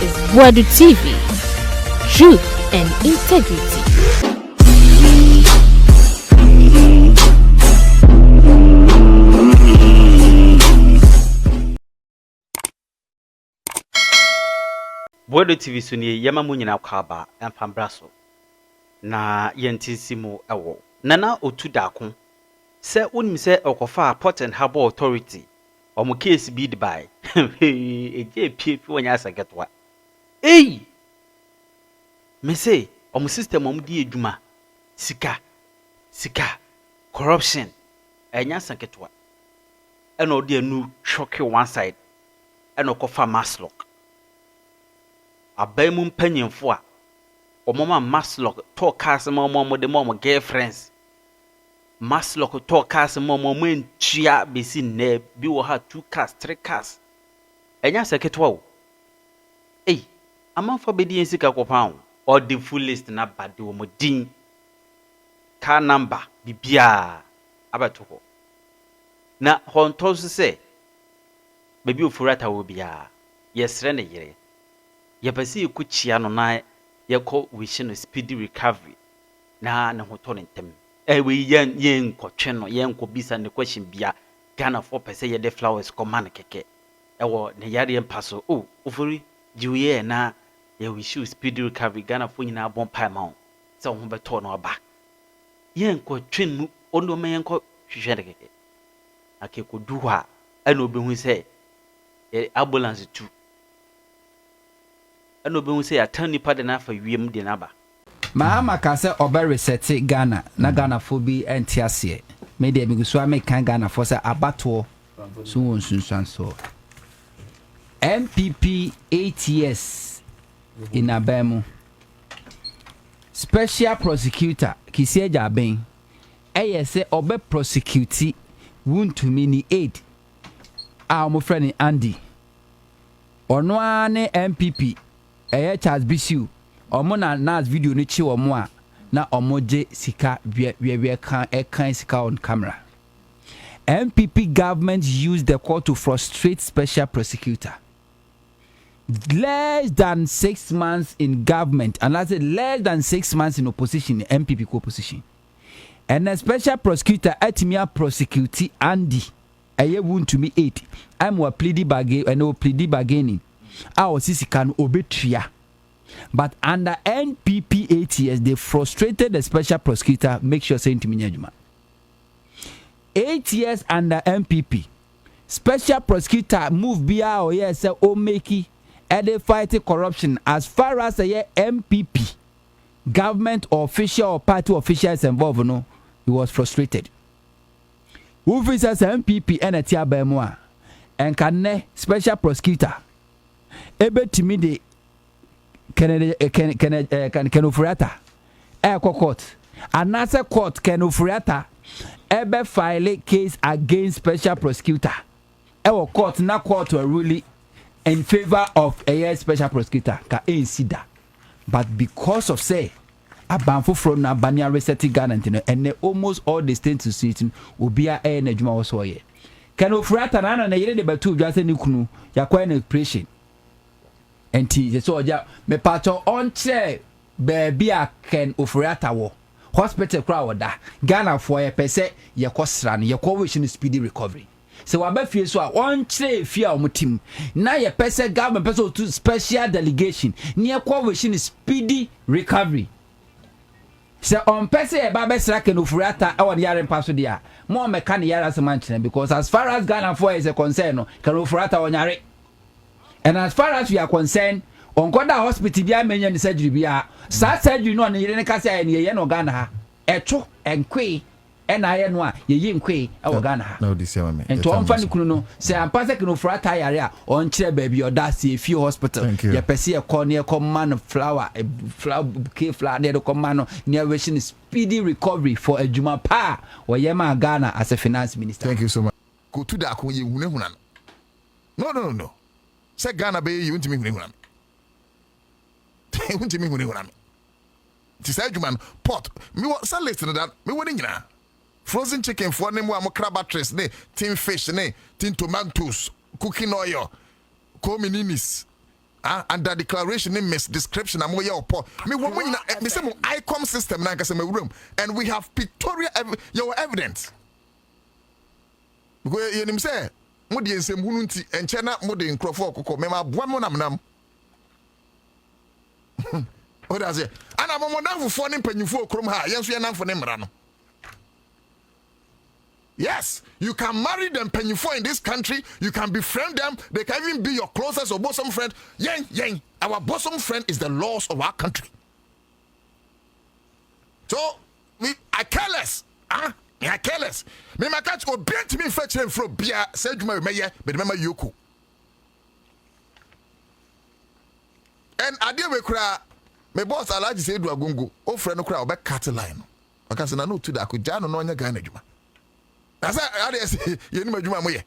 is Boadu TV. Truth and integrity. Boadu TV suni yama mu nyina kwaba empambraso na yentisimu ewo Nana Otu Darko se unim se okofa Port and Habour Authority omo case bid by eje pie wonya asagetwa me say omo system omo di edwuma sika corruption enya asagetwa eno de anu shock one side eno kofa MASLOC abaimu mpanyemfo a omoma MASLOC talk cast momo de momo girlfriends MASLOC talk cast momo mentua besi ne bi wo ha 2 cars 3 cars enya seketwa o amanfo bedi ensika kopan o the full list na bade wo modin car number bibia abatoko na honto se bebi ofurata wo bia yesre ne yire yebasi ekuchia no na yeko wishing speedy recovery na ne hoto ne ntem we yen kotwe no yen ko bisa ne question bia Ghana 4% ye de flowers command keke ewo ne yare empaso ofuri jiwe na ye wish speedy recovery Ghana 4 nyina bon pa ma se ho beto no ba yen kotwe mu ono me yen ko hwehwe de keke akeko duwa ana obehu se ambulance 2 ano be hu say atani pa de na fa wiem de na ba Mahama ka se oba reset Ghana na Ghana fo bi entiase me de bi so American Ghana fo se abato so won sunsan so MPP 8 years in Abemu special prosecutor Kisi Jaben say oba prosecute wuntumi ni 8 a mo friend Andy ono ane MPP Charles Bishop omo na nas video ni chi omo a na omo je sika we kan sika on camera. MPP government used the court to frustrate special prosecutor. Less than 6 months in government, and I said less than 6 months in opposition, MPP co-opposition. And the special prosecutor Etimia prosecute Andy. Aye won to me 8. I'm wa pleading bargain and no pleading bargaining. Our sisi can obetria. But under NPP 8 years, they frustrated the special prosecutor, make sure saying to me, 8 years under MPP. Special prosecutor move bia or yes, o makey, and they fighting corruption as far as a MPP. Government official or party officials involved, no, he was frustrated. Who visits MPP and a tiabemwa and can special prosecutor. Ebe timi de can ofurata court another court can ofurata ebe file case against special prosecutor ewo court na court were ruling in favor of a special prosecutor ka ensida but because of say abanfo from na bania reset Ghana and almost all the states to see obia na adwuma wo so ye can ofurata na yire de batu dwa se ni kunu yakwa na operation enti so oja me pato on che baby a ken ofuriata wo hospital kra woda Ghana for ye pese ye kosra no ye ko wish no speedy recovery se wa ba fie so a on che fie a omutim na ye pese government pese to special delegation ne ye ko wish no speedy recovery se on pese e ba be sra ken ofuriata e won yare mpa so dia mo me kan yare asema nkyene because as far as Ghana for is a concern no ken ofuriata wonyare. And as far as we are concerned, on Koda hospital bia menya ni surgery bia sa surgery no na yire ne kasa ya ne ye no Ghana ha eto enkwe ena aye no a ye nkwe e wo Ghana ha no this year me ento on fa ni kunu no se ampa se kunu frata yare a on kire baby oda se fi hospital ye pese ye ko ne ko man flower ke flower ne ko man ne wishing speedy recovery for adwuma pa wo ye ma Ghana as a finance minister. Thank you so much. Go to Darko ye hunehuna no say Ghana be you want me hunehuna me want me hunehuna me ti say adwuma pot me what say listen that me woni nyina frozen chicken for name wa mo crab actress ne tin fish ne tin tomatoes cooking oil comininis under declaration in misdescription I'm your poor me woman me say ICOM system na kase me room and we have pictorial your evidence because you say mo de nsem hunu nti enche na mo de nkrofo okoko me ma boa mo namnam what does it ana mo modafo fo ne mpanyufo okrom ha yenso ye namfo ne mra no. Yes, you can marry them mpanyufo in this country, you can befriend them, they can even be your closest or bosom friend. Yen, our bosom friend is the laws of our country. So, I care less. I care less. Me ma catch or bent me fetch him from Bia, said you may, but remember Yoku. And I deal with cry. My boss, I like to say, do a gungo, oh, friend, no crowd, back cat line. I can't say, I know to that, could Jan or no one Ganajuma. As I say, you know, Juma Moye.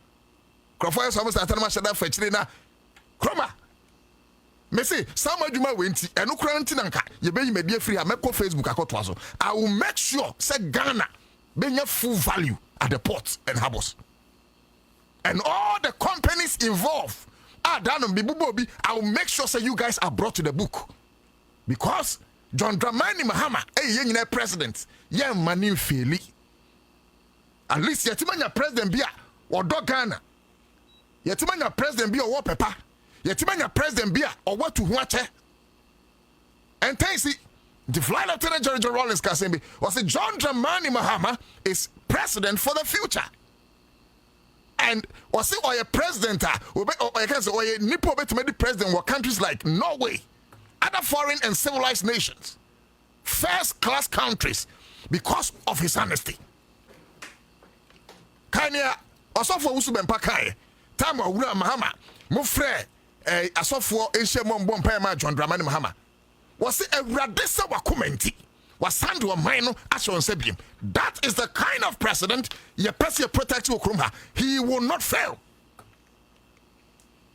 Crofire almost at Mashada Fetchina. Croma. Messi, some of Juma went and Ukrainanka, you may be dear free. I make Facebook. I will make sure, said Ghana, being a full value at the ports and harbors. And all the companies involved are done on Bibubobi. I will make sure say you guys are brought to the book. Because John Dramani Mahama, a young president, young Mani Feli. At least yetimanya president bia or dog Ghana. Yetimanya president bia or pepper. Yetimanya president bia or what to watch. And see, the flight lieutenant General Rollins Kasembi was a John Dramani Mahama is president for the future. And was it or a president or I can say or a Nipo betimedi president were countries like Norway, other foreign and civilized nations, first class countries because of his honesty. Kanya osofo wusu bempa kai time awura Mahama mo frɛ asofo ehye mo mbɔ mpa ma John Dramani Mahama was awurade se wakomenti wasand wo man no ahyɛ nsabiem. That is the kind of president ye person protect okrom ha. He will not fail.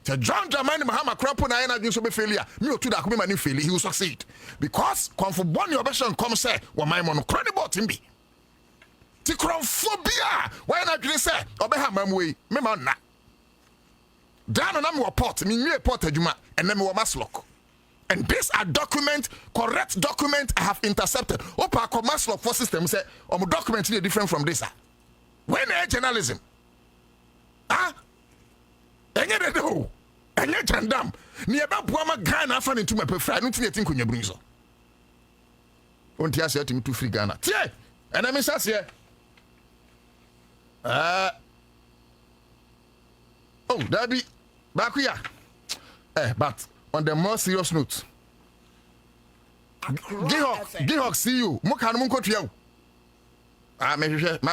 The John Dramani Mahama krapo na yana dwun so be failure me Otu Darko me mani fail, he will succeed because konfo boni obeshan come say wo man mo no credible timbi Tikrophobia. Why not you say Obeha Mamwe, Memana? Down on our port, me report Juma, and then we MASLOC. And this a document, correct document I have intercepted. Opa MASLOC for system say, document is different from this. When journalism? Enye de do. Enye jandam. Ni eba buama Ghana fan into my prefer. I don't think you bring so. Won't you say to me to free Ghana? Tie. And I miss us here. Oh, Daddy, back here. But on the more serious note, Gihok, see you. Mokan Munko Trio.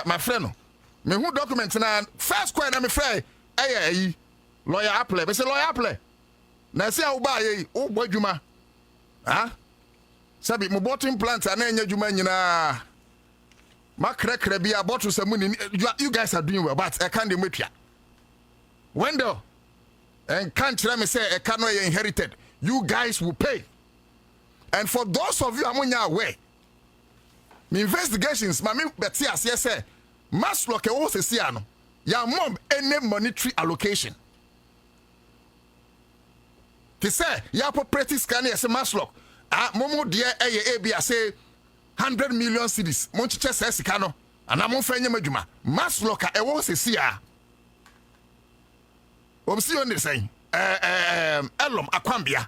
My friend, me who documents now. First question, I'm afraid. Lawyer Apple, but say lawyer Apple. Now say I'll buy oh boy Juma. Sabi mo bottom plants and then Juma na. My crack be about to some money. You guys are doing well, but I can't make you. Wendell and can't let me say a canoe inherited. You guys will pay. And for those of you among your way, my investigations, my Betty as yes, sir, MASLOC was a siano. Your mom any monetary allocation. To say, your property scanning as a MASLOC. Momo dear A say 100 million cedis. Monchicha says Kano. And I'm on Fenya Majuma. MASLOC was a sia. See on the saying. Elom Akwambia.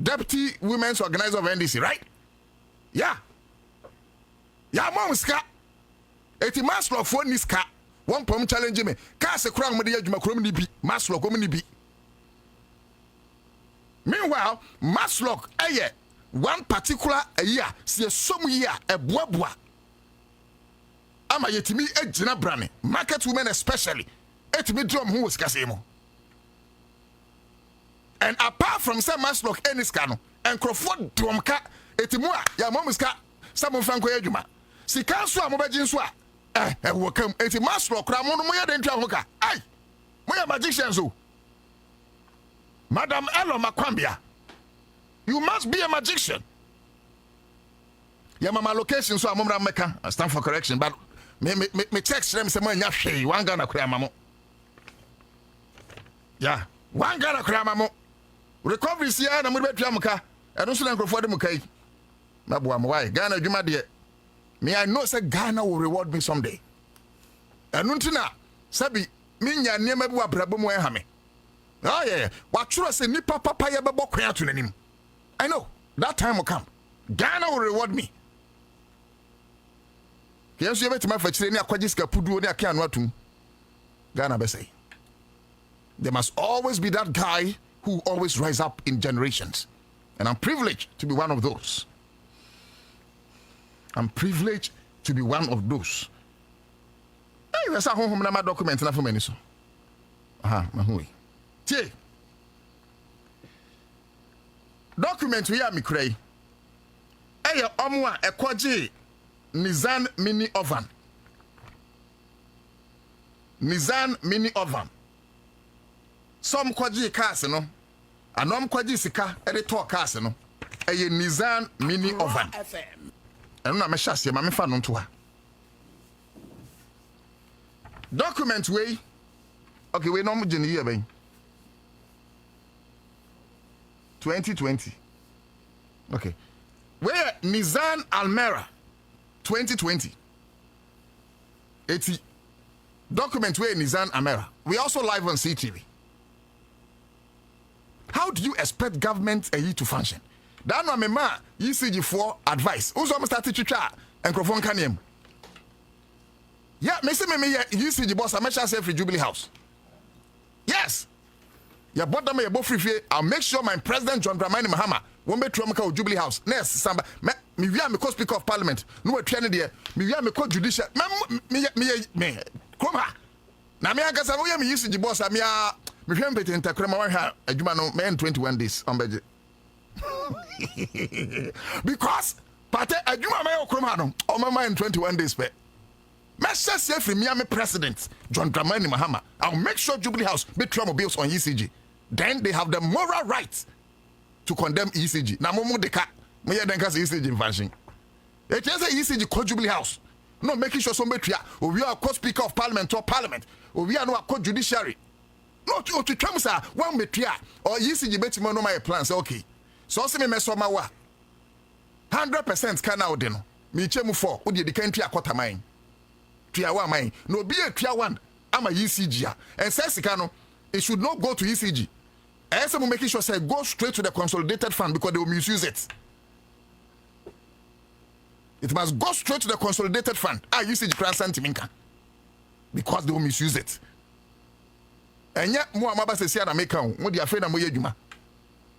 Deputy Women's Organizer of NDC, right? Yeah. Yeah, mom ska. Eti MASLOC for niska. One pom challenge me. Kase crown media juma krom ni bi. MASLOC kom ni bi. Meanwhile, MASLOC one particular year, see some year a boa. Ama yetimi ejina brane. Market women especially. Etimi drum who was kasemo. And apart from some MASLOC eniskano and Crawford drumka etimua ya momuska some franco ejuma. Si kanso amobejinso welcome eti MASLOC ramono moya den twa hoka. Ai. Moya magicians o. Madam Elo Makwambia. You must be a magician. Yeah, my location so I'm Mecca. I stand for correction, but me text them say man yafe one Ghana kura mamo. Yeah, one Ghana kura mamo. recovery sia na mo betua muka eno so na nkrofo de muka yi maboa mo why Ghana adwuma de me I know say Ghana will reward me someday eno ntina sabi minya niema bi wabrabo mu ehame yeah watchuro say nipa papa ye bebo kwan ato nanim I know that time will come Ghana will reward me Yes, you better for chile ni akwajiska pudu ni akia atum. Ghana be say. There must always be that guy who always rise up in generations. And I'm privileged to be one of those. I'm privileged to be one of those. Hey, where's our home na document na for me so. Aha, mahui. Tie. Document we are me krai. Hey, omwa ekwaji Nissan mini oven. Nissan mini oven. Some kwaji cars no. Anom kwaji sika e de to cars no. Eye Nissan mini oven. Eno na me hyase ma me fa no to ha. Document we. Okay, we no mo gene year ben. 2020. Okay. Where Nissan Almera 2020. 80. Document where Nissan Almera. We also live on CTV. How do you expect government to function? That no me ma ECG4 advice. Who's almost started to try and microphone can Yeah, me say me ECG boss I make sure say free Jubilee House. Yes. Ya bought them a free. I'll make sure my president John Dramani Mahama won't be to Jubilee House. Next samba me we are me co-speaker of parliament. No training there. Me we are me co-judicial. Me come ha. Na me anga sa we me ECG boss me hwem bete ntakrema wa ha adwuma no me 21 days on budget. Because pate adwuma me okroma no o me 21 days pe. Mesha say free me president John Dramani Mahama. I'll make sure Jubilee House be trouble bills on ECG. Then they have the moral right to condemn ECG. Na momo deka me ye den ka ECG invasion. It is a ECG Jubilee House. No making sure somebody or we are co-speaker of parliament or parliament or we are no co-judiciary. No to tram say one metria or ECG betimo no my plans okay. So say me meso ma wa 100% can out de no. Me chemu 4 wo de country akota man. Tua wa man. No be a tua one ama ECG and say sika no it should not go to ECG. And some making sure say go straight to the consolidated fund because they will misuse it. It must go straight to the consolidated fund. ECG grand sentimental because they will misuse it. And yet mo amaba se sia na make am mo dey afraid na mo yedwuma.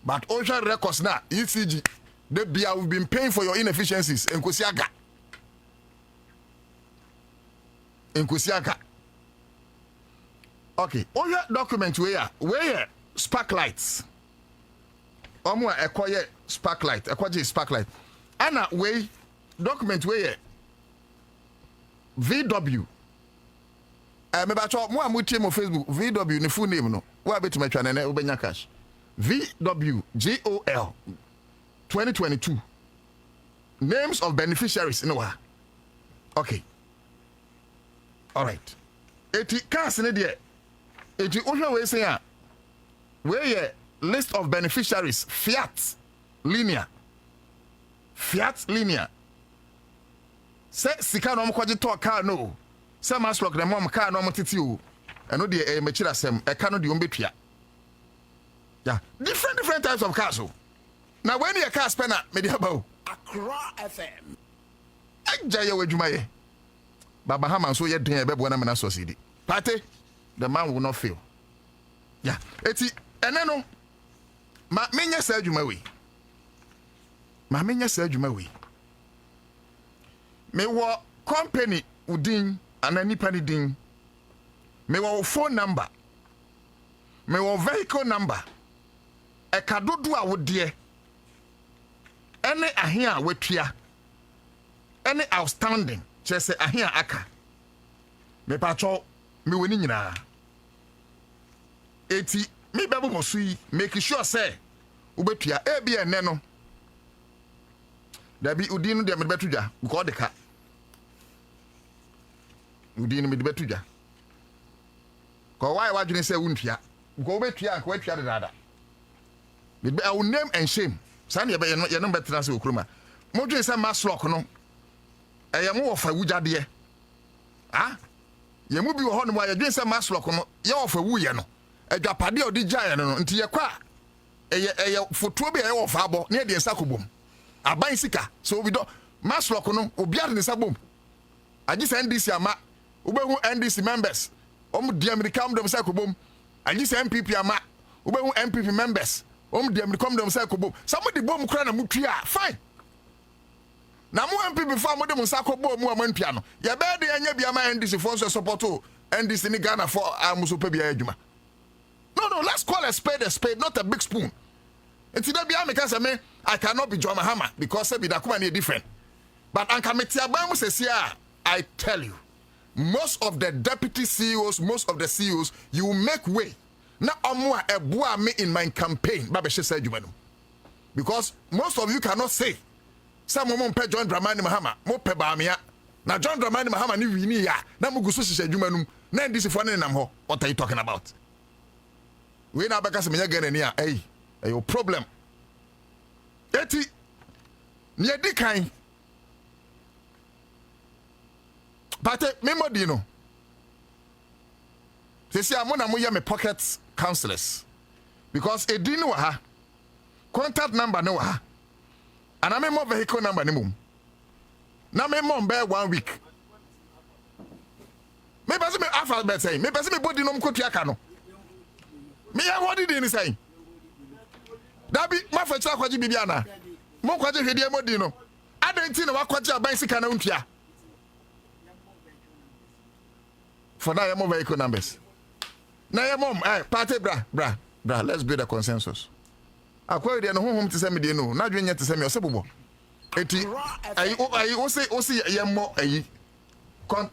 But ocean records now ECG they have been paying for your inefficiencies in Kosiaga. Okay, all your document where spark lights. Omo ekoye spark light, ekwaje spark light. Ana we document where VW. Me ba cho mo amutie mo Facebook VW ni full name no. Wa betu matwa na ubenya cash. VW GOL 2022. Names of beneficiaries in wa. Okay. All right. Eti cars ne de eti ohwe we say a where list of beneficiaries Fiat Linea say sika no mkwaje to car no say MASLOC dem mo car no motiti o eno de e machira sem e ka no de ombetua yeah different types of cars o na when your car spend na me de aba o Accra FM ajaye wadwuma ye Baba Haman so ye den e bebo na me na succeed party the man will not fail yeah eti ene no ma menya sa adwuma we me wo company udin anani pani din me wo phone number me wo vehicle number e kadodo a wo de ene ahia watua ene outstanding chese ahia aka me pacho me woni nyina eti me bebo mo sui make sure say ubetua e bia ene no da bi udin no de me betudwa because de ka udin me de betudwa ko why wadwene say wuntua ko ubetua ko watua de dada I will name and shame. San ye no better say okroma. Mo dwen say MASLOC no. Ye mo ofa wujade. Ah? Ye mu bi wo ho no ye dwen say MASLOC no ye ofa wuye no. Adwapade odi gyae no nti ye kwa eye foto bi ye ofa abo na ye de nsakobom. Aban sika so we do MASLOC no obi ade nsabom. Agi say NDC ama ubehu NDC members. Di America dem say kobom. Agi say MPP ama ubehu MPP members. The America dem say kobom. Somebody bom kra na mutwa fine. Na mu MPP fa mo dem say kobom mu amantua no. Ye be de anya bia ma NDC for support NDC ni Ghana for amuso pa bia adwuma. No, let's call a spade, not a big spoon. And today bia me can say me I cannot be John Mahama because say be da kuma ni different. But an committee aban say sia I tell you, most of the deputy CEOs, most of the CEOs, you make way. Na omwa eboa me in my campaign. Babeshe said you because most of you cannot say. Some mom pe John Dramani Mahama, mo pe ba me. Na John Dramani Mahama ni wini ya. Na mugusu sise adwuma na ndisi fo ne nam ho. What are you talking about? We na baka se me yagene ni a. Hey, your problem. Eti ni edi kan. But memody no. Say amona mo me pocket counselors. Because edi no ha. Contact number no ha. And I memo vehicle number ni mum. Na me mom be 1 week. Me pese me alphabet say. Me pese me body no mkotu aka no. Me ya what did ni say? Dabi ma fa kira kwaji bibia na. Mo kwaji hwede modi no. Adenti na wakwaji aban sika na untua. For now, your vehicle numbers. Now, your mom, party, bra, let's build a consensus. I quote the home to send me the no, not doing yet to send me a suburb. I also see a more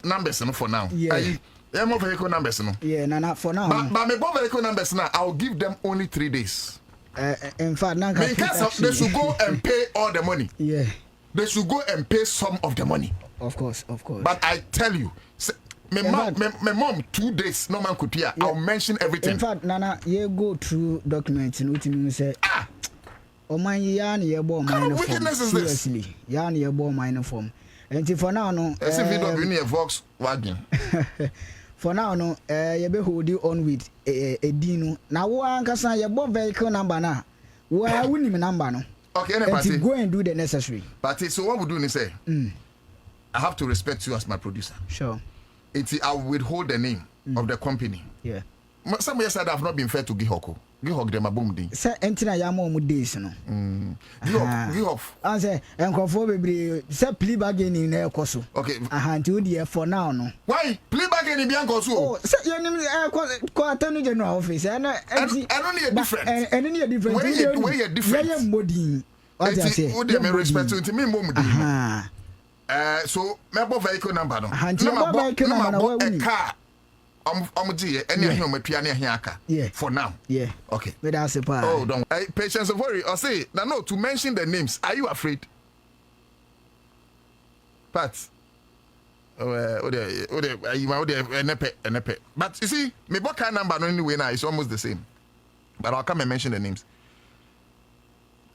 numbers for now. Yeah, more vehicle numbers. No, yeah, not for now. But my vehicle numbers now, I'll give them only 3 days. In fact, now they should go and pay all the money. Yeah, they should go and pay some of the money. Of course. But I tell you. My mom 2 days no man could hear. Yeah. I'll mention everything. In fact, Nana, you go through documents and what you say. Oh my yan ye bo minor form. Seriously. Yan ye bo minor form. And for now no. As if you don't bring a Volkswagen. For now no, you be hold you on with a dino. Now one can your bo vehicle number na. Why wouldn't me number no? Okay, and go and do the necessary. But so what we do is say I have to respect you as my producer. Sure. I will withhold the name of the company. Yeah. Some years I have not been fair to Gihoko. Gihok them a boom ding. Say entina yamo mu days no. Gihok. I say enkwafo bebre say plea bargain in e koso. Okay. Ahanti odi for now no. Why? Plea bargain in bian koso. Oh, say you nim ko attorney general office. I don't need a different. And any different. Where you different. Yeah, modin. What I say. Would me respect to me mom ding. So mebo vehicle number no. Vehicle number a car. Any yeah. For now. Yeah. Okay. Oh, don't. Patience of worry. I say no to mention the names. Are you afraid? Pat. But you see, my car number no anyway now is almost the same. But I'll come and mention the names.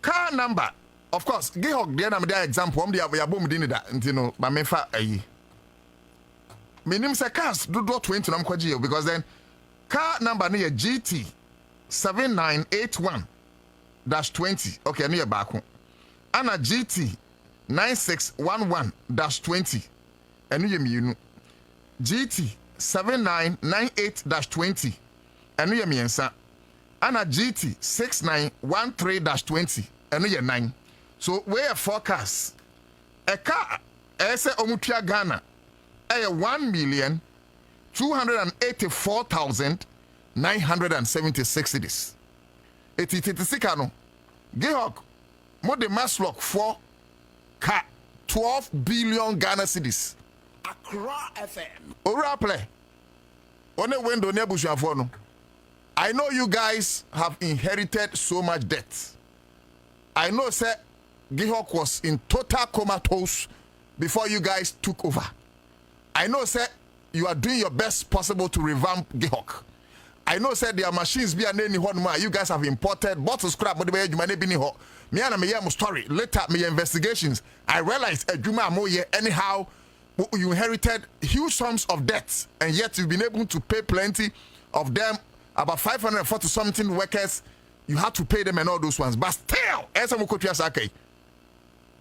Car number. Of course, Gihok, the other example, I'm the Abom dinner that, you know, but me fa ayi. My name is a cars, do 20 because then car number near GT 7981-20. Okay, near back. And a GT 9611-20. And you know, GT 7998-20. And you mean, sir. And a GT 6913-20. And you 9. So where forecast a car ese omutua Ghana 1,284,976 cedis. Etitisika no Gihok mo de MASLOC for car 12 billion Ghana cedis. Accra FM. Ora play. One window ne busuafo no. I know you guys have inherited so much debt. I know sir Gihok was in total comatose before you guys took over. I know, sir, you are doing your best possible to revamp Gihok. I know said there are machines be an any one you guys have imported bottles scrap but the juma be ni ho. Me and me story later me investigations I realized a juma mo ye anyhow you inherited huge sums of debts and yet you've been able to pay plenty of them, about 540 something workers. You had to pay them and all those ones, but still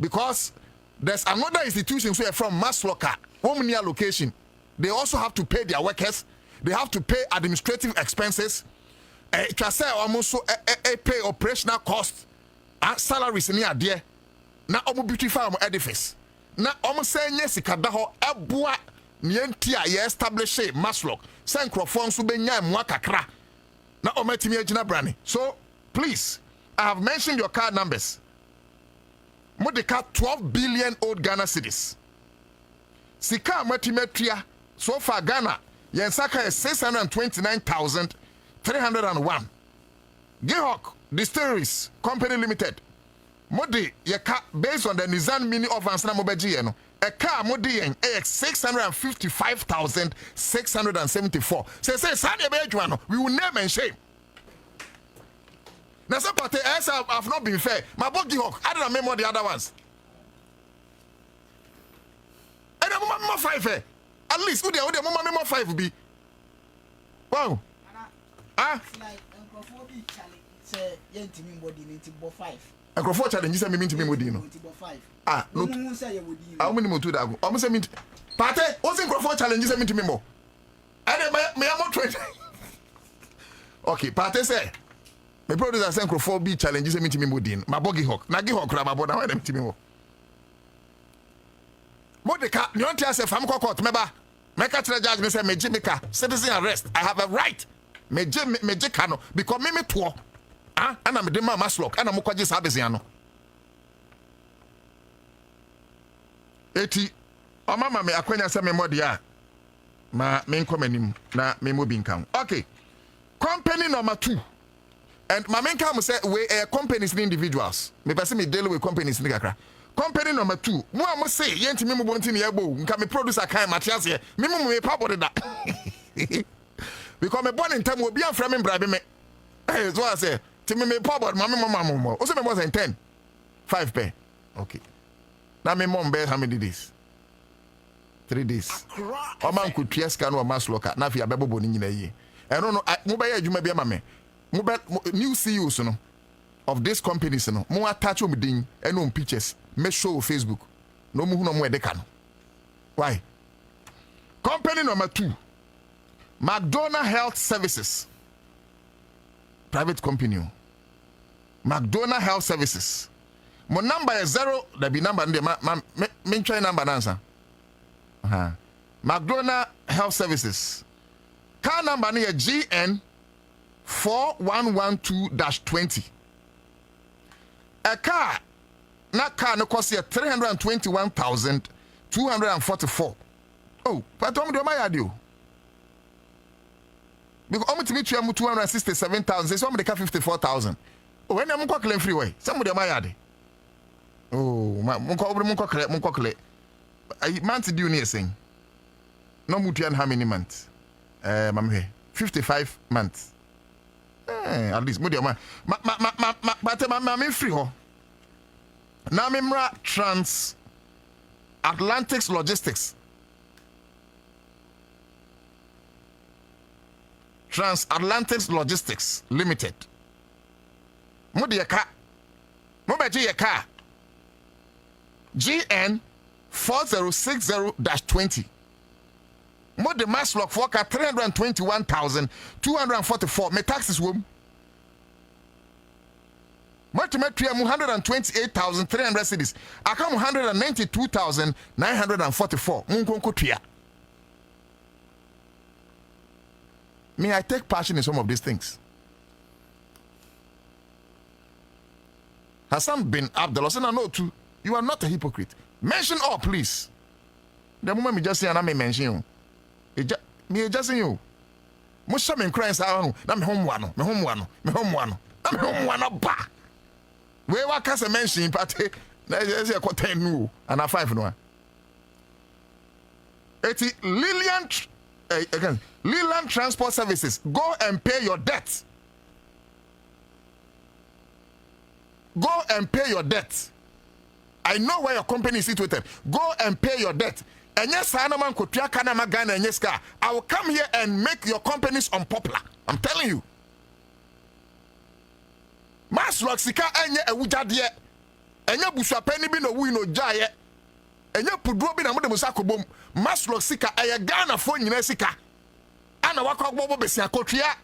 because there's another institution where from MASLOC woman location, they also have to pay their workers. They have to pay administrative expenses. Almost pay operational costs, salaries in there. Now, beautify edifice. Na almost saying yes, Kadaho, Abua, Nientia, ye establish MASLOC, Sancrophone, Subenya, Mwakakra. Na Ometimi Brani. So, please, I have mentioned your card numbers. Modeka 12 billion old Ghana cedis. Sika Metimetria, so far Ghana, Yensaka is 629,301. Gehok Distilleries Company Limited. Modi ye car based on the Nizan Mini Ovance na mobeji no a car modi yen AX 655,674. Say Sunday no we will name and shame. Now some party have not been fair. My body hawk, I don't remember the other ones. And I'm more 5 fair. At least who the more 5 be. Wow. Ah. Say yentimi body need 5. Microphone challenge say me mean to me modino. Ah, no. How many mo to that go? Almost say me party, what's microphone challenge say me to me more. And me am 20. Okay, party say. Me producer say microphone be challenge say me to me modin. My buggy hawk. Na gi hawk ra my boda why them to me more. Modeka, you want to say fam court meba. Make a judge me say me jimika, citizen arrest. I have a right. Me jikano because me to ana me de ma MASLOC ana mo kwaje sabezia no eti o mama me akwanya se me mode a ma me nkomanim na me mo bi nkan okay company number 2 and ma me nkan say we companies and individuals me person me deal with companies ni kakra company number 2 mo am say yenti me mo bonti ne yabo nka me producer kan matias ye me pa body da because me born in time obi afra me bra be me so I say Timmy me power mama. Also me more than 10. 5 pay. Okay. Now me mom bear how many days? 3 days. O man could try scan or MASLOC na fi abebo boni nyina yi. I don't know mo be adwuma bia ma me. Mo be new CEOs no of these companies no. Mo attach o din and on pictures. Me show Facebook. No mo hu no mo e de ka no. Why? Company number 2. McDonald Health Services. Private company. McDonald Health Services. My number is 0. There be number there. Me try number answer. McDonald Health Services. Car number near GN 4112-20. A car. Na car no cost here 321,244. Oh, but I'm doing my idea. Because almost me 267,000. Say some of the car 54,000. Oh, when I'm calculating freeway, some of them are yard. Oh, munko kle. I month do near saying. No mutian how many months? Mam 55 months. At least mudia ma but I'm free ho. Now memra Trans Atlantic Logistics. Transatlantic Logistics Limited. Modi ka. Mo beji ye ka. GN 4060-20. Modi MASLOC for ka 321,244. Me taxes wom. Multimetria 128,300 cedis. Akam 192,944. Munkonko tria. Me, I take passion in some of these things. Hassan bin Abdullah said, no, too. You are not a hypocrite. Mention all, please. The moment me just say, and I may mention you. Me just say you. Most of me crying, say, na me home one. Ba. We wa kasa mention party. Na say a 10 no, and a 5 no. Eti Lillian again, Leland Transport Services, go and pay your debt. Go and pay your debt. I know where your company is situated. Go and pay your debt. And yes, I will come here and make your companies unpopular. I'm telling you. MASLOC sika enye ewujade enye busua pani bi no wu no jaye enye puduo bi na mo de musa kobom MASLOC sika eye Ghana fo nyina sika ana wakogbo besi akotwea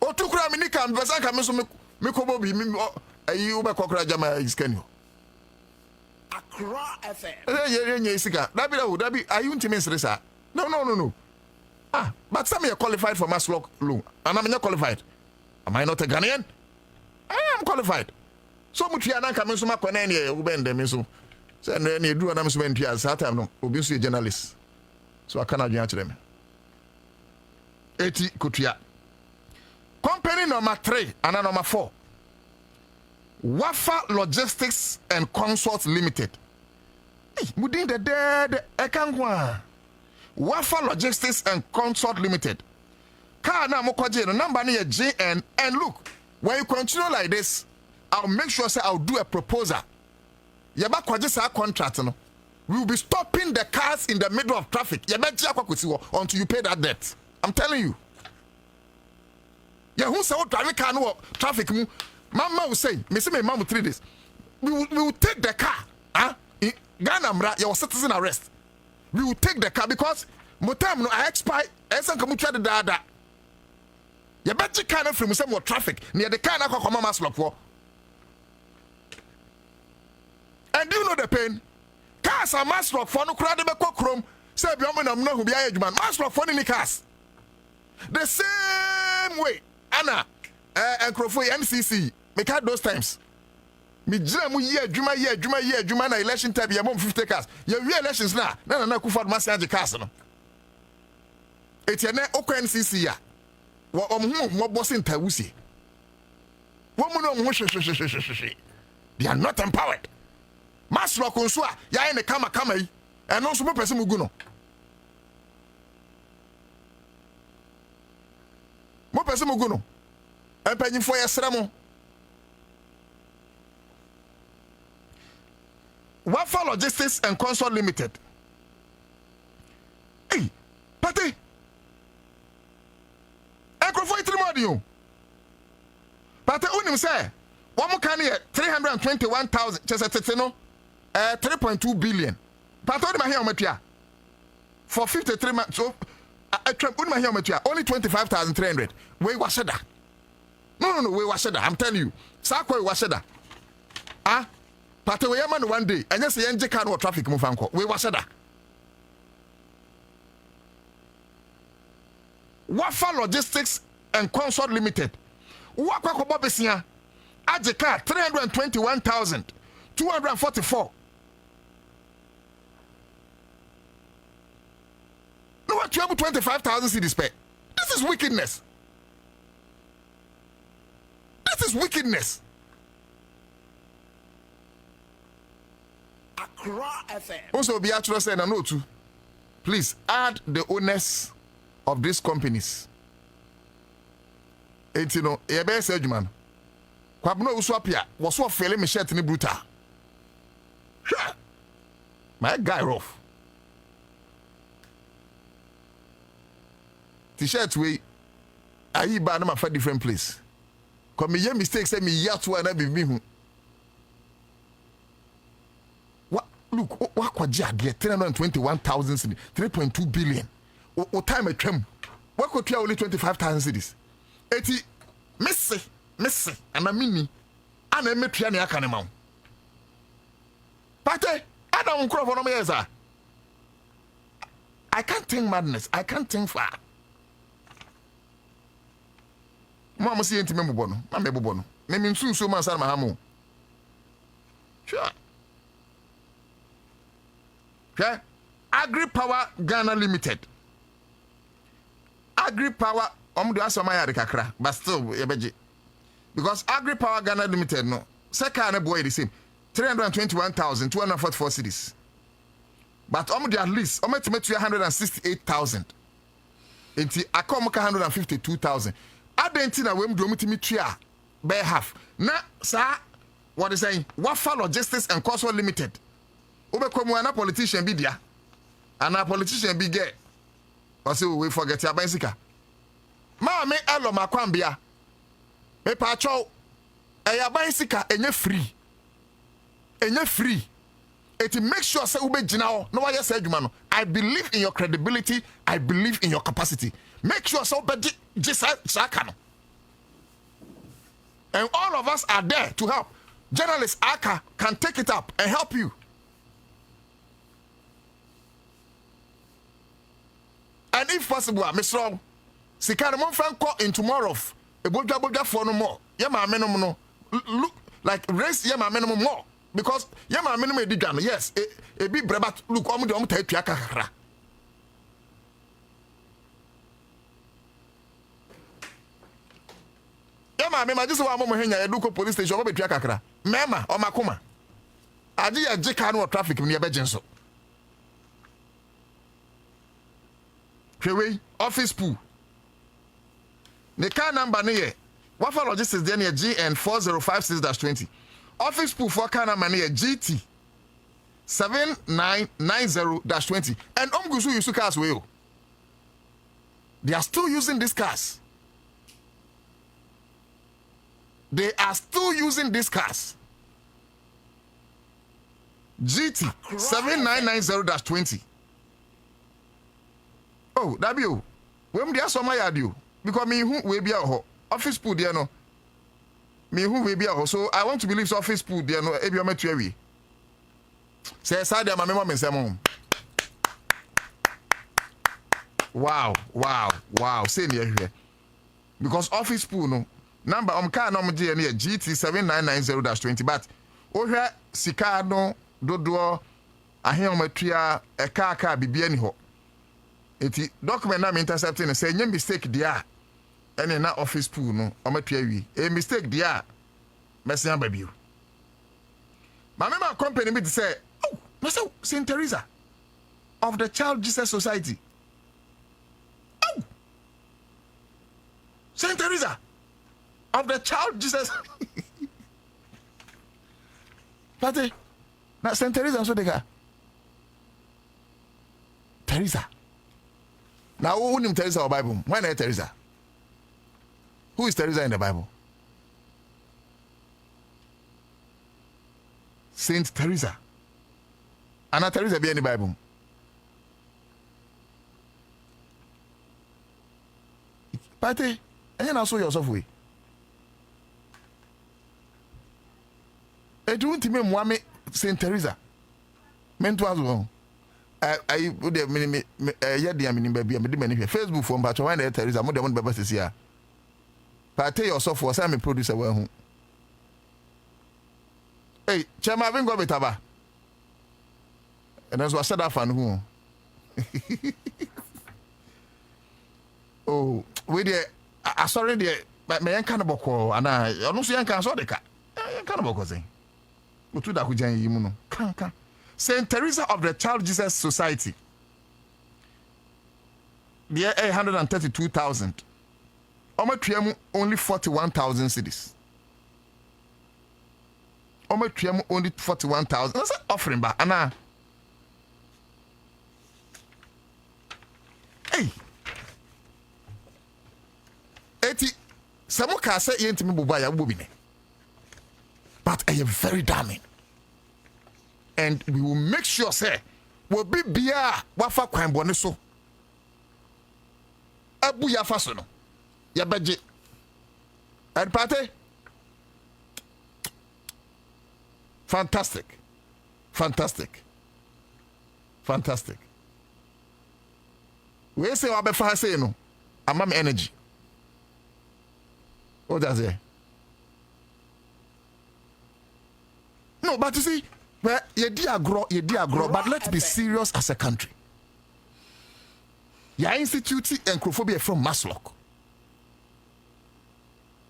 otukura minika mbesa ka meso me kobo bi ayi ube kokra jama iskani Accra FM ye sika dabi ayunti mensresa no but some are qualified for MASLOC loan and I'm not qualified. Am I not a Ghanaian? I am qualified. So much ya nanka me so makwane ne ubende me so say na edu anam so mentua sa time no obi so journalist so aka na adwan kire me eti kotua company number 3 and number 4 Wafa Logistics and Consorts Limited. Hey, mudin de dead ekankwa Wafa Logistics and Consort Limited. Car na mokoje no number near JN, and look, when you continue like this, I'll make sure say I'll do a proposal. Yaba kwaje sa contract no. We will be stopping the cars in the middle of traffic. Until you pay that debt. I'm telling you. Yeah, who say what driving car no traffic mu? Mama will say, me say me mama 3 days. We will take the car. In Ghana mra, your citizen arrest. We will take the car because motam no I expire esan kamu twa de dada. Ya beji car na from some more traffic near the car na kwa MASLOC for. And do you know the pain? Cars are MASLOC for no kra de be kokrom say bi omo na mna hu bi aye adwuma. MASLOC for ni cars. The same way. Anna Encrofo NCC make out those times. Me jira mu ye adwuma na election time ye mom 50 cars. Ye we elections na Kufuor Massiage cars no. Eti na okwa NCC ya. Wo mo boss intawusi. Wo mu no mo hwehwehwehwehwe. They are not empowered. MASLOC nso a ya ne kama yi. Eno nso mo pese mu gu no. Mo pese mu gu no. Empanyimfo ye sra mo. Wafa Logistics and Consort Limited. Hey, Pate. Ekrofo itrimo Pate unim say, one more can here 321,000 chese no 3.2 billion. Pate only here ometua. For 53 months so only here ometua only 25,300. We washeda. No, we washeda. I'm telling you. Sakwa washeda. But we are man one day, and yes, the engine car traffic move anko. We was that. Wafa Logistics and Consort Limited. Wakwa ko bobesia. Aje car 321,244. No, what you have 25,000 cedis pay. This is wickedness. This is wickedness. Also, be actually saying a note. Please add the owners of these companies. And you know, a best man. Kwabno uswapia was so failing me shirt ni brutal. My guy rough. T-shirt way. I buy them for different place. Come me mistakes say me yatu and I be me. Look, what could you get 321,000 cities, 3.2 billion? What time at Trem? What could you only 25,000 cities? 80 Missy, and a mini, and a metriania canamount. Pate, I don't cry for no years. I can't think madness, I can't think far. Mamma see into Membono, I'm Membono. Naming soon so much, Mahamu. Sure. Okay. Agri Power Ghana Limited. Agri Power do asoma kakra, but still yebeji. Because Agri Power Ghana Limited no second boy the same 321,244 cities. but they at least to 168,000. Enti akom ka 152,000. Adentina we mdo mutimi tua be half. Na sa what is saying? Wafa Logistics and Coastal Limited. Obekomu ana politician bi dia. Ana politician bi get. Ose we forget ya bicycle. Ma me elo makwambia. Me pa cho eya bicycle enye free. Enye free. It makes sure say ube gina o no why say adwuma no. I believe in your credibility, I believe in your capacity. Make sure so ube saka no. And all of us are there to help. Journalist Aka can take it up and help you. And if possible, Mr. Wrong, Sikana Monfran call in tomorrow. A boja for no more. Yama minimum no. Look like raise Yama minimum more. Because Yama minimum digan, yes, a big brebat look on the Omta. Yama, I just want to hang a local police station over Piakakra. Mema or Makuma. I did a Jekano traffic near Bejenso. Office pool. The car number near Wafa Logistics there near GN 4056-20. Office pool for car number near GT 7990-20. And Omgusu used to cars well. They are still using these cars. They are still using these cars. GT 7990-20. Oh, that be you. When they are so my yard you. Because me who will be a office pool there no. Me who will be a so I want to believe so office pool there no. Ebi o metu ewi. Say side there my mama say mom. Wow. Say near here. Because office pool no. Number car no mje near GT 7990-20 but ohwe sika no dodo ahe o matua e car bibia ni ho. Eti document na me intercepting say any mistake dia ene na office pool no o matua wi a mistake dia mesia babio ma me ma company me say oh no say Saint Teresa of the Child Jesus Society. Oh Saint Teresa of the Child Jesus. Pate na Saint Teresa so de ka Teresa. Now, who named Teresa in the Bible? Why not Teresa? Who is Teresa in the Bible? Saint Teresa. Anna Teresa be in the Bible. Pate, and you now show yourself way. It won't mean Mwame Saint Teresa. Meant to as well. I would have many baby Facebook for but why not Teresa more than one baby here. But tell yourself for some producer well. Hey, Chama Vingo Betaba. And that's what said that fan who. Oh, we there I sorry there but my cannibal call and I don't see can saw the cat. Cannibal cousin. What to that who jan you can. Saint Teresa of the Child Jesus Society. They are 132,000. Omo only 41,000 cedis. Omo only 41,000. That's an offering back. Anna. Hey. Eti. Samuka say yenti me bubaya bubine. But I am very damning. And we will make sure, say, we'll be beer, wafa kwan bone so. Abu ya faso no. Ya beje. And party. Fantastic. We say wabe fa say no. Amam energy. What does it? No, but you see, well, you dear grow, but let's be serious as a country. Ya institute encrophobia from MASLOC.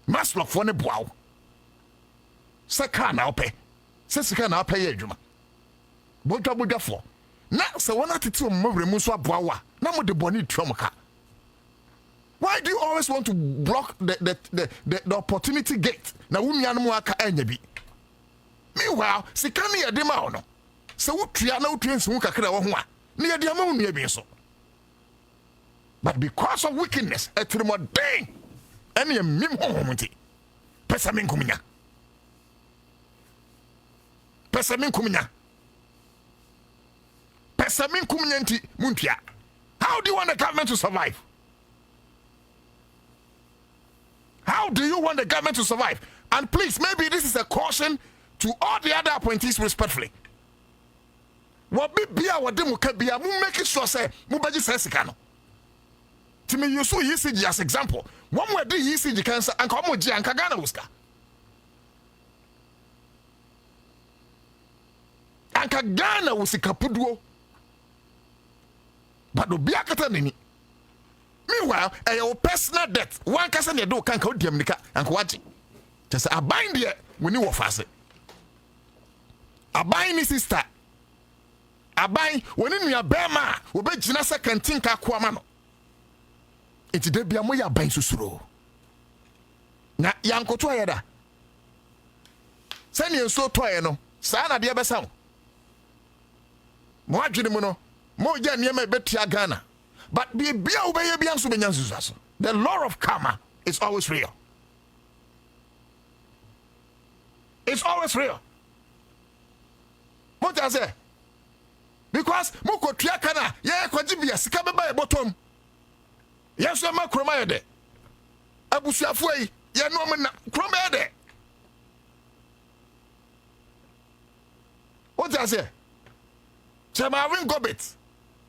MASLOC for ne boaw. Saka na ope. Se sika na ope ye adwuma. Bodwa for. na so wana tete o mawre mu so aboawa na mo de boni tuamoka. Why do you always want to block the opportunity gate? Na wunua no mu aka anya bi. Meanwhile, sikani ya de ma ono. So wutua na wutua nsu kakra wo ho a, na ye de ama wunua bi so. But because of wickedness, etremodin, any mim homunti. Pesamin kuminya. Pesamin kuminya. Pesamin kuminyanti muntia. How do you want the government to survive? How do you want the government to survive? And please, maybe this is a caution to all the other appointees respectfully. What be bia what dem ka bia mu make sure say mu baji sesika no. Timi you so ECG as example. One way do ECG cancer and come oji anka Ghana wuska. Anka Ghana wusika puduo. But do bia kata nini. Meanwhile, your personal debt. One person you do can't count the America and watch. Just a bind here when you were fast. A bind me sister. A bind when in your bema will be Jinasa can think a quamano. It's the Biamoya bind susuro. Na yanko to ayada. Send you so toyano. Sana dear Besang. Moajinimuno. Moja nieme betia Ghana. But the law of karma is always real. It's always real. What I say? Because Moko Triakana, yeah, Kwajibia, Sikaba bottom. Yes, I'm a cromade. Abushafway, ya no man, cromade. What I say? Chamarin Gobet.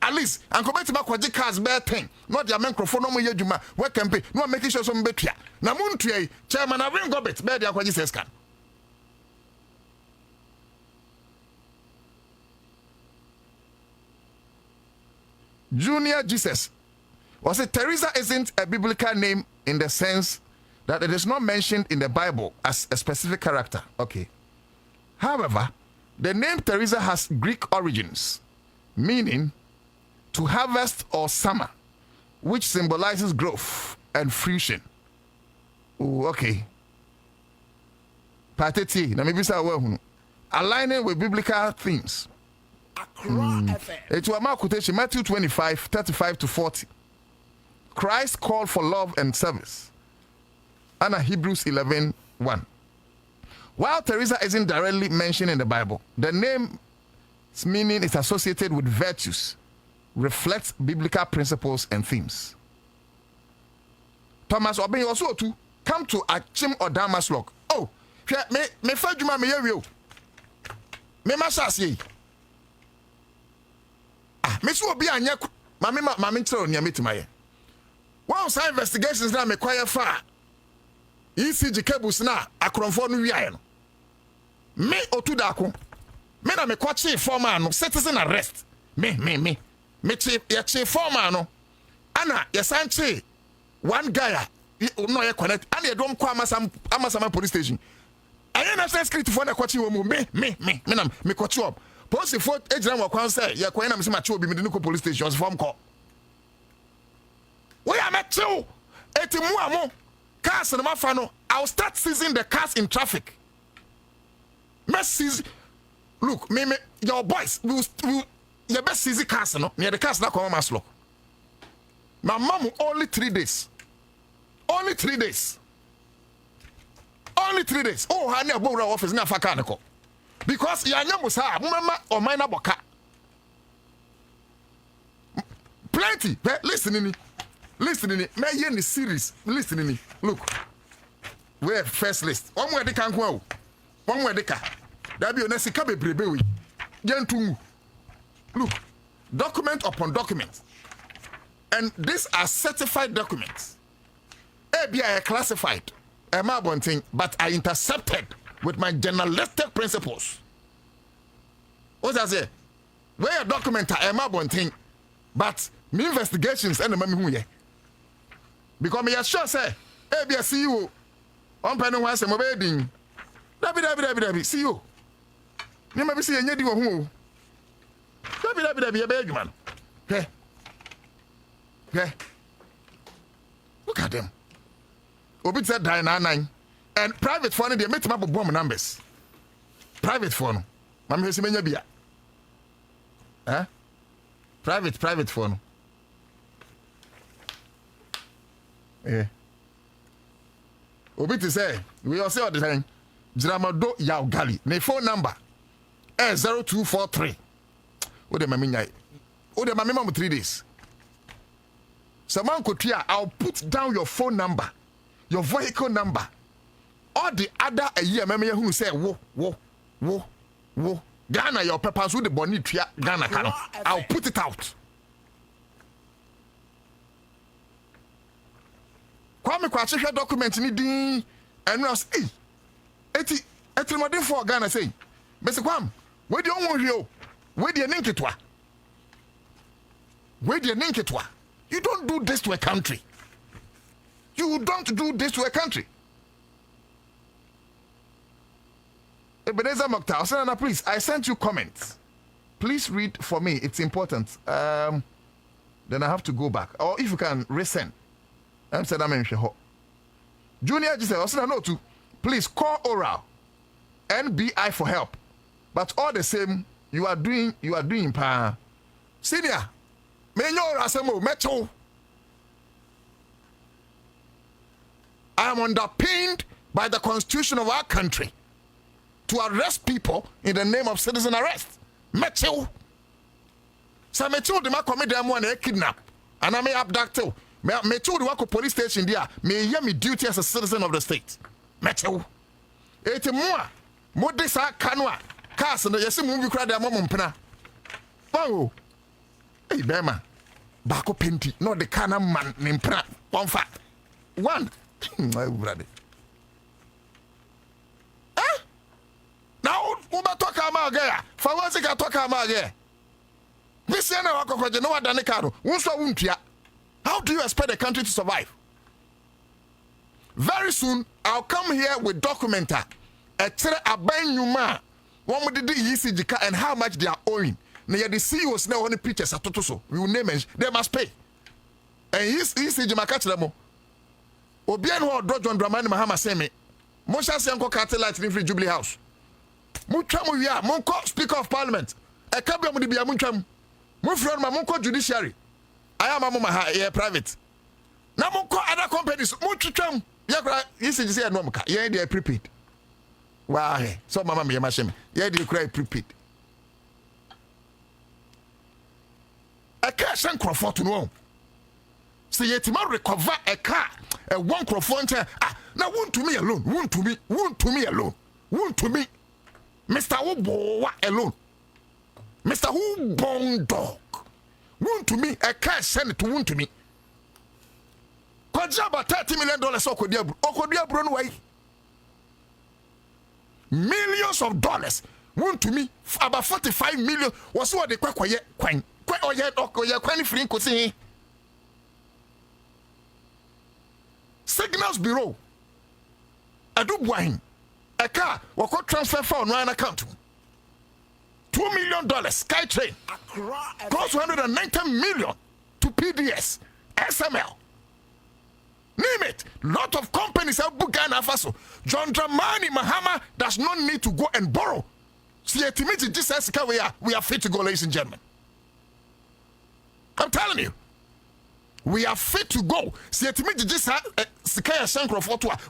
At least, and come back to my cars bear thing. Not your microphone, no more yajuma, work can pay, no making sure some better. Namuntri, Chairman, I ring Gobet, bear the Aquajis can. Junior Jesus. Was it Teresa isn't a biblical name in the sense that it is not mentioned in the Bible as a specific character? Okay. However, the name Teresa has Greek origins, meaning to harvest or summer, which symbolizes growth and fruition. Ooh, okay. Pateti, na maybe say aligning with biblical themes. It's a quotation, Matthew 25, 35 to 40. Christ called for love and service. And Hebrews 11, 1. While Teresa isn't directly mentioned in the Bible, the name's meaning is associated with virtues, reflects biblical principles and themes. Thomas Obey also to come to Achim or MASLOC. Oh, me fajuma me yo. Me masasi. Ah, me so obi anya mame tro nia metimaye. One side investigations na me kwaya fa. ECG cables na akronfo no wiaye no. Me Otu Darko. Me na me kwachi former no citizen arrest. Me chief former no ana yesanche one guy no ye connect ana ye dom kwa amasama police station aye national security for na kwachi wo mu me kwachi up police for ejira mo kwan say ye kwan na me se machi obi me de ko police station form call we am mechu etimu amo cars na mafa no I'll start seizing the cars in traffic. Look, your boys will your best easy cars, no? Near the cars, not come MASLOC. My mom only 3 days. Only 3 days. Only 3 days. Oh, honey, I bought office now for Kanako. Because Yanya Musa, Mama or Mina Boka. Plenty. Listening. May yen the series. Listening. Look. We're first list. One way they can go. One way they can. That be honest, Kabe Brebewi. Gentle. Look, document upon document. And these are certified documents. ABI classified, but I intercepted with my journalistic principles. What does I say? Where a document are but me investigations and the mammy who ye. Because me sure say, ABI CEO, one penny once a mobile. Dabi, see you. You may be seeing you who. be adwuma no. Okay. Look at them. Obi said 999 and private phone they make my bomb numbers. Private phone. Mam hesi menya bia. Huh? Private phone. Yeah. Obi to say we all say all the time. Dramado Yao Gali. My phone number 0243. What the maminya? What the mamima 3 days? Someone could hear. I'll put down your phone number, your vehicle number, all the other a year. Mama who say wo. Ghana your papers with the bonnet Ghana can. I'll put it out. Kwame kwache hwe document ni din and us eti modern for Ghana say Mr. Kwam we dey on hwe we dey ninketwa you don't do this to a country. You don't do this to a country. Ebenezer Mokhtar, Osenana, please, I sent you comments. Please read for me. It's important. Then I have to go back. Or if you can resend. Junior just said, Osenana Otu, please call Oral NBI for help. But all the same, you are doing pa. Senior, I am underpinned by the constitution of our country to arrest people in the name of citizen arrest. Mecho. So mecho de ma commit them one kidnap. And I may abduct you. Mecho de wako police station there. May hear me duty as a citizen of the state. Mecho. Ete moa. Modesa kanwa. Kas no yesi mu bi kra de amom mpena. Wow. Hey, Bema, Bako Pinti, no the Kana man named Pra, one fat. One, my brother. Eh? Now, Uba talk about there. For once, I talk about there. This year, no one done the caro. How do you expect the country to survive? Very soon, I'll come here with documenta. A tere abayuma. One with the ECG and how much they are owing. Now the CEOs now only pictures at Totoso. We will name it. They must pay. And he's Jimacachamo. Obian who draw John Dramani Mahama Semi. Mosha Sanko Cartel Light in Free Jubilee House. Muchamu ya, Monko, Speaker of Parliament. A cabin would be a Muncham. Mufron Mamonko Judiciary. I am a mama here private. Now Monko other companies. Mucham. Yakra, he's a Nomka. Yeah, they are prepaid. Why? So, Mamma Masham. Yeah, they cry prepaid. A car shank for to know. Say yet man recover a car, a one crofont. Now won't to me alone, won't to me alone, won't to me. Mr. Ubo alone. Mr. Who bone dog. Won't to me, a car send it to won't to me. Kwajaba $30 million Okodia Brunway. Millions of dollars. Won't to me about 45 million was what they quite quite. Signals Bureau. I do wine. A car will transfer for one account. $2 million SkyTrain. Close to 190 million to PDS, SML. Name it. Lot of companies have Bugana Faso. John Dramani Mahama does not need to go and borrow. See, Jesus, we are fit to go, ladies and gentlemen. I'm telling you, we are fit to go. See,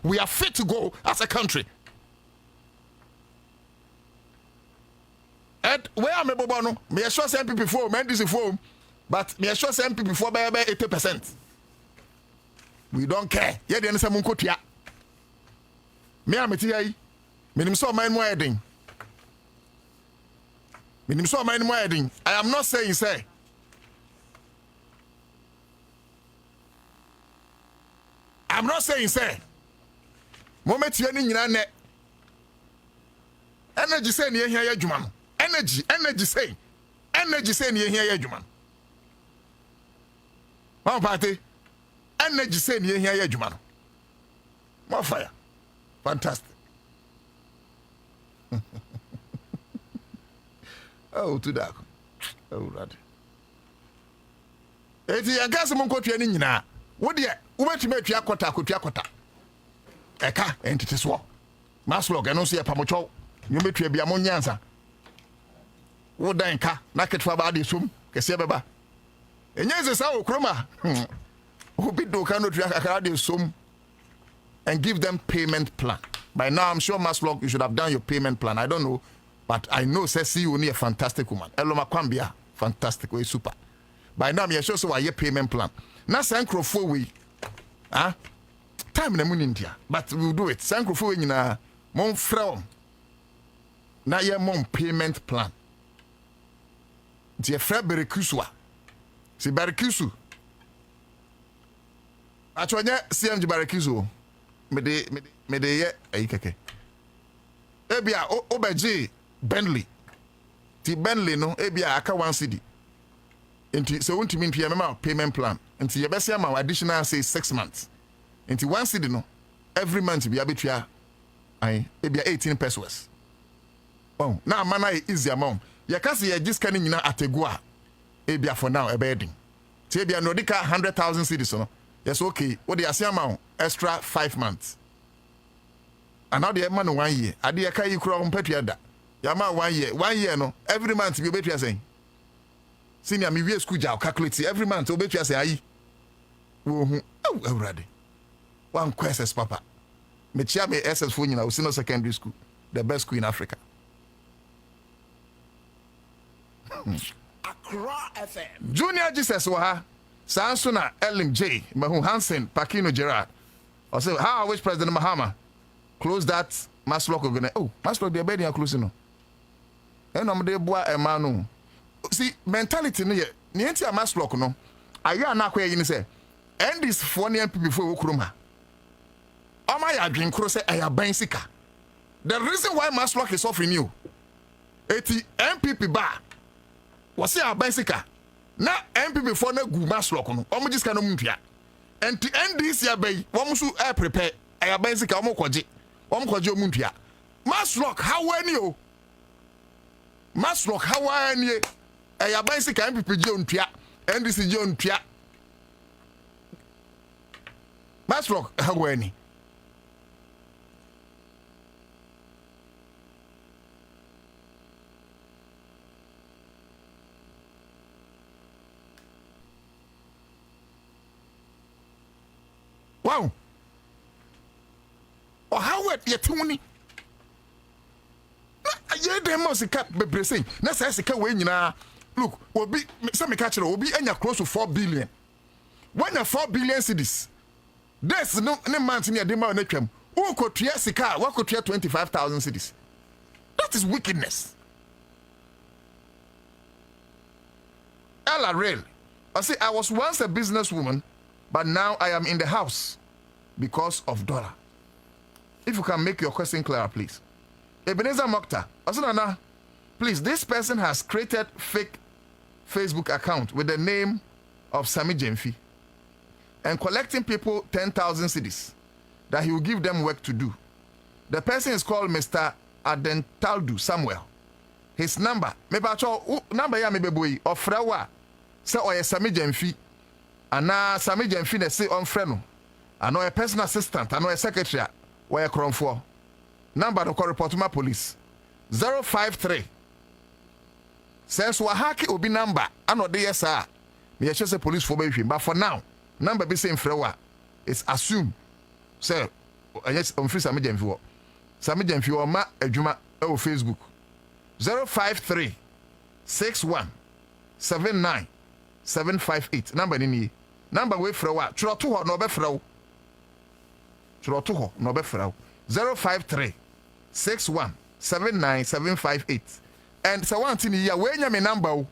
we are fit to go as a country. And where am I, Bobo? Me assure MP before, man, this is for, but me assure MP before by 80%. We don't care. Yeah, the answer Munkotia. Me am it. Minim so mind wedding. Minim so mind wedding. I am not saying say. I'm not saying say. Moment you nyina ne. Energy say ne hia adwuma no. Energy say ne hia adwuma no. One party. Energy say ne hia adwuma no. More fire. Fantastic. Oh, to Darko. Awurade. Eti yanka se mon kotua ni nyina. Wo de wobetime atua kota kotua kota. Eka entity so. MASLOC eno so ye pamocho. Nyo betua bia mo nyansa. Wo dan ka na ketwa ba de sum kese beba. Enye se sa okroma. Obi do ka no tua kakara de sum and give them payment plan. By now I'm sure MASLOC you should have done your payment plan. I don't know, but I know say see you a fantastic woman. Eloma Kwambia fantastic way super. By now me sure so why your payment plan. Na sankrofo we time na mun India, but we'll do it. Sankrofo we nyina mon from na ye mon payment plan. Die frère Berekuswa. Si Berekusu. Atwanya CMG Berekusu. Me de ye ayi keke. Ebia obeji Bentley. Ti Bentley no ebia aka 1 cedi. Enti so untimi mpia mema payment plan. Enti ye bese ama additional say 6 months. Enti 1 cedi no every month bia betua ai ebia 18 pesos. Oh, na mana easy amount. Ye kasi ye just kan nyina ategua. Ebia for now ebedin. Ti ebia no dika 100,000 cedis no. Yes, okay. What the amount extra 5 months. And now the man 1 year. Adi ya kai kura umpetiada. Yama 1 year. 1 year no. Every month you bet you saying. Senior me we school jaw calculate every month you bet you say ayi. Oh, already. One questions papa. Me chia me SS phone na Usino secondary school. The best school in Africa. Accra FM. Junior Jesus wa Sansuna Elim J. Mahu Hansen, Pakino Gerard. I say, how I wish President Mahama close that MASLOC organization. Oh, MASLOC, they're bedding closing. No. And I'm there, boy, a man. See, mentality, near MASLOC, no. I got not where you say, and this funny people before Ukruma. Am I drink cross? I have Bensika. The reason why MASLOC is offering you 80 MPP bar was a Bensika. Na MPP for na gu MASLOC no omo jiska no mpia enti NDC abey wo musu prepare ayaban sika omo kwaje omo mpia MASLOC how any o MASLOC how any ayaban sika MPP je mpia NDC je mpia MASLOC how any wow. Or how wet ye tuni? Ye dem must cap bebrese. Na say sika we nyina. Look, obi some catch obi enya close to 4 billion. When you 4 billion cedis. This no month near the man na twam. Who could tria sika, what could tria 25,000 cedis? That is wickedness. Ella Rail. I say I was once a businesswoman. But now I am in the house because of dollar. If you can make your question clearer, please. Ebenezer Mokhtar, Asunana, please, this person has created fake Facebook account with the name of Sami Jemfi and collecting people 10,000 cedis that he will give them work to do. The person is called Mr. Adentaldu Samuel. His number, maybe number ya maybe boy of Frawa, say or Sami Jemfi. Ana Sami Jemfi na say on friend no. Ano a personal assistant, ano a secretary where kron for. Number to call report to my police. 053. Says wa haki obi number ano de yesa. Me just say police for be but for now, number be same frewa. It's assumed. Say yes on free Sami Jemfi wo. Sami Jemfi wo ma adwuma e wo Facebook. 053 61 79 758 number ni number we frewa churo to ho no be frew churo to ho no be frew 053 61 79 758 and so one thing ya we nya me number o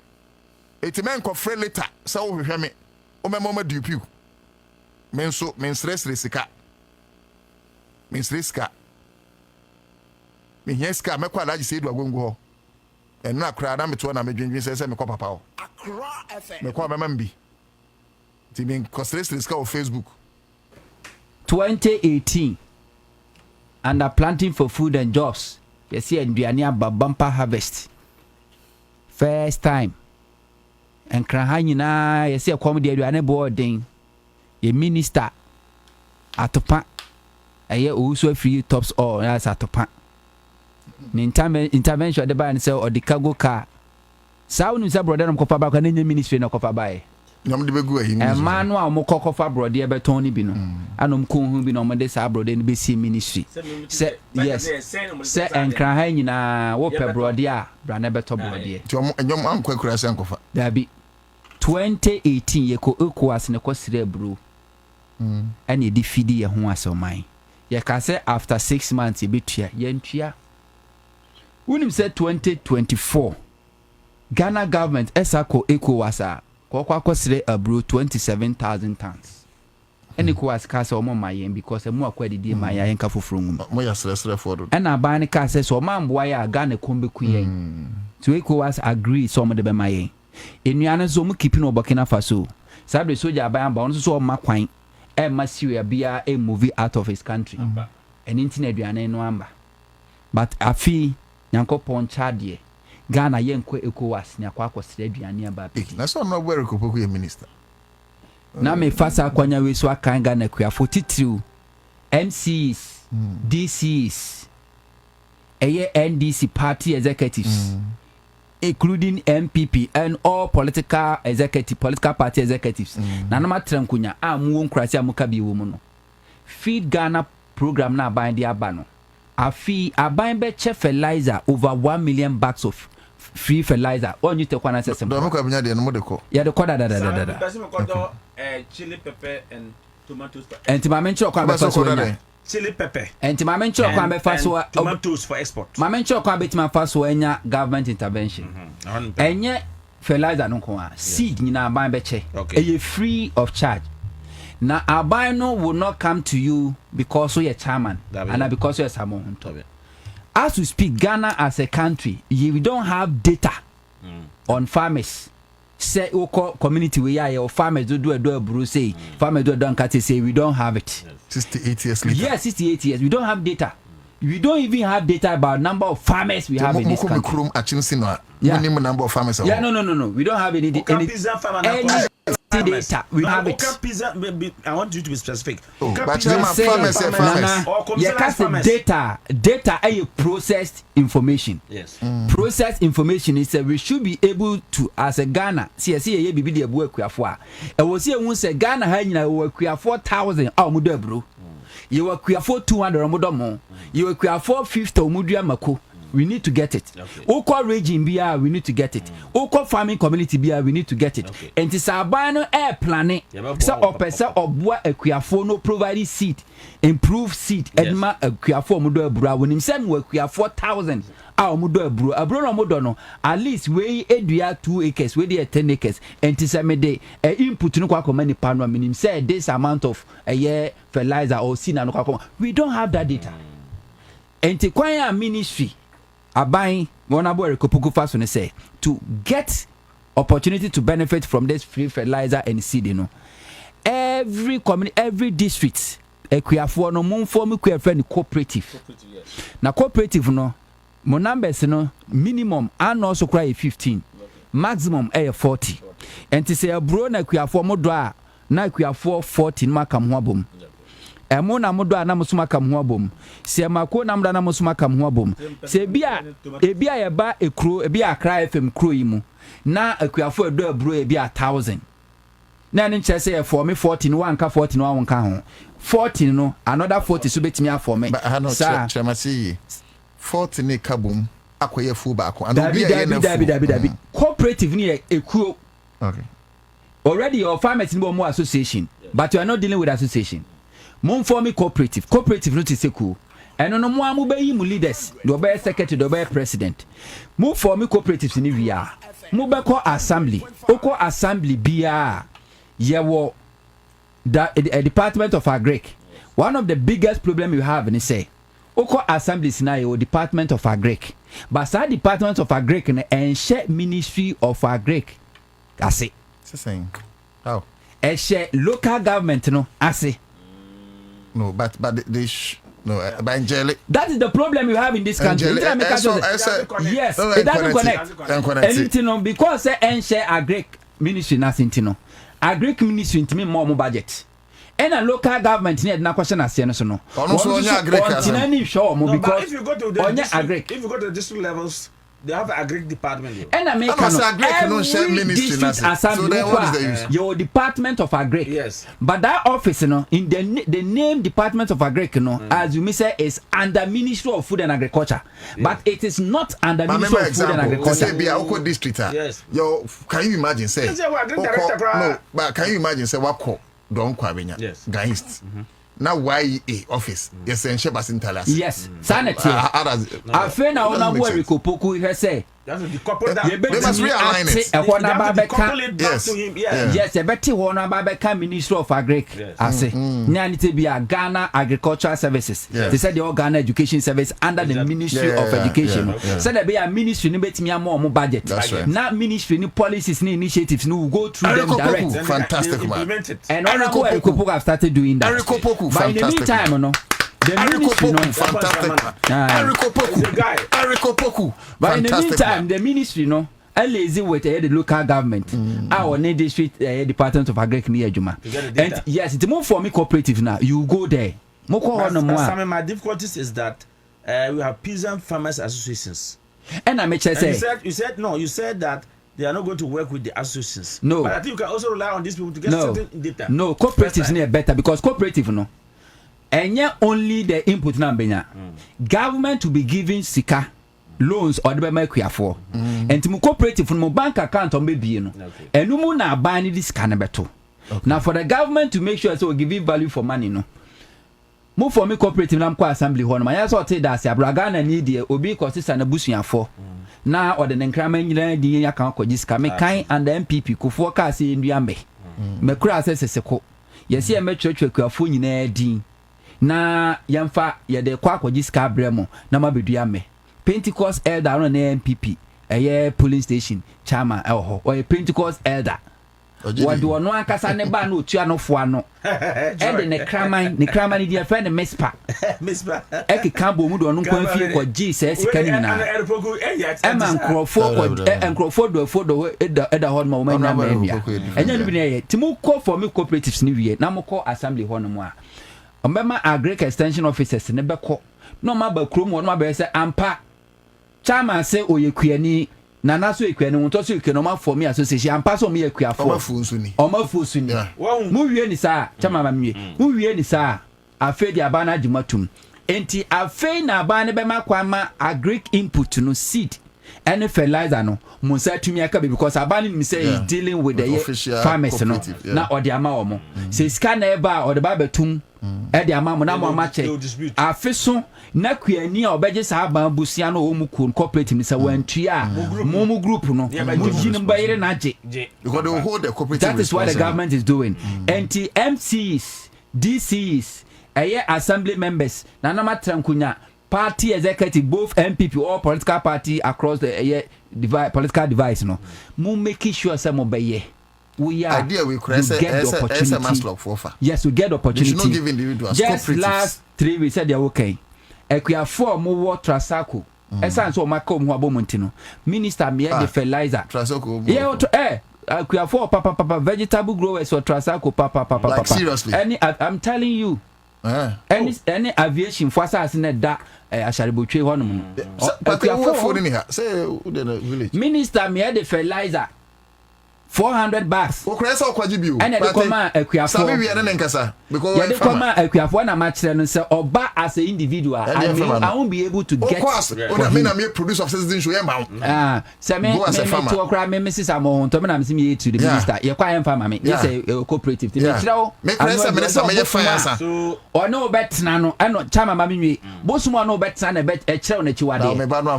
etimen ko free later so wo hwehwe me o me mama dupiu men so men stress risika men stress me hieska me kwa laji se du agongo ho enu akra na meto na medwendwen se me ko papa ho Accra FM. me ko mama mbi ti me stress ka o Facebook 2018 under planting for food and jobs. You see, Indiana bumper harvest. First time enkra ha nyina ye se kom de aduane boarding ye minister atopa eye oso free tops all as atopa ni intervention de ba ni se odikago car sawo ni se brother no kofa ba kwa na ministry no kofa ba e nyam de begu ahi ni manu a mo kofa brother e beton ni bi no anom ko hu bi no mo de sa brother ni be see ministry se yes se enkra ha nyina wo pe brother a bra na beto brother ti nyom ankwa kura se ankofa dabi 2018 ye ko ECOWAS ne ko sire bro and ye defeat ye ho asoman ye ka say after 6 months ye betua ye ntua unim say 2024 Ghana government esako ECOWAS a ko sire abro 27,000 tons and ECOWAS ka say omo mayen because emu akwadi die mayen ka foforo ngum mo ya sere for do and aban ka say so man boy ya Ghana kombe kuyen so ECOWAS agree so mo de be mayen enuane zo mu keep no Burkina Faso sabre soja aban ba on so ma kwan e ma Syria bia e move out of his country and intin aduane no amba but afi Nyankopon chadie Ghana yenko ECOWAS ni akwa akosire aduane aba pe na so no bere ko poku ye minister na me fasa kwanya we so akan Ghana kwa 43 MCs DCs eye NDC party executives including MPP and all political party executives na na matrankunya amu nkrasi amuka bi wo mu no feed Ghana program na aban dia aba no afi aban be che fertilizer over 1 million bags of free fertilizer on you take one assessment do amaka binya de no de ko ya de ko da chili pepper and tomatoes and ma mention kwa be so chili pepper and ma mention kwa be faso tomatoes for export ma mention kwa be ma faso enya government intervention enye fertilizer no ko seed nyina aban be che e free of charge na aban no will not come to you because you're chairman and because you're someone as we speak Ghana as a country we don't have data on farmers say community we are farmers do bro say farmers do don't cut say we don't have it 68 years later yes 68 years we don't have data we don't even have data about number of farmers we have in this country number of farmers no we don't have any data we have it I want you to be specific but farmers data a processed information yes processed information is we should be able to as a Ghana see ye bibi de abu akuafo a e wo see ehun se Ghana ha nyina wo akuafo 1000 a omudo abro ye wo akuafo 200 omudo mo ye wo akuafo 50 omudu amako we need to get it. Oko region bia we need to get it. Oko farming community bia we need to get it. And this abano air planning. So opesa obua akuafo no provide seed, improve seed. Edma akuafo mudo abura wonim se no akuafo 1000 a mudo aburo. Aburo no mudo no at least we edua 2 acres, we dey 10 acres. And this me dey input no kwa koma ni pano minim say this amount of a year fertilizer or seed na no kwa koma. We don't have that data. And the kwanya ministry abai wonabo ekopuku faso ne say to get opportunity to benefit from this free fertilizer and seed you know every community every district ekuafo no mo form friend cooperative na cooperative no mo numbers no minimum and also cry 15 maximum 40 and to say abro na ekuafo mo do a na ekuafo 14 makam ho abom emo na modo ana musuma kam ho abom se mako na mda na musuma kam ho abom se bia ye ba ekro bia akra fm kro yi mu na akuafo edo abro bia 1000 na ni nche se ye for me 14 one ka 14 one ka ho 14 no another 40 so betimi afọ me sa chemasi 40 ne kabum akoye fu ba ko and dabi cooperative ni ekuro okay already your farmers ni bo mo association but you are not dealing with association mon form cooperative no say cool eno no mo amu be yi mu leaders do be secretary do be president mo form cooperatives ni via mo be ko assembly oko assembly bia ye wo the department of agric one of the biggest problem you have ni say oko assemblies na your department of agric but that department of agric and share ministry of agric ase saying how e share local government no ase. No, but no, by Angelic. That is the problem you have in this country. Yes, it doesn't connect. Anything because say share agric ministry na sentino agric ministry ntimi more budget and a local government need na question asie no so no continue show mo because if you go to the district levels they have agric department here. And I make every district assembly your department of agric. Yes. But that office, you know, in the name department of agric, you know, as you may say, is under Ministry of Food and Agriculture. Yeah. But it is not under Ministry of Food and Agriculture. Say, district. Yes. Yo, can you imagine say? No, but can you imagine say what call don't kwabenya? Yes. Guys. Now why office? Yes, and Shebas in Talas. Yes, sanity. I feel now on where we could poke he say. They must realign it. Yes, a better one about Ministry of Agric. I say, Nani to be a Ghana Agricultural Services. They said the all Ghana Education Service under the Ministry of Education. Said there be a ministry ni bet me more budget. Not ministry ni policies ni initiatives no go through them direct. Fantastic man. And all the people have started doing that. But in the meantime, no. The ministry, no, fantastic. Enrico Poku. But in the meantime, the ministry, no, I lazy with the local government. Our district department of agric near Juma. And yes, it's more for me cooperative now. You go there. Some of my difficulties is that we have peasant farmers associations. And I may say, you said that they are not going to work with the associations. No, but I think you can also rely on these people to get certain data. No, cooperatives near better because cooperative, no. And yet only the input number. Government to be giving sika loans or the make for. And to cooperative from bank account on baby, and no more now buying this kind of better. Now for the government to make sure so we give you value for money, no. Move for me cooperative namko assembly home. My answer say that Abragana need the obi costs and a bushing for. Now or the Nkramany the account ko jiska me kind and the MPP ko forecast in Duambe. Me kura say seko. Yes, I met church with your phone in din. Na yamfa ye de kwa jiska bremo na mabedua me Pentecost elder on MPP polling station chairman or a Pentecost elder what do no akasa ne ba no tua no fo ano e de ne kraman dia friend mispa e ke kambo mu do no kwan fie ko Jesus kanina e man crofo do fodo e da hon ma o ma na mania enya no bi ne timu call for me cooperatives ni wie na mo call assembly hon mo a Omema agric extension officers ne beko no ma ba krom won ma be say ampa chairman say oyekuani na so ekuani won to so ekuani ma for me association ampa so me ekuafo o ma fu suni mu wie ni sa chairman ma mwie mu wie ni sa afedi abana dimatum enti afei na abana be makwa ma agric input no seed any fertilizer no mo say tumi aka be because abana mi say is dealing with the farmers no na odi ama omo say scanner ba odi ba betum e de ama mo na mo ama che afeso na kuani a obeje sa ban busia no o mu cooperative ni say wantua mo group no mo jin bayire na je because they hold the cooperative. That is what the government is doing. MCs DCs assembly members na na matrankunya party executive both MPP or political party across the political device no mo making sure say mo beye we are idea we create a MASLOC for offer. Yes, we get the opportunity. You should not give individuals. Just last 3 weeks said they are okay. Equia 4 more Trasaco. Essence of my come who abomontino. Minister me the fertilizer. Trasaco. Yeah, Equia 4 papa vegetable growers or Trasaco papa. Like seriously. I'm telling you. Any aviation for us in that Asharibu tree one. But we are for in here. Say village. Minister me the fertilizer. 400 bucks. Okresa okwajibiu. And the command Equia 4. Sabi we na nkasa because yeah, the command Equia 4 na match and say oba as an individual. I won't be able to get. Of course. Me na me produce of citizenship ma. Say me to okra me Mrs. Amon to me na me to the minister. Ye kwa em farmer me. Yes a cooperative. Me chiro. Me kresa minister me fire so or no bet na no no chama ma me bosumo no bet na bet e chiro na chiwade.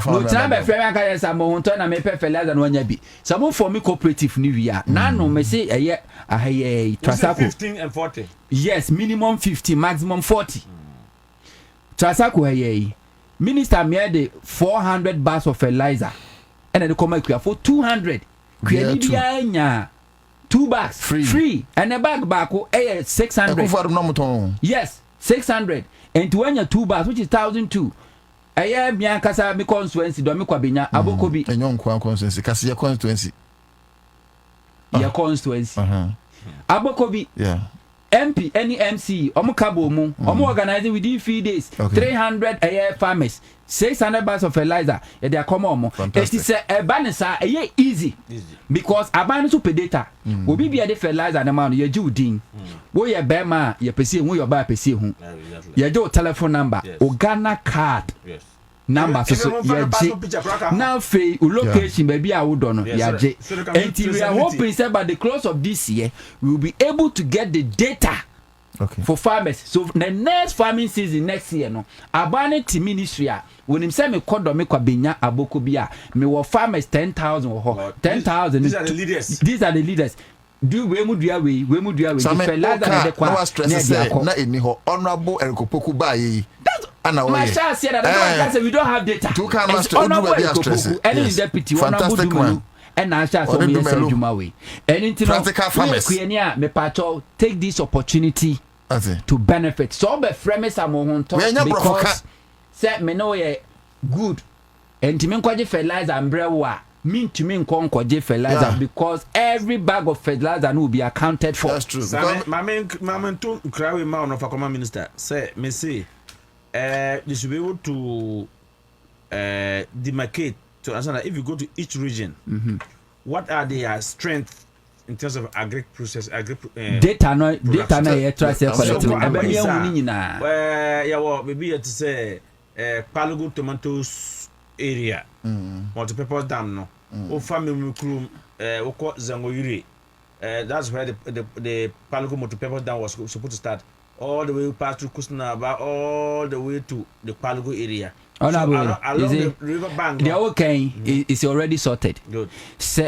No try be frame aka yes Amon to na me perfect no nya bi. Some for me cooperative ni now no me say Trasaco 15 and 40. Yes, minimum 50, maximum 40. Trasaco minister me the 400 bags of fertilizer and then the come for 200. Nya 2 bags free and a bag 600. Yes, 600 and to when 2 bags which is 1,200. Me ankasa me constituency do me kwabenya abokobi enyo nkwa constituency kasi ya constituency. your constituency. Abokobi. Yeah. MP, any MC, Kabo mu, organizing within 3 days, 300 a year farmers, 600 bags of fertilizer, they are common. It is a balance, easy. Because a balance to pay data will be a fertilizer and amount you do ding. Wo your bema, your PC, who your buy PC, your do telephone number, Ghana card. Number so now fee location maybe I would don't know until we are hoping say by the close of this year we will be able to get the data for farmers. So the next farming season next year no abanity ministry when him say me kodo me kwa benya aboko bia me wo farmers 10,000 or 10,000. These are the leaders. Do we mu dua we fertilizer na de kwa na eni ho honorable erikopoku ba yi. My child said that we don't have data. Two can master any deputy fantastic man. And I shall say Jumawe. Anything practical farmers. Me pacho take this opportunity to benefit. So be friends among because say me know ye good. And to me kwaje fertilizer umbrella mean to me kwaje fertilizer because every bag of fertilizer will be accounted for. That's true. My man to cry with man of a common minister say me say you should be able to demarcate to understand that if you go to each region, what are their strengths in terms of agri process, data no trust maybe to say Palugu tomatoes area, multi-purpose dam no, or family crew, Zangoyiri. That's where the Palugu multi-purpose dam was supposed to start. All the way past through Kusnaba, all the way to the Palugu area. Along the river bank. The okay is already sorted. Good.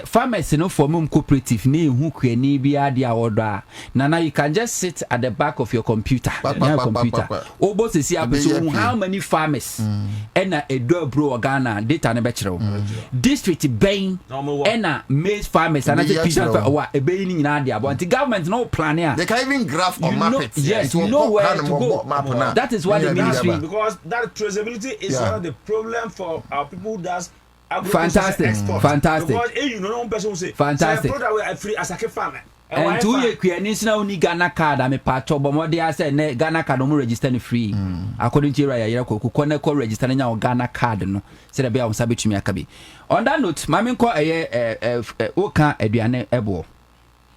Farmers no form cooperative ni who ni bia dia order. Now you can just sit at the back of your computer. Obo se see how many farmers and a do bro Ghana data na betchero. District bain and maize farmers and I say a bain in India but the government no plan here. They can even graph or map it. Yes, you know where to go. That is why the ministry because that traceability is one of the problem for our people who does fantastic. Because you know one person will say fantastic. Free as a farmer. And 2 year creation only Ghana card I'm a patch of but they say Ghana card no register free. According to your ko register na Ghana card no. Say be am sabi tumi akabi. On that note, mami ko oka aduane ebo.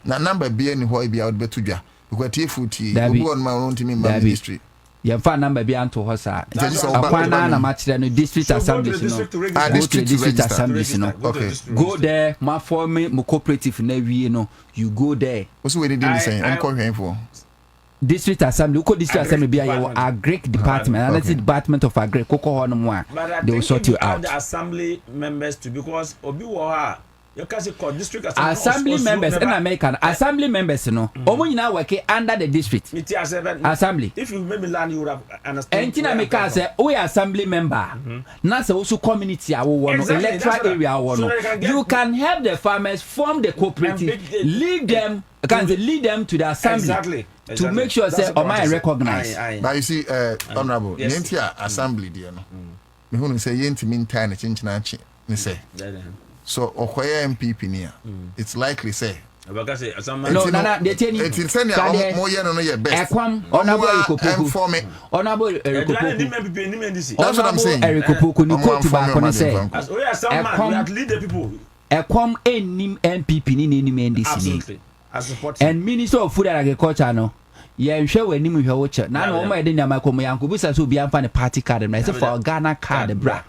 Na number be any ho be out betu dwa. Because TFT go on my own team in my ministry. Your phone number be anto hosa. Akwana na match no district assembly no. District assembly no. Okay. Go there, my form mo cooperative na wie no. You go there. What's we dey do saying? I'm calling for. District assembly, uko district assembly be your agric department, and that's the department of agric. Koko ho no mo. They will sort you out. The assembly members too because obi wo ha you can say district assembly members in American assembly members no omo nyina work under the district assembly. If you maybe land you would have understand and tina make say we assembly member na say also community awo no electoral area awo no you can help the farmers form the cooperative lead them to the assembly to make sure say o man recognize. But you see honorable yentia assembly there no me hu say yenti min time na chinchina chi ni say so okoye MPP nia it's likely say no they tell you it's send ya mo ye no ye best ekwam honorable erikopoku that's what I'm saying erikopoku ni quote back on say lead the people ekwam enim MPP ni enim NDC ni and Minister of Food and Agriculture no ye hwe wani mu hwe wo che na no ma de nyama ko mo yanko busa so bia mfa ne party card na say for Ghana card bra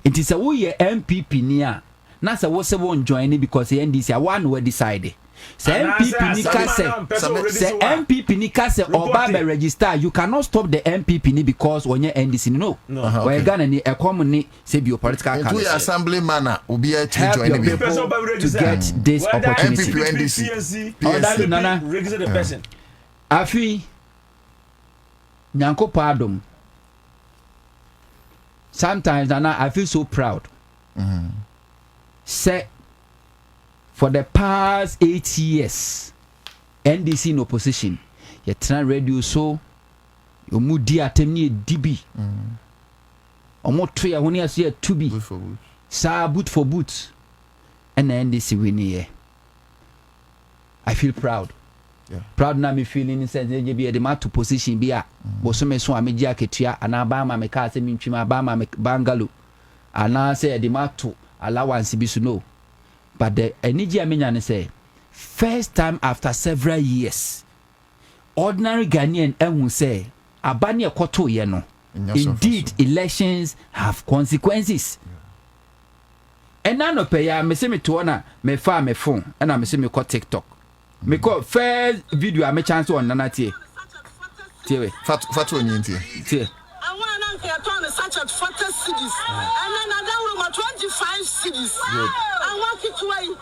it is a wo ye MPP ni a na say wo se won join it because the NDC a one we decide say MPP ni ka say MPP ni ka say oba be register you cannot stop the MPP ni because onye NDC no we Ghana ni ekom ni say be political card to assembly man obi a join to get this opportunity MPP NDC PSC Nana register the person afi nyanko pardon sometimes Nana I feel so proud say for the past 8 years NDC in opposition you try radio so you mudi atemni dibi omo to ya woni aso ya tubi sa boot for boot and NDC win here I feel proud. Yeah. Proud na me feeling in sense be the ma to position be a bosome so ameji aketua ana ba ma me ka se me ntwima ba ma me bangalo ana say the ma to allowance bi so no. But the energy amenya ne say first time after several years ordinary Ghanaian ehun say abani ekoto ye no. Indeed elections have consequences. And now no pay ya me say me to na me fa me phone and I me say me call TikTok. Me call first video I me chance on nana tie. Tie we. Fatu onye tie. Tie. I want to get on such at 40 cities. And then I down room 25 cities. I want it to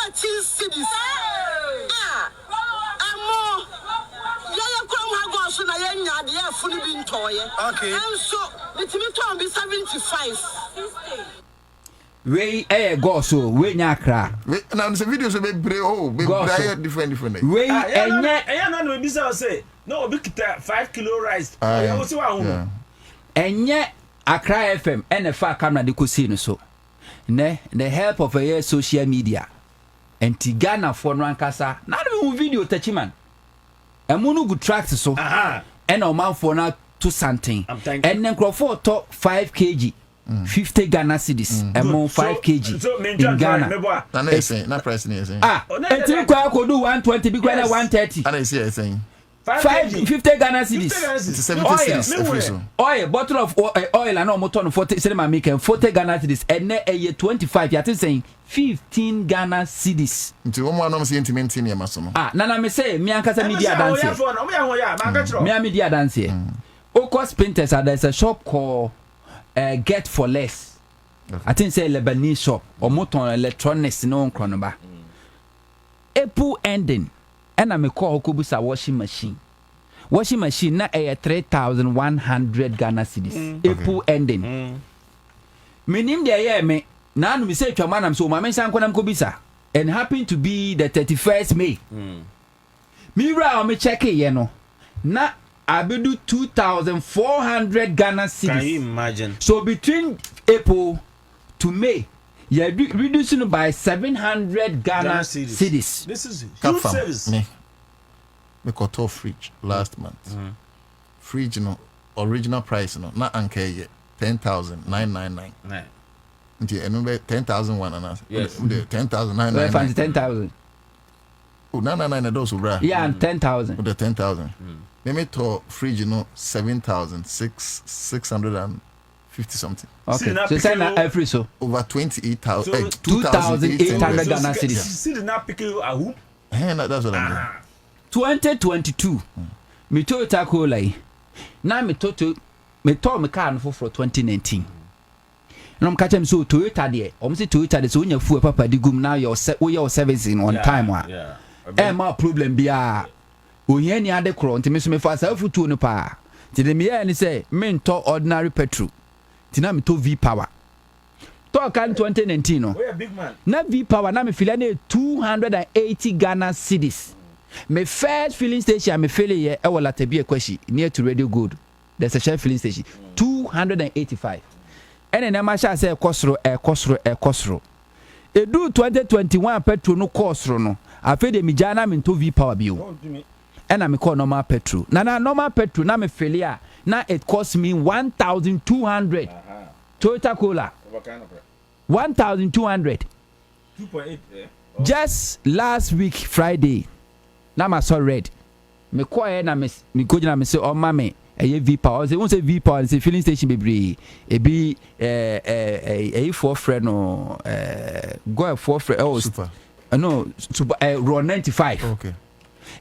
13 cities. I'm more. Yeah, come have us on a young yard, yeah, fully been toy. Okay. And so it's me to be 75. We go so we nyakra. Now the videos be be different. We enye na no bisa say no obi kita 5 kilo rice. Ya wo se wa hu. Enye Accra FM NFA camera de ko see no so. Ne the help of a social media. Enti Ghana for no ankasa. Na no video tachiman. Emunu go track so. Aha. And o man for na to something. And then crofo to 5 kg. 50 Ghana cedis among 5 kg so in Ghana. Na price ni saying. Enti kwa ko do 120 be kwa 130. And I see saying 50 Ghana cedis. It's 70 cedis. Oil bottle of oil and no motor 40 cinema make 40 Ghana cedis and na 25 you saying 15 Ghana cedis. Nti wo mo anom say intimate ni maso no. Nana me say me ankasa media dance. Me media dance here. Okos Printers there's a shop called Get for Less. Okay. I think say Lebanese shop or motor electronics no kronoba. April ending and I me call Okubusa washing machine. Washing machine na 3,100 Ghana cedis. April ending. Minim de ye me na no me say twama am so ma men san konam kobisa and happen to be the 31st May. Mira o me check ye no. Na Abedu 2,400 Ghana cedis. Can you imagine? So between April to May, you're reducing by 700 Ghana cedis. This is huge service. Me got off fridge last month. Fridge no original price no na anke ye 10,999. Right. Nti enu 10,001 ana. Yes. 10,999. 10,000. Oh 999 those bra. Yeah, and 10,000. The 10,000. Me to fridge no 7,650 something. Okay. So say na every so Over 28,000. 2,800 Ghana cedis. See the na pick you a hoop. That's what I'm doing. 2022. Me Toyota Corolla. Na me to me car no for 2019. And I'm catching so Toyota there. I'm say Toyota there so when you fuel papa di gum now your servicing on time wa. Yeah. My problem bia. Oye ni ade kro ntime so me fa sa futu no pa. Ti de me ya ni say me nto ordinary petrol. Ti na me to V power. To kan 2019 no. We a big man. Na V power na me feel na 280 Ghana cedis. Me first filling station me feel here e wala tabi ekwashi near to Radio Good. There's a share filling station 285. And then ma sha say ekosro. E do 2021 petrol no kosro no. Afi de mi jana me to V power bio. And I call normal petrol. Na normal petrol na me failure. Na it cost me 1,200. Toyota Corolla. What kind of 1,200. 2.8. Just last week Friday. Na ma so red. Me call here na me go na me say oh mama e V power. Say won say V power say filling station bebre. E bi for friend no go for friend oh super. No super Ron 95. Okay.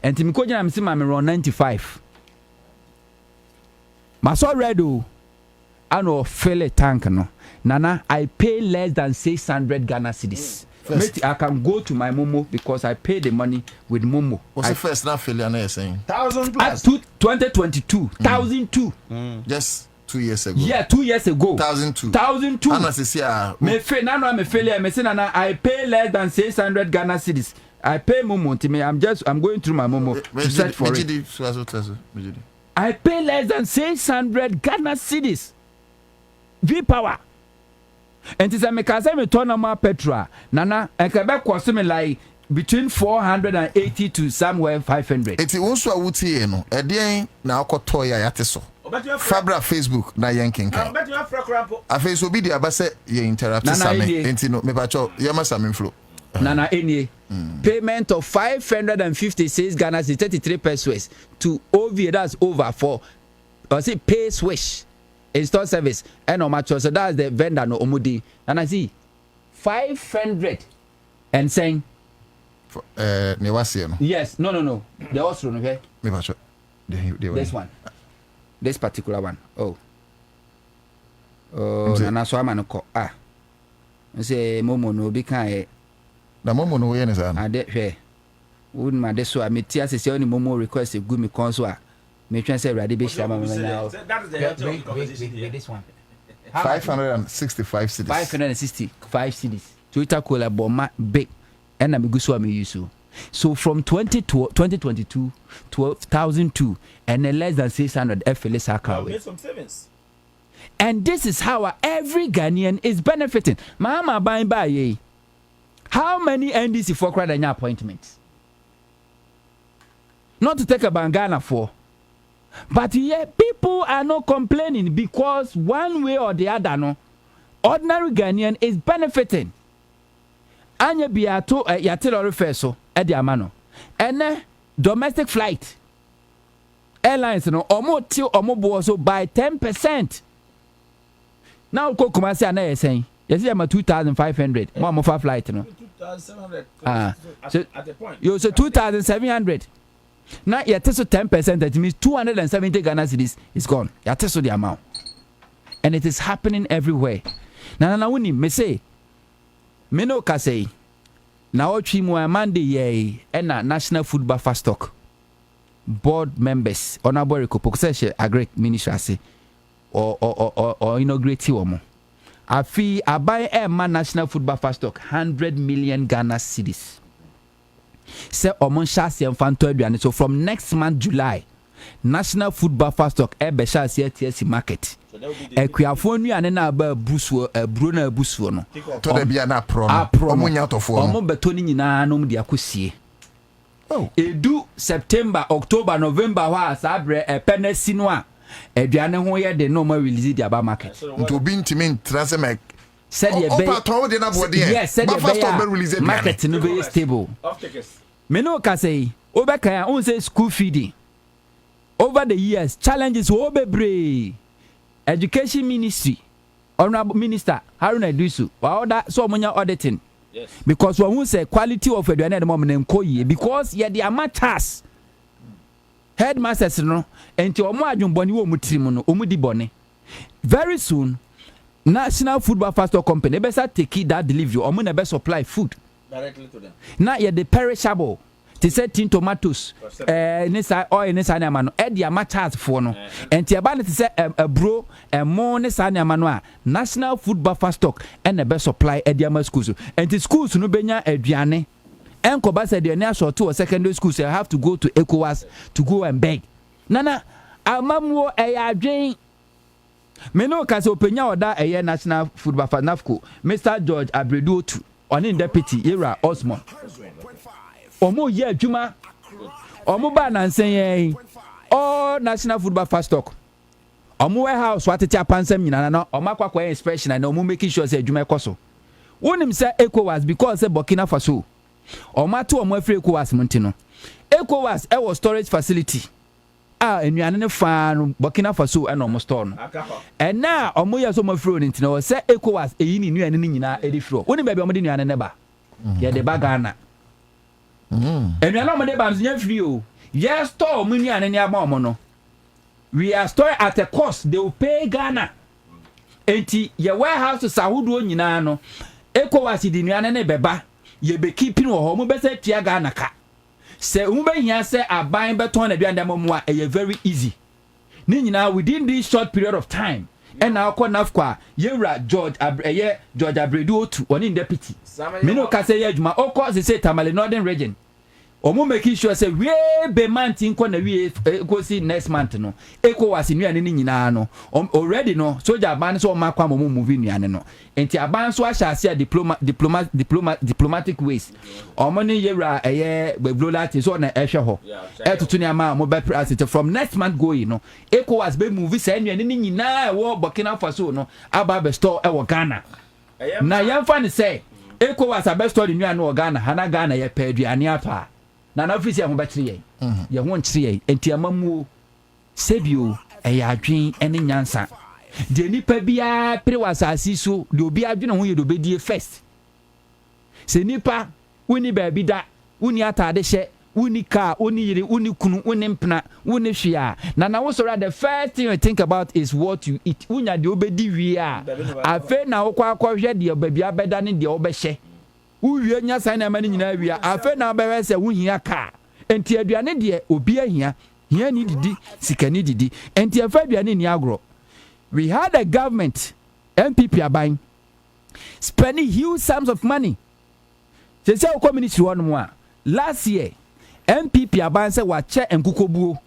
And Tim Koji am see my run 95. My so red o. I know fill a tank no. Nana, I pay less than 600 Ghana cedis. I can go to my Momo because I pay the money with Momo. What's the first not failure na saying? 1,000 plus. 2022, 1,002. Just 2 years ago. Yeah, 2 years ago. 1,002. 1,00002. Ana se me fail now I'm a failure. Me say Nana, I pay less than 600 Ghana cedis. I pay Momo to me. I'm going through my Momo to search for it. I pay less than 600 Ghana cedis. V power. And it's a me turn on my petrol. Nana, and can back cost me like between 480 to somewhere 500. Eti wonso awuti no edien na akoto ya yate so. Fabra Facebook na yankinka. Afeso bi dia ba se ye interrupt same enti no me pacho ye ma same flow. Nana Enie. Payment of 556 Ghana cedis 33 pesos to OVA, that's over for pay swish install service and much so that's the vendor no omudi and I see 500 and saying ne wase no. Yes, no the also no okay me pacho this one, this particular one. Nana so ama no ko say momo no bi kan na momo no ye ne sa no ade hwe won ma de so a meti asese oni momo request egu mi kon so a me twen say rade be shama me na this one 565 cedis 565 cedis Toyota Cola bomba big and am guso am use so from 2022 12,002 and less than 600 FLS account. And this is how every Ghanaian is benefiting. Mama buying by how many NDC for credit appointments? Not to take about Ghana for. But yeah, people are not complaining because one way or the other, no, ordinary Ghanaian is benefiting. Anya biato yatelo refeso e di amano. Ene domestic flight airlines no omo ti omo bo so by 10%. Now ko Kumasi ana yesen. Yes, am 2,500. Mo for flight no. 2,700. So at the point. You so 2,700. Now you so 10%, that means 270 Ghana cedis is gone. You so the amount. And it is happening everywhere. Na wuni me say me no ka say na otwi mu amande ye na National Food Buffer Stock board members honorable Rekopoko say agri ministry say or inaugurate omo afi abai National Food Buffer Stock 100 million Ghana cedis. Say omo shasi enfanto aduane. So from next month July, National Food Buffer Stock be shasi TSC market. Ekuafo nuane na ba busuo bro na busuo no. To de bia na pro no. Omo nya tofo no. Omo beto ni nyina no de akosie. Edu September, October, November wa sabre penesi no a aduane ho ye de no ma release di aba market. Nto bi ntimi ntrase mek said ye be yes said ye be market no be stable. Me no ka say obeka on say school feeding over the years challenges obebre education ministry honorable minister Haruna Iddrisu wa order so omonya auditing. Yes. Because we won't say quality of education at the moment nkoyi because ye the amateurs headmasters no enti omo adwonboni wo mutirim no omu di bone very soon. National Food Buffer Stock Company better take that delivery or money supply food directly to them. Now yeah the perishable to say tin tomatoes nisa oil nisa na mano e dia matches for no enti aba ne say a bro mo nisa na mano a National Food Buffer Stock and the best supply e dia ma schools enti schools no benya aduane enko ba say the na short to secondary schools so have to go to ECOWAS to go and beg nana amamuo e adwen. Me no ka se openya oda eye National Food Buffer NAFCO Mr. George Abredu Otu oni deputy era Osmond omo ye adwuma omo ba nansen yen all National Food Buffer Stock omo warehouse watete apansam nyina na omo akwakwa inspection na omo making sure say adwuma ekoso wonim say ECOWAS because say Burkina Faso omo ato omo afri ECOWAS montino ECOWAS e was storage facility enuane ne fa no Burkina Faso e no mo store no and now omo ya so mo fro ni ntina o se ECOWAS eyi ni nuane ni nyina e di fro woni ba bi omo de nuane ne ba ye de ba Ghana enuane omo de ba nya free o ye store omo nuane ne aba omo no we are storing at a cost they will pay Ghana enti ye warehouse sahudo nyina no ECOWAS di nuane ne beba ye be keeping wo ho mo be se tia Ghana ka say umbe say aban beton na duanda momwa e very easy ni nyina within this short period of time and now call NAFCO yewra George Abredu Otu oni deputy me no ka say adwuma o cause say Tamale Northern region omo make sure say we be month nko na we go see next month no ECOWAS nuane ni nyina no already no soldier ban so ma kwa mo movie nuane no enti aban so ahya diplomatic ways omo ni yewra eye gbeblola ti so na ehwe ho etutu ni ama mo be president from next month going no ECOWAS be movie say nuane ni nyina wo Burkina Faso no aba be store e wo Ghana na yamfa ni say ECOWAS abe store nuane wo Ghana hana Ghana ye pa aduane apa na na ofisi ahụ bɛkyerɛ yɛn yɛ ho nkyerɛ yɛn enti amamuo sebio ɛyɛ adwen ɛne nyansa de nipa bia pere wasase so de obi adwene ho yɛ de obedie first se nipa woni baabi da woni atade hyɛ woni car woni yiri woni kunu woni mpena woni hwea na wo so the first thing you think about is what you eat wonya de obedi wie a afe na wo kwa hwɛ de baabi abɛda ne de obɛhyɛ uwie nya san na mani nyina wia afa na bewe se wuhia ka enti aduane de obi ahia hia ni didi sika ni didi enti afa aduane ni agro. We had a government MPP aban spending huge sums of money. Se se ko ministry won mo a last year MPP aban se wa che enkukobuo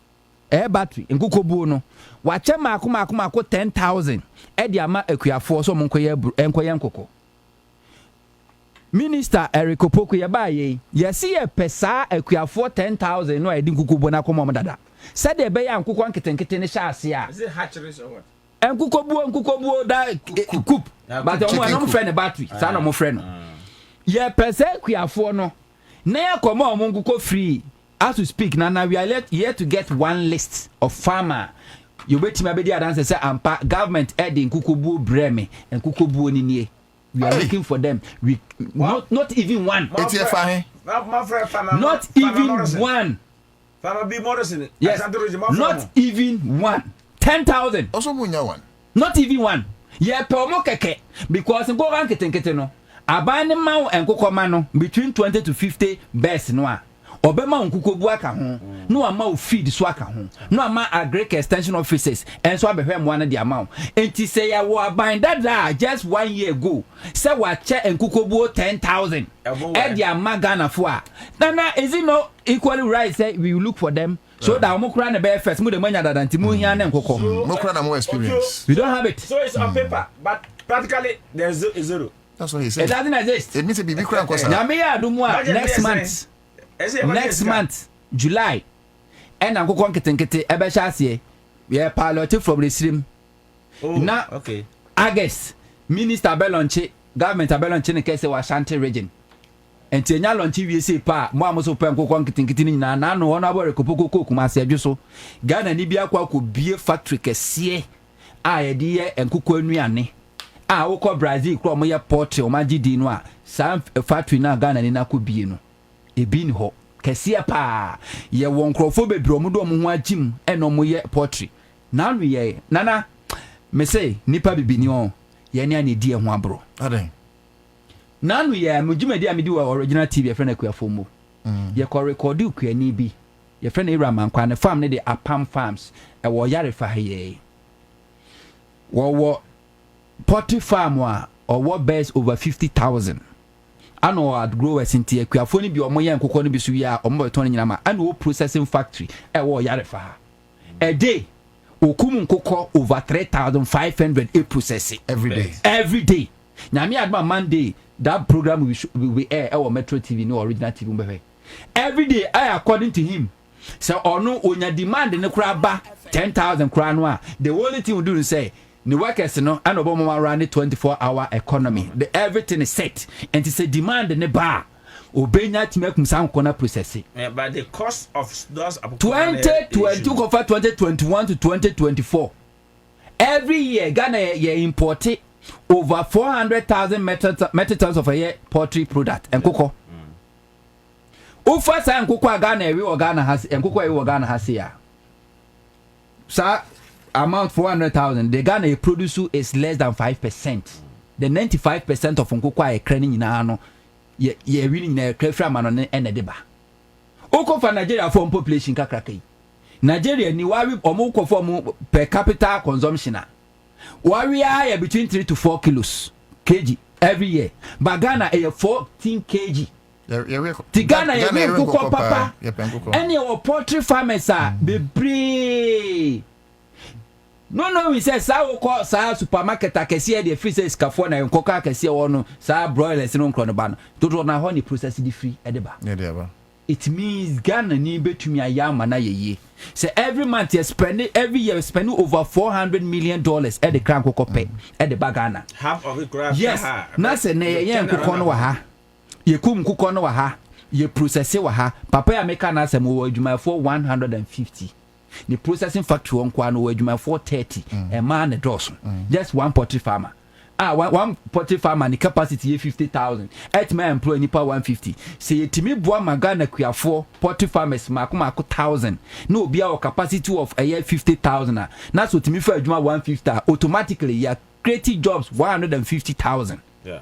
battery enkukobuo no wa che mako 10,000 e de ama akuafo so mo nkoye nkoko. Minister Eric Opoku yabaye yesi ye pesa akuafo 10,000 no edi nkukubo na komo dada said e be ya nkukwo nketenkete ne hyase a is it hatcheries or what nkukobuo da coop but omo no friend battery sa no mo friend ye pesa akuafo no na ya komo omo nkuko free as to speak na we are yet to get one list of farmer you betima be dia dance say ampa government edi nkukobuo breme nkukobuo ni nie. We are looking for them. We not even one. Not even one. Yes. Not even one. 10,000. Also, one. Not even one. Yeah, promo keke because go rank it no. Abani mau and kokomano between 20 to 50 best noa. Obema unkukobu aka ho no ama feed so aka ho no ama agric extension officers and so abehwe mo na the amount enti say ya wo aban that just 1 year ago say wa che enkukobu 10,000 e the ama Ghana for na is it no equally right say we look for them so that mo kura na be first mo de manya dada nti mo hia na nkokko mo kura na mo experience we don't have it so it's on paper but practically there's zero. That's what he said. It doesn't exist. It means it be kura nkosa na me ya do next month July and I'm going to ebe chassis we are piloted from the stream now okay August minister belonche government belonche ne kese wa Ashanti region and tenya lonche we say pa mo amoso pe nkokon nkitinkiti ni na no ono abore kopoko kuma se adwo Ghana ni bia kwa ko bie factory kese a ye de nkokon anuane a wo ko Brazil kro mo ye port o magidi no a sam factory na Ghana ni na ko bie no ebi ni ho kese pa ye won krofo bebro mu do mo ho agim eno mo ye poetry na no ye nana me say nipa bibini on ye ne ani di e ho abro aden na no ye mo gimadi amedi wa original TV e friend akuafo mo ye ko record ukuani bi ye friend Iraman kwa ne farm ne de Apam Farms e wo yare fa ye wo poultry farm wa or bears over 50,000 ano ad growers inti akuafo ni bi omo ye nkokọ ni bi so ya omo beton nyina ma ano processing factory e wo yare fa a day okum nkokọ over 3,500 a processing every day na me adma Monday that program we air our Metro TV no original TV mbebe every day according to him so ono onya demand ne kura ba 10,000 kura no a the only thing we do is say the workers no and obama run a 24-hour economy the everything is set and it's a demand in the bar obenya to make some corner processing but the cost of those 2021 to 2024 every year Ghana import over 400,000 metric tons of a year poultry product and cocoa ufa sa nkokọ Ghana we Ghana has nkokọ we Ghana has here sir amount 400,000 the Ghana produce is less than 5%. The 95% of nkokwa e kra ni nyina no ye wini nyina kra fra ma no ne deba oko for Nigeria for population kakrakai Nigeria ni wawi omukọ for per capita consumption wawi are between 3 to 4 kg every year but Ghana 14 kg ti Ghana ye nkukɔ papa ɛne wɔ poultry farmers a bebree no we say sa wokɔ sa supermarket akɛseɛ de free say skafo na nkɔkɔ akɛseɛ wɔ no sa broilers no nkɔ no ba no dodo na hɔ ne process di free ɛde ba it means Ghana ni betumi ayama na yeye say every month you spend every year spend over $400 million at the crank kokope at the Bagana. Half of it grab. Yes. Na say na ye nkukɔ no wa ha. Ye kum nkukɔ no wa ha. Ye process wa ha. Papa ya meka na say mo adwuma for 150. The processing factory on kwa no adwuma for 30. A man a dozen. Just one poultry farmer. One poultry farmer the capacity 50,000. 8 man employ nipa 150. Say timi boa magana kuya for poultry farmers mako 1,000. No be our capacity of a year 50,000. Na so timi for adwuma 150 automatically you creating jobs 150,000. Yeah.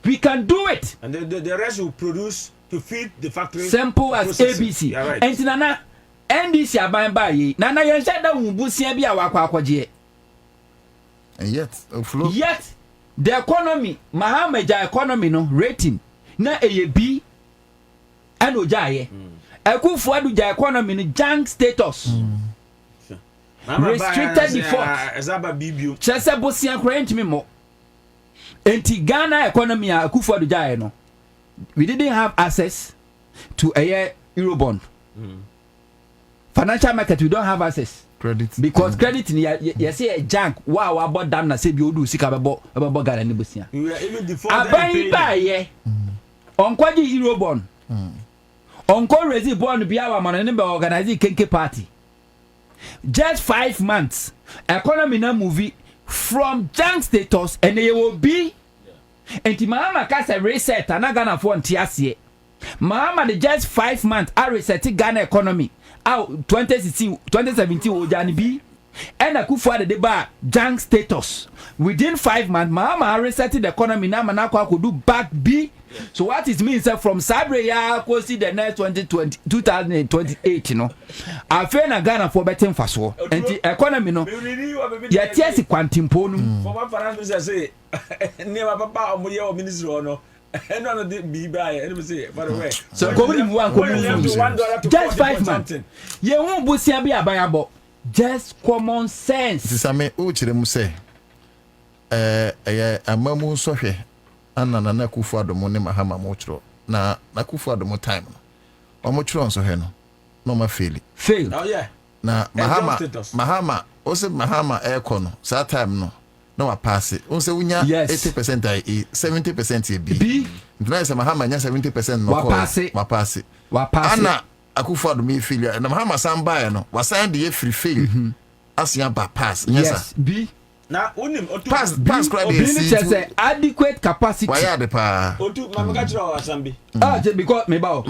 We can do it. And the rest will produce to feed the factory. Simple as ABC. Yeah, right. And nana NDC aban ba yi. Nana yen shada wubusia bi awakwa akwaje. And yet the economy Mahamaja economy no rating na B and ojaye Akufo-Addo ja economy no junk status restricted default chese bosia krant me mo enti Ghana economy Akufo-Addo ja no we didn't have access to a Eurobond financial market we don't have access credit because credit ni you say a junk wow about damn na say bi odu sika bebo Ghana ni bosia even default aban ba ye onkwaji Eurobond onko raise bond bi awa man ne be organize kenke party just 5 months economy na movie from junk status and they will be enti mama ka say reset na Ghana for ntiase mama the just 5 months I reset Ghana economy out 2017 ojani bi and Akufo-Addo de ba junk status within 5 months mama reset the economy na manako could do back B. So what it means that from Sabre ya go see the next 2028 you know I feel na Ghana for betting fast war and the economy no ya tiesi kwantimpo no former finance minister say never papa omoye o minister no and one of the be by and say by the way so just 5 months ye won bosia bi abayabo just common sense sisame o chire mu say amamu sohwe ana na Akufo-Addo mo ne Mahama mo chiro na Akufo-Addo mo time no mo chiro nso he no ma fail oh yeah na Mahama o se Mahama no sa time no na wa pass o se unya 80% ai 70% b ntna se Mahama nya 70% no wa pass ana Akufo-Addo me fail na Mahama san buy no wa san de fail asia ba pass yes b na unim otu pass credit say adequate capacity why are the pa otu mamaka chiro asambi because me ba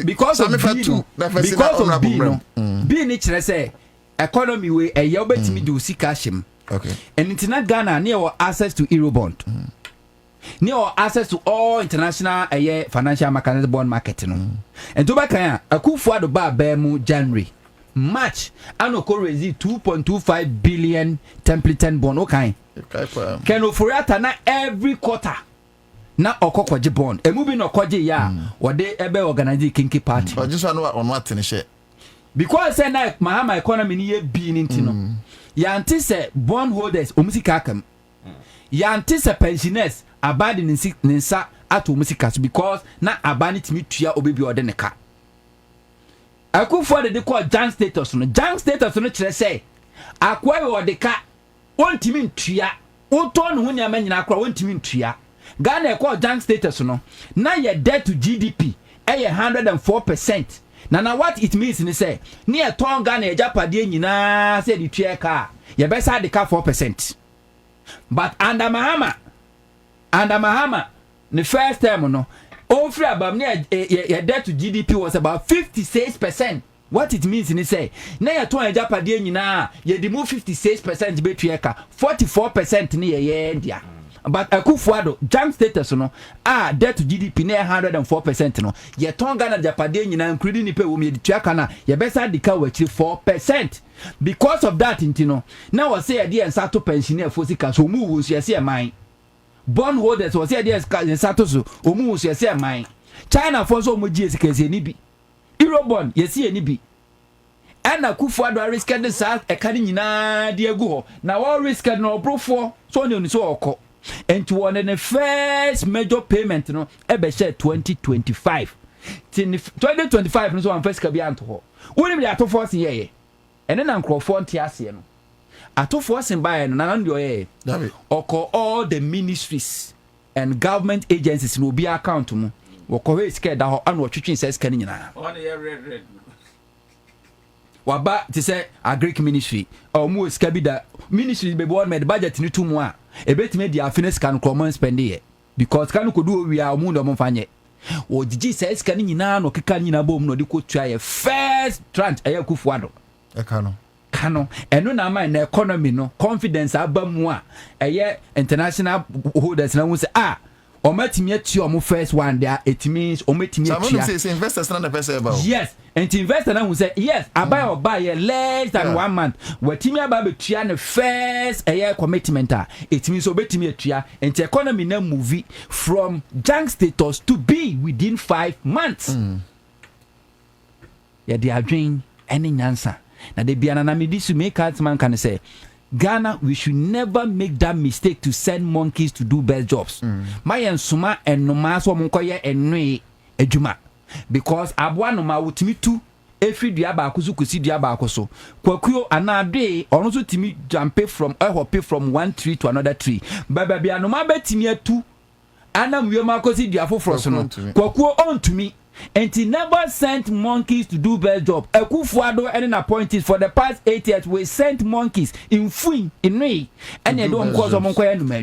because of B no B ni kire say economy we e ye obetimi do sika hyem okay and international Ghana near access to Eurobond near access to all international financial market bond market no and to back kan Akufo-Addo ba mu January March anoko raise 2.25 billion template bond okay can ofuriata na every quarter na okokwaje bond emu bi no kwaje ya wode ebe organize kinki party just one on what in share because say na Mahama economy ni ye bi ni ntino ya anti say bond holders omusika kam ya anti say pensioners abadi nsa ato omusika because na abani timi tua obebi ode ne ka Akufo-Addo de call junk status no kire say akwa we ode ka ontimi ntua uto no hunya manyina akwa ontimi ntua Ghana e call junk status no na ye debt to GDP 104%. Na what it means ni say ni e ton Ghana e japade nyina say di tua ka ye be sa de ka 4%. But under Mahama the first time no free about your debt to GDP was about 56%. What it means in say na ya ton ejapade nyina ye di move 56% betueka 44% ni ye ndia. But Akufo-Addo junk status no debt to GDP na 104% no ye ton Ghana japade nyina including ni pe wo me tuaka na ye besa dika wachi 4%. Because of that intino na we say dey ensato pensioner for sika so mu wo so ye say man bond holders was here there sato so omu so say man China for so much years can say nibi. Eurobond, yes, see any be. And a kufu do risk the south a canina diago. Now all risk no pro for so on so oko. And to one in the first major payment no ebe share 2025. 2025 no so on first kabian to ho. Woni be ato force ye. And then Crawford Tiasi. Ato force in by and none your oko all the ministries and government agencies will be account to wokɔhɛ sika da hɔ ana wɔtwetwe sɛ sika no nyinaa waba te sɛ agric ministry ɔmo sika bi da ministry bɛbi wɔn mɛ de budget no to mu a ɛbɛtumi de afe no sika no korɔmɔ spend yɛ because sika no kɔdu owie a ɔmo na ɔmo mfa nyɛ wɔgyegye sɛ sika no nyinaa na ɔkeka no nyinaa bɔ mu na ɔde kɔtua yɛ first tranche ɛyɛ Akufo-Addo kano ɛno na ama na economy no confidence aba mu a ɛyɛ international holders na wo sɛ omatimi ati omo first one there it means omatimi ati say investors na pesa about yes and investor na who say yes abuy or buy less than 1 month watimi aba betua ne first commitment it means obatimi atua and economy na move from junk status to be within 5 months yeah they are doing any nyansa na de bia na me this make out man can say Ghana, we should never make that mistake to send monkeys to do best jobs. My and Suma and Noma so Munkoye and Nui Ejuma. Because Abwa Noma would me too. Every diabakusu could see diabakoso. Kwakuyo another day, or also to me jump from from one tree to another tree. Baby, I no ma bet me too. Anam Yomakosi diafo frosono. Kwakuyo on to me. And he never sent monkeys to do best job. Akufo-Addo and appointees for the past 8 years we sent monkeys in Fui, in Ray, and they don't cause someone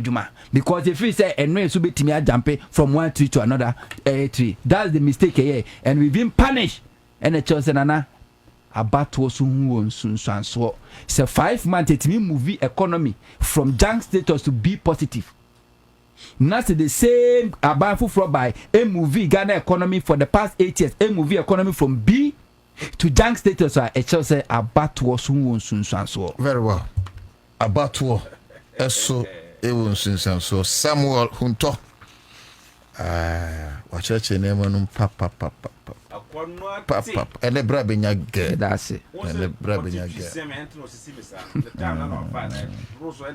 Juma because if we say and Ray so be timia jump from one tree to another tree. That's the mistake here, and we've been punished. And the chosen Nana about was soon so. It's a 5 month movie economy from junk status to be positive. That's the same about by a movie Ghana economy for the past 8 years. A movie economy from B to junk status. I shall say about was soon so. Very well. About so so Samuel Hunto. Watch your name on papa. And the Brabina girl. That's it. And the Brabina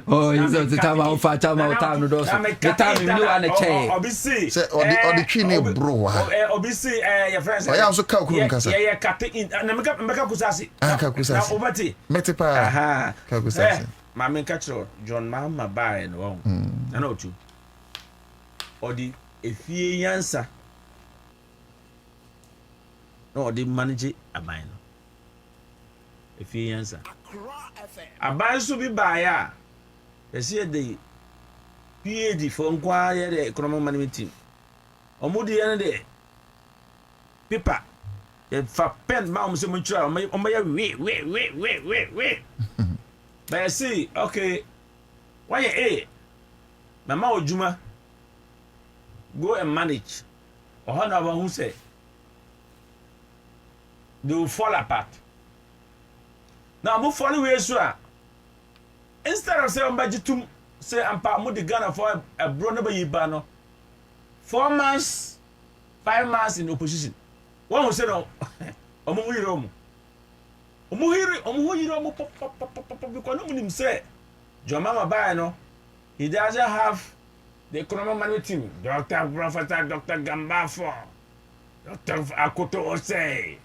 oh, he's at the time of Fatama town. The time you know on a chair. Obisi. Or the chini bro. Obisi, your friends. I also call Kunkasa. Yeah, cutting in Namakusasi. Kakusasi. Obati. Metepa. Kakusasi. Mamma Catcher, John Mamma by and wrong. I know you. Or the if ye answer. No, the manager a mine. If he answer, a buy to be buyer. You see the PAD for inquiry the economic management team. Or moody any day. Pipa, if for pen mounts a mature, on my wait. But I see, okay, why Mama Juma go and manage. Or Honor who say. They will fall apart. Now, move follow where you are. Instead of saying, budget to say, I'm part the Ghana for a brother by Ibano. 4 months, 5 months in opposition. One will say, no, Omuhiromu. Omuhiromu, because nobody say, John Mama Bano, he doesn't have the economic management team. Dr. Professor Dr. Gambafo, Dr. Akoto say.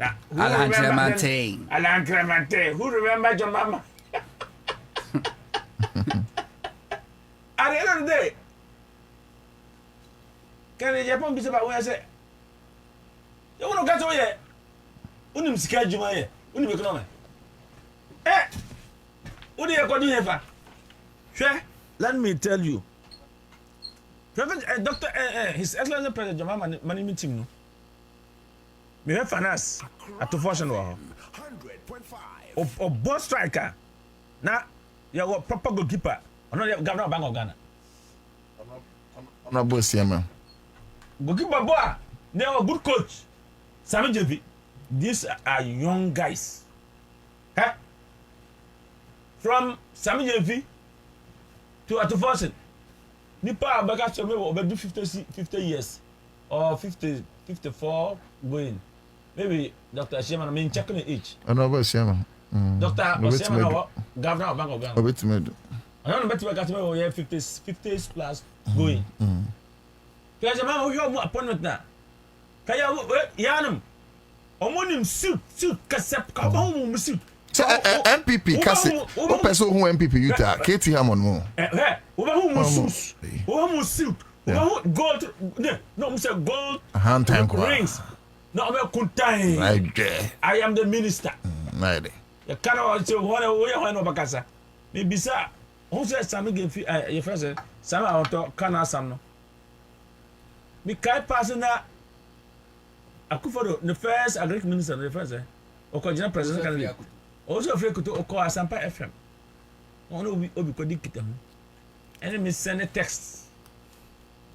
Alan Clemente. Who remember your mama? At the end of the day, can you Japan be about where I say? You want to get away? Unim schedule my unim economy. What do you call you ever? Let me tell you. Doctor, His Excellency President Jomama management team no. Me have finance at the function of boss striker. Now you are proper goalkeeper. I'm not governor of Bank of Ghana. I'm not boss here, man. Goalkeeper boy, they are good coach. Sami JV. These are young guys. Huh? From Sami JV to Atufosin. Nipa Abaka Chome will do 50 years. or 50, 54 going. Maybe Dr. Ashema, I mean, checking the age. I know about Shema. Dr. Ashema, Governor of Bank of Ghana. A bit made. I don't know about we have 50s plus going. Because a man who have appointment now. Kaya Yanum. Omonim suit, Kasep, Kabam suit. MPP, Cassie, what person who MPP Utah, Katie Hammond more. Who suit, gold, no, Mr. Gold, a hand tank rings. No, I'm a kuntai. I am the minister. Right. You cannot say what away on Obacasa. Maybe, sir. Who says something if your friend said, some out of Kana Sam? Me kai passing that. I could follow the first agric minister, the first, or Kojana president candidate. Also, afraid to call Asampa FM. Only Obi Kodikita. And me send a text.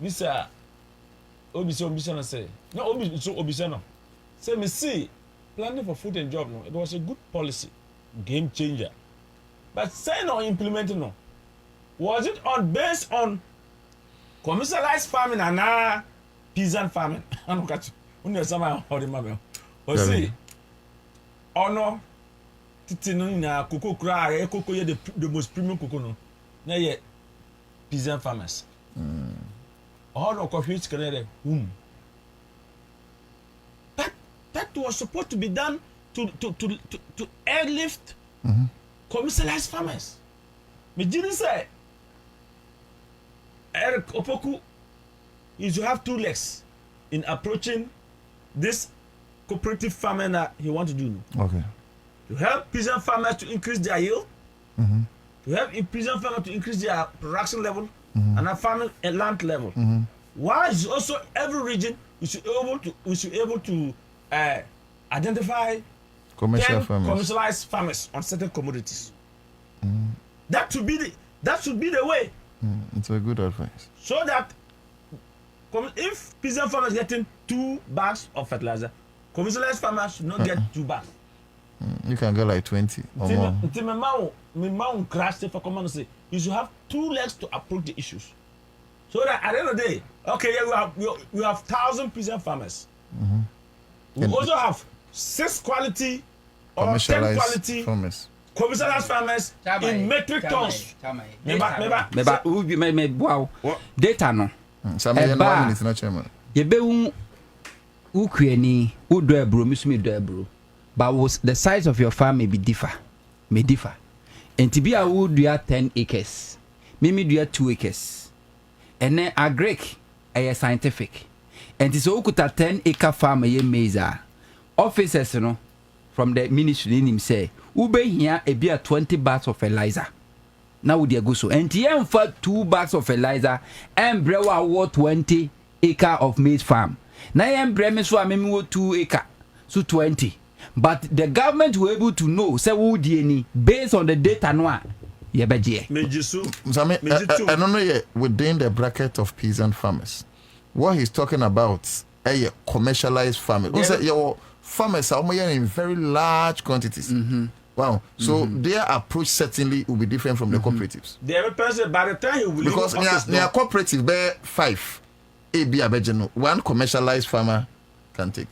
Mr. Obiso say, no, Obisano. Say, me see, planning for food and job, no, it was a good policy, game changer. But say no implementing, no. Was it based on commercialized farming and peasant farming? I don't catch you. Somehow, how the mother. Or see, or no, Titina, cocoa cry, cocoa, the most premium cocoa, no. Now, yet, peasant farmers. All of coffee Canada. That was supposed to be done to airlift commercialized farmers. Me didn't say Eric Opoku is to have 2 legs in approaching this cooperative farming that he want to do. Okay. To help peasant farmers to increase their yield, to help peasant farmers to increase their production level, and a farming and land level. Why is also every region we should able to identify commercialized farmers on certain commodities. That should be the way. It's a good advice. So that if peasant farmers getting 2 bags of fertilizer, commercialized farmers should not get 2 bags. You can get like 20 or more. My mom crashed for command say you should have 2 legs to approach the issues. So that at the end of the day, okay, yeah, we have 1,000 peasant farmers. We also have 6 quality or 10 quality farmers. Commercialized farmers in metric tons. Wow. Data no. Some is not chairman. Yebe ukweni udo ebro misumi do ebro. But the size of your farm may differ. And to be a wood you 10 acres. Mimi do 2 acres. And then agric a scientific. And it's okuta 10-acre farm ye meza. Officers no from the ministry in him say ube here a beer 20 bags of fertilizer. Now would you go so? And here for 2 bags of fertilizer and brewa what 20 acre of maize farm. Now I'm bremiswa mimi 2 acre. So 20. But the government were able to know say who any based on the data no yebeje. I don't know yet within the bracket of peasant farmers. What he's talking about a commercialized farming. Also, your farmers are in very large quantities. Wow. So their approach certainly will be different from the cooperatives. The other person by the time you will because near cooperative bear 5 AB abegeno 1 commercialized farmer can take.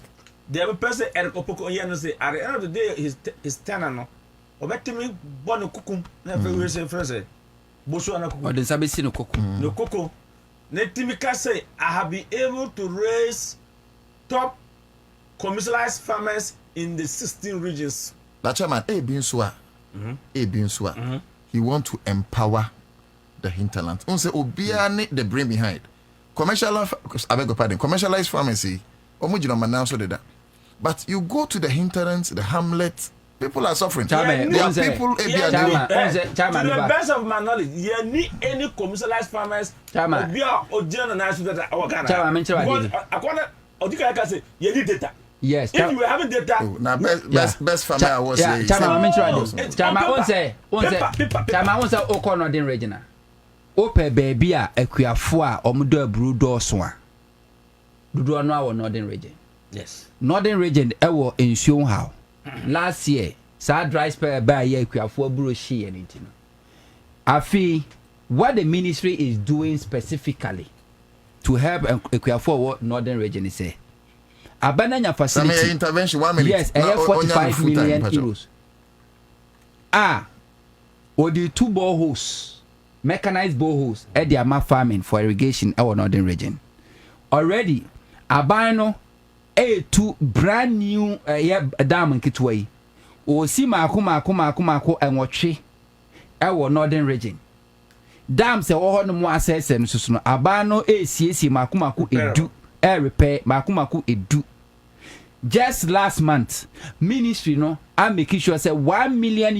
The other person Eric Opoko say at the end of the day his tenor no. Obetimi bono kukum na we say friends boso na kukum. O de sabe si no koko. No koko. Netimika say I have been able to raise top commercialized farmers in the 16 regions. That chairman he want to empower the hinterland. On say obiane the brain behind. Commercialized pharmacy omujina mananso de that. But you go to the hinterlands, the hamlets, people are suffering. There are people to the best of my knowledge, you need any commercialized farmers be original that our Ghana. Say you need data. Yes. If you having data, now best farmer I was saying. Chama Oko Northern Region. Ope baby a ekuafo a omudo abru dɔɔso a dodo no our Northern Region. Yes. Northern Region ewo nsuo how. Last year, sa dry spell by ye ekuafo abru hye anything. Afi what the ministry is doing specifically to help Ekuafo northern region say. Abananya facility. Some intervention 1 minute. Yes, 45 million euros. The 2 boreholes, mechanized boreholes, at the Ama farming for irrigation our northern region. Already, Abano A2 brand new dam in Kitway. O si mako and watch our northern region. Dam se wo no mo access no susu no Abano ACC mako edu air repair mako edu. Just last month, ministry no I'm making sure say $1 million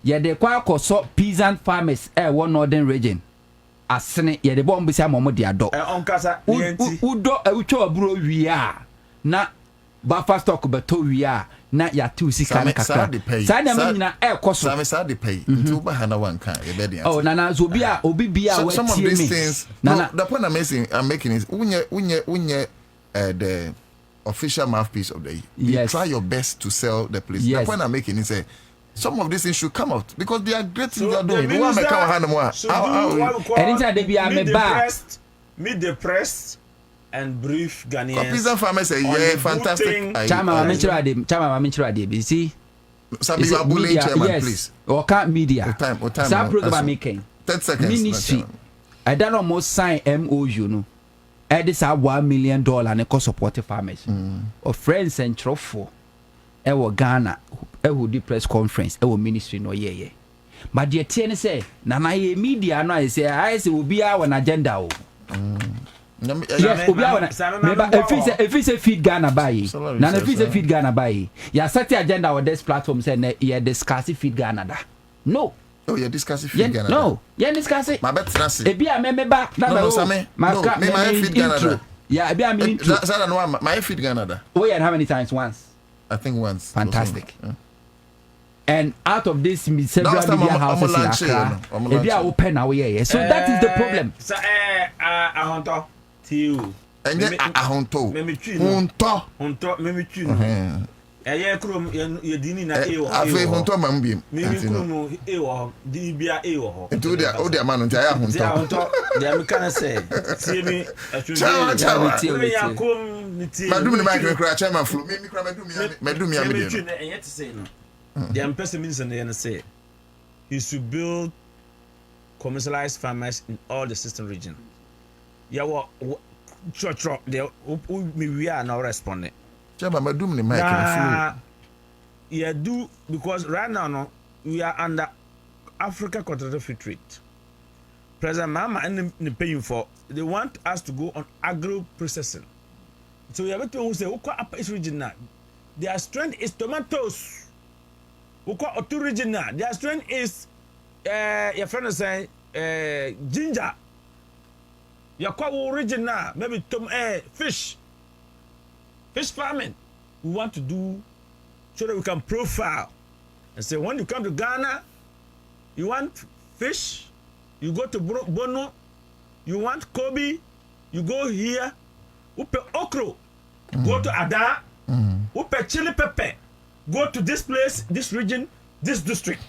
yeah they kwa koso peasant farmers one northern region asene yeah the bomb say momo dia do onkasa udo ucho aburo wiya na buffer stock beto wiya na ya tu sika na kakra sa na nyina koso sa me sa de pay nti ba hana wanka e be dia oh nana so bia obi bia wa some of these things nana the point I'm making is unye the official mouthpiece of the year. Yes. You try your best to sell the place. Yes. The point I'm making is some of these things should come out because they are great things So they are doing. Anytime they be a bar meet the press and brief Ghanaians. Peasant farmers say yeah, fantastic. Chama Mamichira de you see. Some you are bullying chairman, yes. please. Or can't media. Time. Some program making 10 seconds. Ministry. I don't almost sign MOU no. This are $1 million and it cost support farmers. Or friends and trofo. Ghana. Who do press conference. Ministry no yeah. But the TN say, Nana media no I say will be our agenda. Yes, if it's a feed Ghana buy, Nana if it's a feed Ghana buy. Ya set the agenda on this platform say yeah discuss feed Ghana. No. Oh, you're discussing feed Ghana. No, you're discussing. My bet trust. Ebia me ba. My feed Ghana. Yeah, ebia me intro. That's no my feed Ghana. Oh, yeah, how many times? Once. I think once. Fantastic. And out of this several media houses in Accra, ebia open away. So that is the problem. So ahonto tiu. Enye ahonto. Honto memi twi. Eye krom ye dini na ewo. Afi honto ma mbiem. Mimi krom ewo di bia ewo ho. Nti o de amanu nti aya honto. Honto de am kana say. See me atwe. Ya kom niti. Madum ni mic kra chairman flu. Mimi kra madum ya me. Enye te say no. The person means and say is to build commercialized farmers in all the system region. Yeah, what church we are now responding. Chaba madum ni mic flu. Yeah, do because right now no we are under Africa Continental Free Trade. President Mama and the paying for they want us to go on agro processing. So we have to say upper East region now. Their strength is tomatoes. Otu region now. Their strength is your friend say ginger. Your region now, maybe fish farming. We want to do so that we can profile and say when you come to Ghana, you want fish, you go to Bono, you want Kobe, you go here, upe okro, go to Ada, upe chili pepper, go to this place, this region, this district.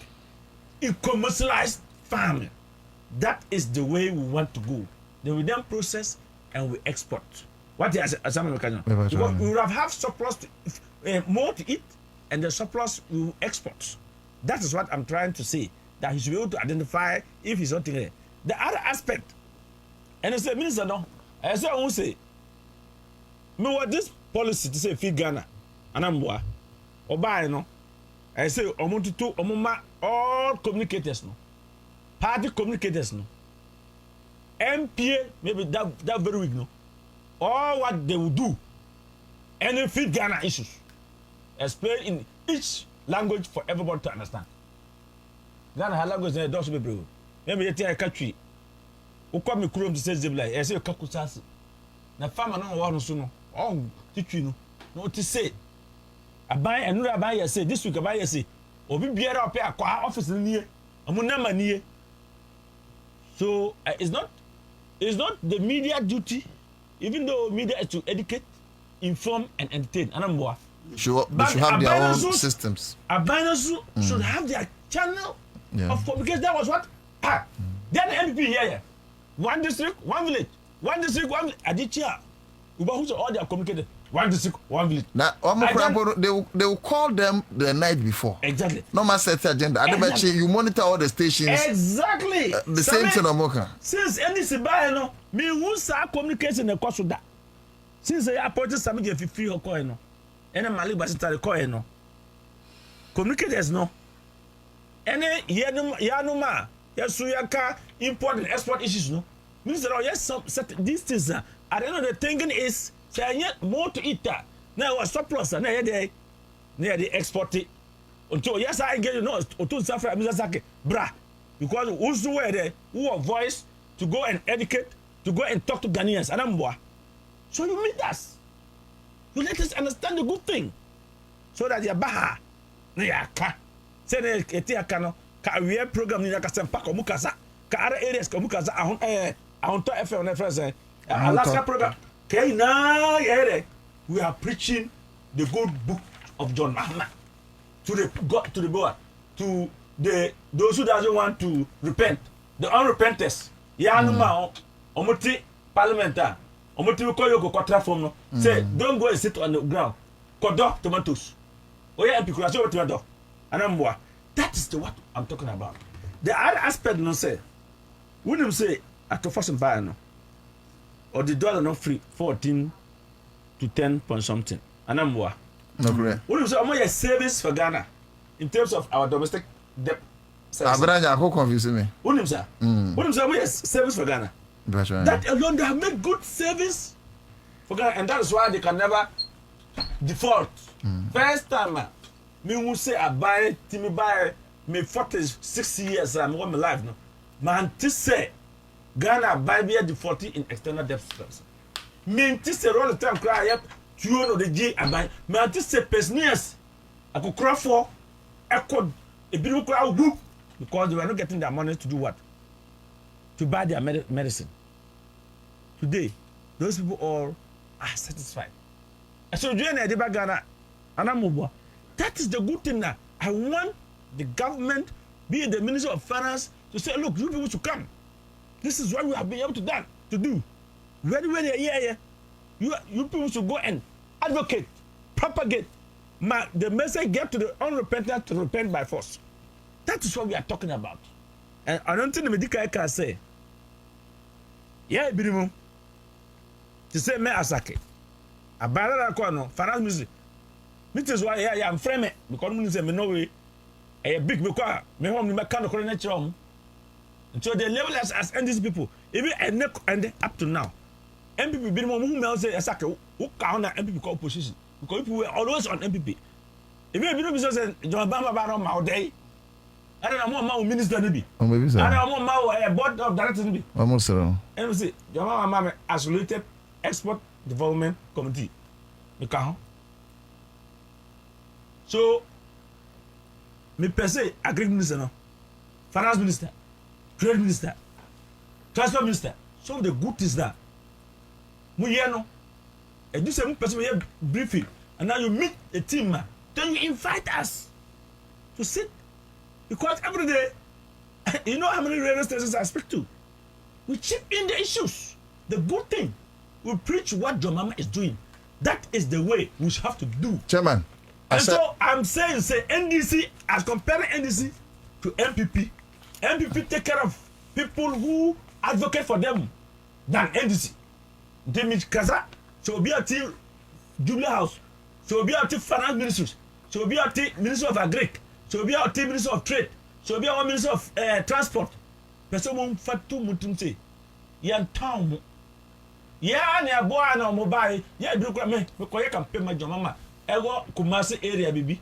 In commercialized farming. That is the way we want to go. Then we process and we export. What is some because we will have surplus more to eat, and the surplus we will export. That is what I'm trying to say. That he should be able to identify if he's not there. The other aspect, and I say, Minister, no, I say, I won't say, me what this policy to say feed Ghana, and I'm boy, or buy no. I say, all communicators no, party communicators no, MPA maybe that very weak no. All what they will do, any feed Ghana issues, explain in each language for everybody to understand. Ghana has language in the Dutch people. Maybe you tell a country, who come to Kurum to say Zibla, I say Kakusas. Na farmer no one soon. Oh, teach you no to say. I buy another buy say this week I buy say. Obi biara up here office near. Amunama near. So it's not the media duty. Even though media is to educate, inform, and entertain, they should have their own systems. Abanasu should have their channel of communication. That was what then the MP here. One district, one village. one district, one Adichia. Who's all they are communicated. One district, one village. Now, they will call them the night before. Exactly. No matter set agenda. Exactly. You monitor all the stations. Exactly. The same thing, Omoka. Since any Sibaya, no, me who saw communication in the course of that. Since I appointed some of you free or coin, and a Mali Basita coin, no. Communicators, no. Any Yanuma, yes, Suyaka, import and export issues, no. Minister, yes, some these things. I don't know, the thinking is saying more to eat that. Now, a surplus, and near the export it. Until yes, I get you know, to suffer Mizaki, bra. Because who's the way there, who have voice to go and educate, to go and talk to Ghanaians, and I'm so you meet us. You let us understand the good thing. So that you're baha. Nayaka. Say the Etiakano, career program in Yakasampa, Mukasa, Kara areas, Komukasa, on top FM on FS. Alaska program. We are preaching the good book of John Mahama to the God, to the Board, to the those who doesn't want to repent, the unrepenters. Yanuma omoti parliamentar. Omoti ko yoko kwatra from no. Say don't go and sit on the ground. Kodo tomatoes. Oya MP kura so tomato. Anamboa. That is the what I'm talking about. The other aspect no say. When you say at the first buy no. Or the dollar not free 14 to 10 point something. Anamboa. No correct. When you say omo savings for Ghana in terms of our domestic debt. Abranya ako confuse me. When you say omo savings for Ghana. That's right. That alone they have made good savings for Ghana, and that is why they can never default. First time me who say I buy Timmy buy me 46 years I'm on my life no. Man to say Ghana buy me defaulting in external debt service. Me to say all the time cry up to you know the G I buy. Man to say pensioners I could cry for I could a bit crowd group because they were not getting their money to do what? To buy their medicine. Today, those people all are satisfied. So Ghana, that is the good thing now. I want the government, be it the Minister of Finance, to say, look, you people should come. This is what we have been able to do. Very, you people should go and advocate, propagate. The message get to the unrepentant to repent by force. That is what we are talking about. And I don't think the medical can say, yeah, Birimu. To say me Asake. A barra no finance ministry. Which is why I'm frame because me say me no way. A big because me home me kind of coordinate. So the level as these people, even and up to now, MPP Birimu who may say Asake who count MPP opposition because people were always on MPP. Even Birimu say John Bamba Baron Mauday. I don't know more minister to be. I don't know more board of directors to be. Almost so. And we say, Jama Isolated Export Development Committee. So, me per se, agriculture minister, no, finance minister, trade minister, transport minister. Some of the good things that we no, and this is person we briefing, and now you meet a team, then you invite us to sit. Because every day, you know how many radio stations I speak to. We chip in the issues. The good thing, we preach what your mama is doing. That is the way we should have to do. Chairman. And so I'm saying, NDC, as comparing NDC to MPP, MPP take care of people who advocate for them than NDC. They mean Kaza, so be a team Jubilee House, so be a team finance ministers, so be a team Minister of Agric. So be our team minister of trade. So be our minister of transport. Person mo fatu mutum say, yan town. Ya ne aboa na mobile. Ya bi kura me koye campaign ma jomama. Ego Kumasi area bibi.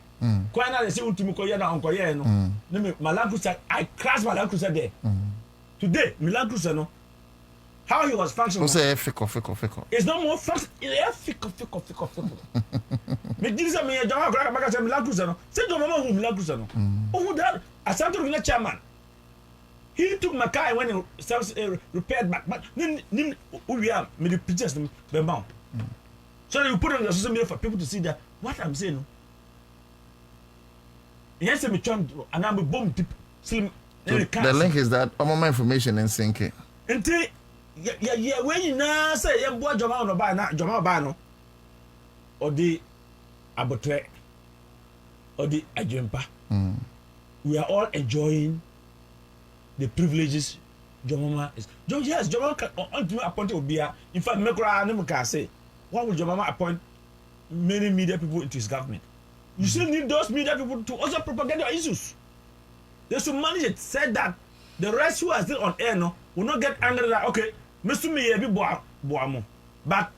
Kwa na say ultimi koye na onkoye no. Ne me Malankusa I crash Malankusa there. Today Malankusa no. How he was functioning. What's a fickle. It's not more fast. It's fickle. Me did some me Jama Graka Maka say Milakusa no. Say to mama who Milakusa no. Oh that Asante Rugina chairman. He took my car and went and service repaired back. But nim we are me the pictures them bound. So you put on the social media for people to see that what I'm saying. Yes, me trying and I'm bomb tip slim. The link is that all my information in sync. Until yeah when you na say ye bo joma no ba na joma ba no odi abotre odi ajempa we are all enjoying the privileges Jomama is yes Jomama can appoint Obia. In fact Mekra Nemuka say why would Jomama appoint many media people into his government? You still need those media people to also propagate your issues. They should manage it. Said that the rest who are still on air no will not get angry that okay Mesumi ye bi boamo but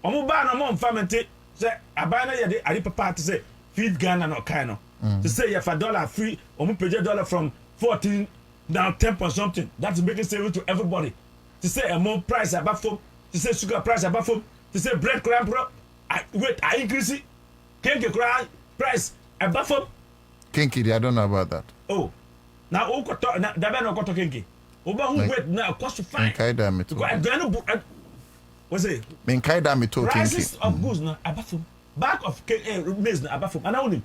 omo ba na mo mfamente say abana ye de ari papa to say feed Ghana no kind to say if $1 free omo pay $1 from 14 now 10 point something. That's making savings to everybody. To say a more price above foam, to say sugar price above foam, to say bread cramp. I increase it. Kenke price above foam. Kinky, I don't know about that. Oh, now who got to Dabano got to Kenke? Oba who wait now cost to find. What's it? Menkaida me to prices of goods now above foam. Back of maize now above foam. And I only.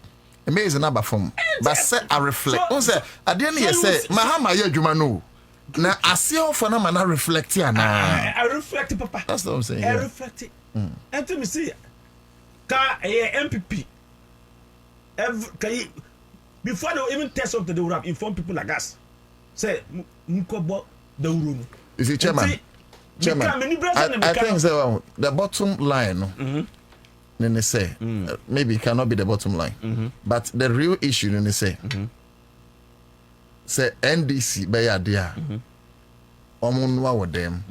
Amazing number from but say I reflect on say at the end you say mahama ye adwuma no na ase ofo na man reflect here na I reflect papa that's what I'm saying I reflect it and to me see ka MPP before they even test something they would have informed people like us say mkobo the uru is it chairman I think so the bottom line no then they say maybe it cannot be the bottom line but the real issue then they say say NDC by idea omunwa with them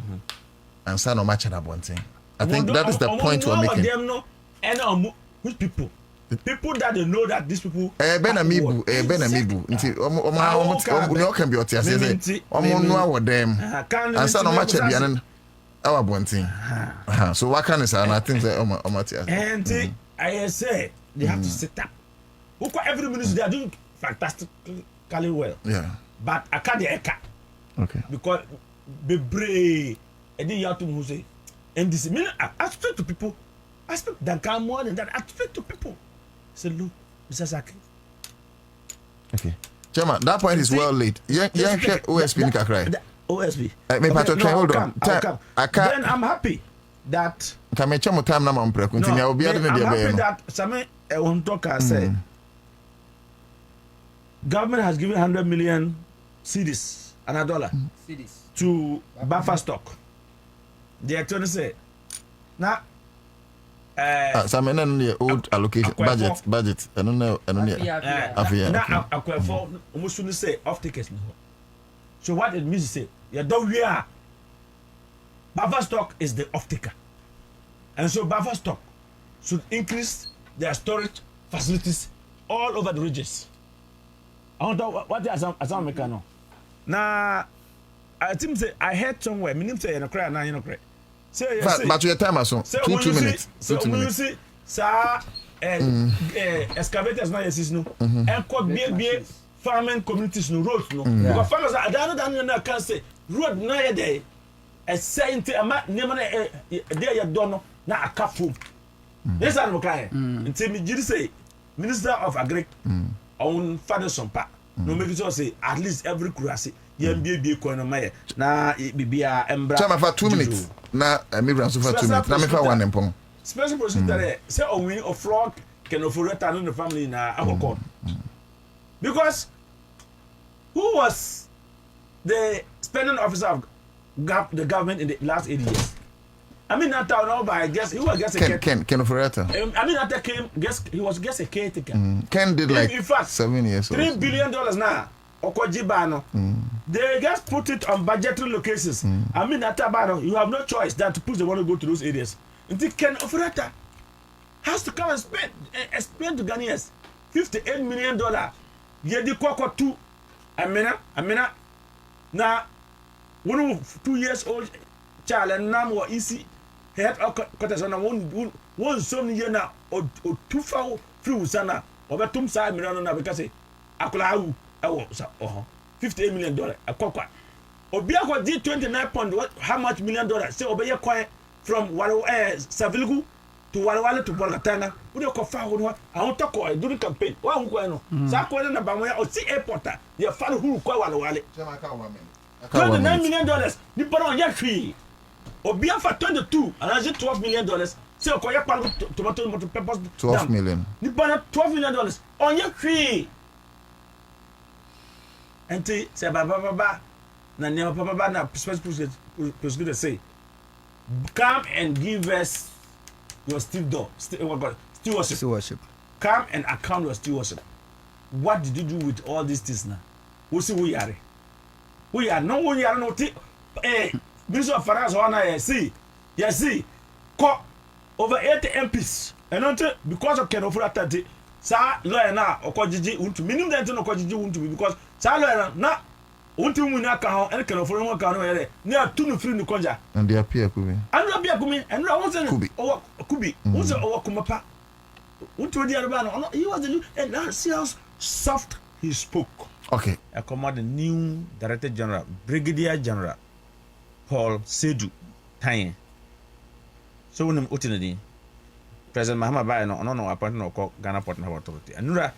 and say no match that one thing I think that is the point we're making them no and which people the people that they know that these people benamibu nti omo can be otia say omunwa with them and say no match bianen our one thing. So what can I say? And I think that and I say they have to sit up. Every minister they are doing fantastically well. Yeah. But I can't eka. Okay. Because be brave. And then you have to say, and this mean I speak to people. I speak than come more than that. I speak to people. Say look, Mr. Saki. Okay. Chairman, that point is well laid. Yeah, OSP Nika cry. OSB. Hold on. Then I'm happy that. I'm happy that Same Wontoka said government has given 100 million cedis and $1 to buffer stock. The attorney said, now. Some old allocation budget. I don't know. Now I for almost say off tickets. So what it means is say, you don't wear buffer stock is the off taker. And so buffer stock should increase their storage facilities all over the regions. I wonder what as I'm making now. I think say I heard somewhere, meaning say no cry now you no cry. Say but your time also 2 minutes. So when you see sir excavators now yes no and could be farming communities no roads no because farmers are don't can say road na dey a saint ama nema na dey ya do no na akafo this are okay until me jiri say minister of agric on father sompa no make sure say at least every kurase yam bie ko no maye na bibia embra chama for 2 minutes na me bran so for 2 minutes na me for one empon special procedure say on win of flock can offer to the family na akoko because who was the spending officer of the government in the last 8 years? I mean, not now, but I guess he was just a Ken Oforeta. I mean, after came, he was just a caretaker. Ken did like in fact, 7 years. $3 billion now. Okojibano. They just put it on budgetary locations. I mean, after Bano, you have no choice than to push the one to go to those areas. Until Ken Oforeta has to come and explain to Ghanaians $58 million. Yedi Koko 2. Amina. Now, 2 years old child and now more easy. Head of quarters on one so year now or 2 foul through Sana or Batum side million because Akulau $58 million a cocoa. Obiako did 29 pounds. How much $1 million? Say obey a coin from Savilgu to Walawale to Borgatana. We don't confirm I want to call during campaign. One guano. Sakwana na Bamoya or see airporter. Your father who call Walawale. $29 million. You put on your tree. Obia for 22 and I $12 million. Say okoya tomato peppers 12 million. Nipa $12 million. On your tree. Enti say baba na never papa na prosecutor say come and give us your stewardship. Come and account your stewardship. What did you do with all these things now? We see we are no Minister of Finance on see over 80 MPs and not because of Ken Ofurata sa lawyer na okojiji untu minimum that no okojiji untu because sa lawyer na untu mu na ka and Ken Ofurata ka no here na tunu free no konja and they appear kumi and I was kubi was over kumapa untu di arba no he was the and now see how soft he spoke. Okay, I command the new Director General Brigadier General Paul Sedu Tayen. So when I'm utinadi, President Mahama Baye no appointment no call Ghana Port and Harbour Authority. Anura,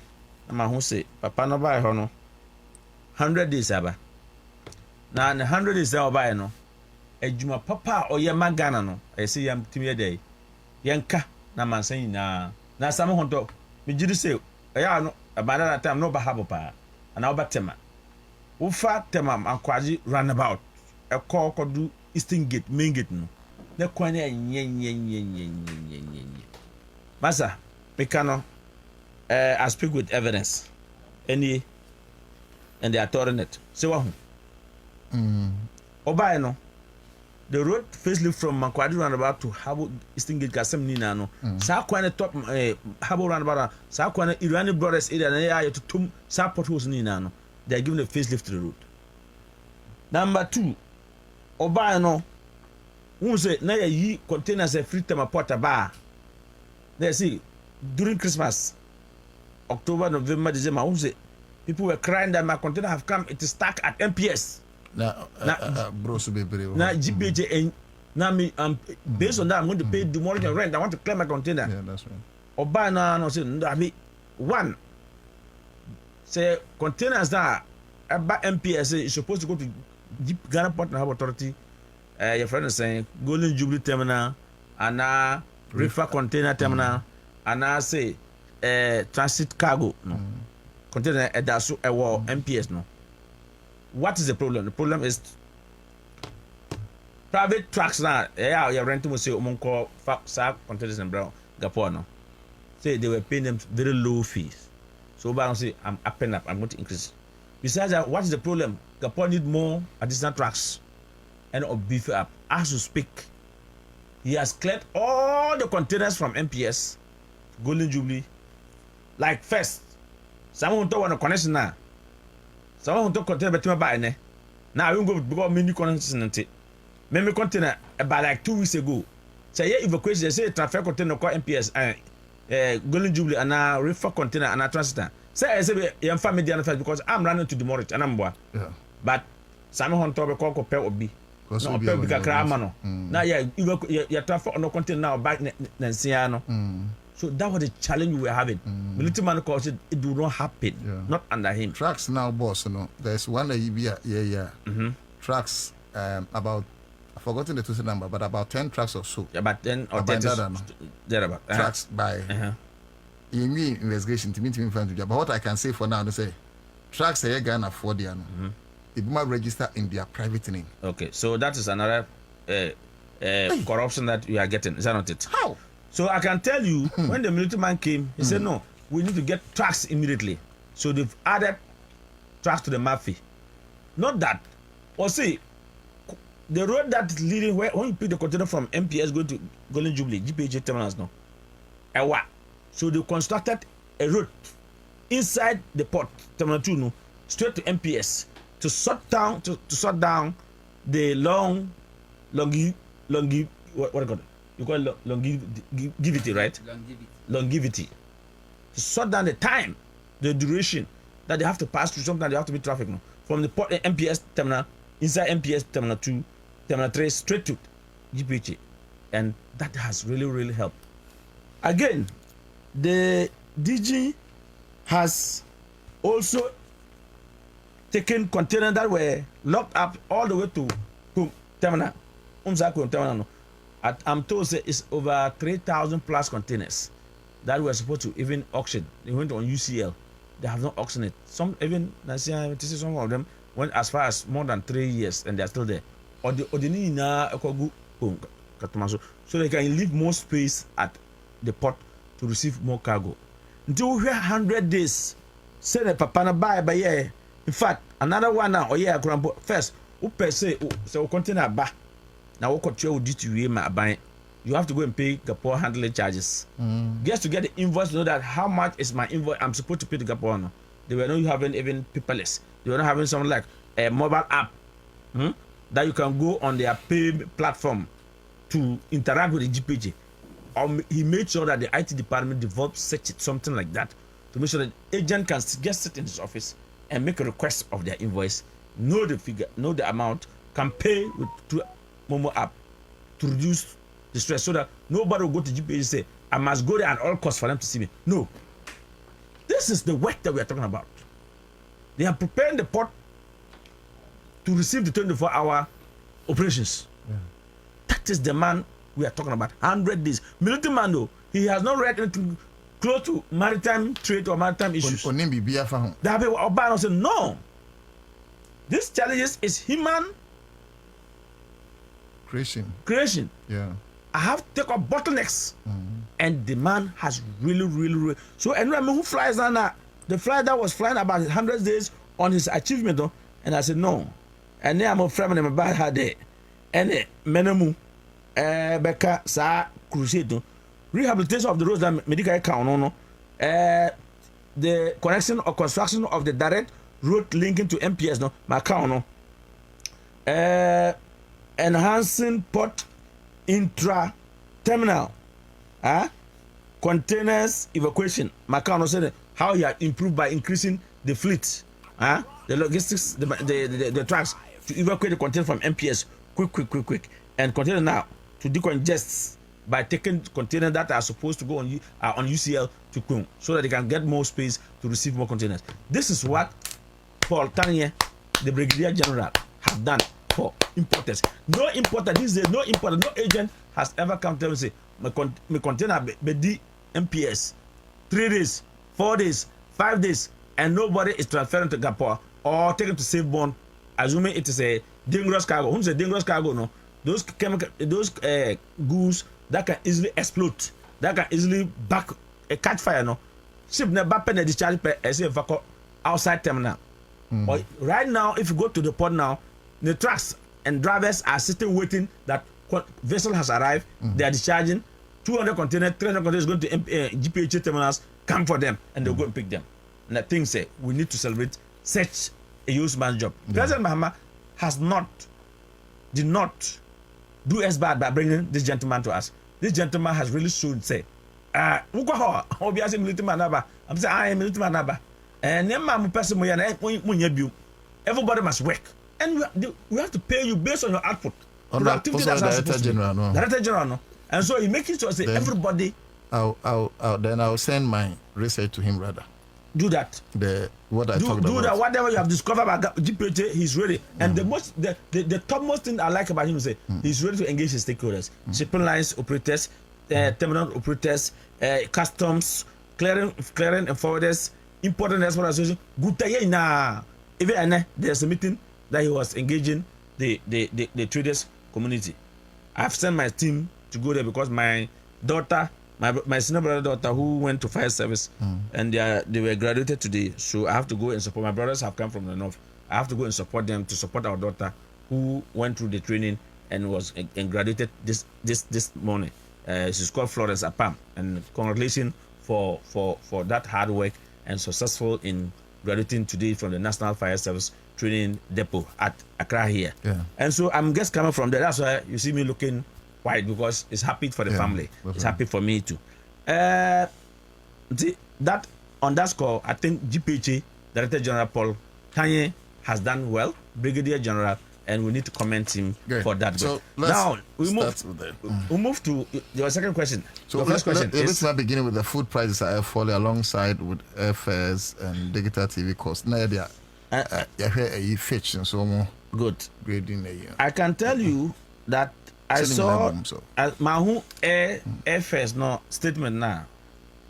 na who say Papa no Baye no 100 days aba. Na 100 days aba no. Ejuma papa o ye Ghana no. I say yam timi day. Yanka na mansan na samu honto. Me jiri say ya no about that time no ba Habour pa. Ana oba tema. Ufa tema akwaji roundabout. A call could do Eastern Gate, main gate no. The kwane nye. Masa, Mekano, I speak with evidence. And they are touring it. So what? Oba no. The road facelift from Mankwadi roundabout to Habour Eastern Gate Kasem Nina no. Sa kwane top Habour roundabout. Sa kwane Irani Brothers area na ya to tum sa potholes Nina no. They are giving a facelift to the road. Number 2. Oba no. Who say na yi containers a free time porta bar. They see during Christmas, October, November, December. Who say people were crying that my container have come. It is stuck at MPS. Bro, so be na GPJ and now me based on that I'm going to pay the mortgage and rent. I want to clear my container. Yeah, that's right. Oba no say I mean one say containers that about MPS is supposed to go to Ghana Port and Harbour Authority. Your friend is saying Golden Jubilee Terminal and Reefer Container Terminal and I say transit cargo no container that's a war MPS no. What is the problem? The problem is private trucks now. Yeah, you're renting will say Omonko Sa containers and brown Gapon no. Say they were paying them very low fees. So Oba say I'm upping up, I'm going to increase. Besides that, what is the problem? Gapon need more additional trucks and beef up. As you speak, he has cleared all the containers from MPS, Golden Jubilee. Like first, someone told one connection now. Someone took container between by ne. Now we go because many connection. Many container about like 2 weeks ago. Say yeah, evacuation. They say traffic container called MPS and Golden Jubilee and now reefer container and a transit. Say I say I'm familiar because I'm running to demolish and I'm yeah. But someone told me call compare or be. No, because crama no. Now you traffic on no container now back Nansiano. So that was the challenge we were having. Military man called it do not happen. Yeah. Not under him. Trucks now, boss. No, there's one yeah. Trucks about I've forgotten the total number, but about 10 trucks or so. Yeah, about 10 or 10 thereabout. Trucks by in me investigation to me but what I can say for now, they say trucks are Ghana for the it might register in their private name. Okay, so that is another corruption that you are getting. Is that not it? How? So I can tell you, when the military man came, he said, no, we need to get trucks immediately. So they've added trucks to the mafia. Not that. Or see, the road that is leading, when you pick the container from MPS going to Golden Jubilee, GPJ terminals now, so they constructed a road inside the port, Terminal 2, no, straight to MPS to shut down the what do you call it? You call it longevity, right? Longevity. To shut down the time, the duration that they have to pass through. Sometimes they have to be traffic no? From the port MPS terminal, inside MPS terminal 2, terminal 3, straight to GPH. And that has really helped. Again, the DG has also taken containers that were locked up all the way to terminal I'm told say it's over 3,000 plus containers that were supposed to even auction. They went on UCL. They have not auctioned it. Some even some of them went as far as more than 3 years and they're still there. Or the so they can leave more space at the port to receive more cargo. Until we 100 days. Say the papa na buy by year. In fact, another one now or yeah, first, who per se so container ba. Now what control duty we ma buy. You have to go and pay Gapor handling charges. Just to get the invoice to know that how much is my invoice I'm supposed to pay to Gapor. No. They were not having even paperless. They were not having something like a mobile app that you can go on their pay platform to interact with the GPG. He made sure that the IT department developed something like that to make sure that the agent can just sit in his office and make a request of their invoice, know the figure, know the amount, can pay with through Momo app to reduce the stress so that nobody will go to GPG and say, I must go there at all costs for them to see me. No. This is the work that we are talking about. They are preparing the port to receive the 24-hour operations. Yeah. That is the man we are talking about. 100 days. Military man though, he has not read anything close to maritime trade or maritime issues. That be Obama said no. This challenges is human creation. Yeah. I have to take up bottlenecks. And the man has really. So anyone who flies down now, the flight that was flying about 100 days on his achievement, though, and I said no. And then I'm a friend of my bad day. And Menamu Becca Sa Crusade. Rehabilitation of the roads that medical account no. The connection or construction of the direct road linking to MPS no Macau no. Enhancing port intra terminal containers evacuation. Macau no said how he had improved by increasing the fleet, the logistics, the trucks to evacuate the container from MPS quick, and container now to decongest by taking containers that are supposed to go on UCL to Kung so that they can get more space to receive more containers. This is what Paul Tanya, the Brigadier General, have done for importers. No importer, no agent has ever come to me and say, my container be MPS 3 days, 4 days, 5 days, and nobody is transferring to Gapor or taken to safe bond, assuming it is a dangerous cargo. Who's a dangerous cargo? No, those chemical, those goods that can easily explode, that can easily catch fire. No, ship never pen a discharge per outside terminal. But right now, if you go to the port now, the trucks and drivers are sitting waiting that vessel has arrived. They are discharging 200 containers, 300 containers going to GPH terminals. Come for them and they'll go and pick them. And I think say we need to celebrate such a used man's job. President Mahama did not do us bad by bringing this gentleman to us. This gentleman has really shown say, I'm saying I am military man. And everybody must work. And we have to pay you based on your output. Productivity, that's Director General, no. Director General, no. And so he makes it to say everybody. I'll send my research to him rather. Do that. What I talked about. Do that. Whatever you have discovered about GPT, he's ready. And the topmost thing I like about him is that he's ready to engage his stakeholders, shipping lines operators, terminal operators, customs, clearing and forwarders, important export association. Good na. Even there's a meeting that he was engaging the traders community. I've sent my team to go there because my daughter, my senior brother daughter who went to fire service and they were graduated today, so I have to go and support. My brothers have come from the north. I have to go and support them to support our daughter who went through the training and was and graduated this morning. She's called Florence Apam, and congratulations for that hard work and successful in graduating today from the National Fire Service Training Depot at Accra here. Yeah. And so I'm just coming from there. That's why you see me looking white, because it's happy for the family. It's happy for me too. That on that score, I think GPH Director General Paul Kanye has done well, Brigadier General, and we need to commend him for that. So now we move to your second question. So the first question is, let's begin with the food prices are falling alongside with airfares and digital TV costs. Now they are fetch and so more. Good. Grading I can tell you that I saw so. Mahu Air First no statement now.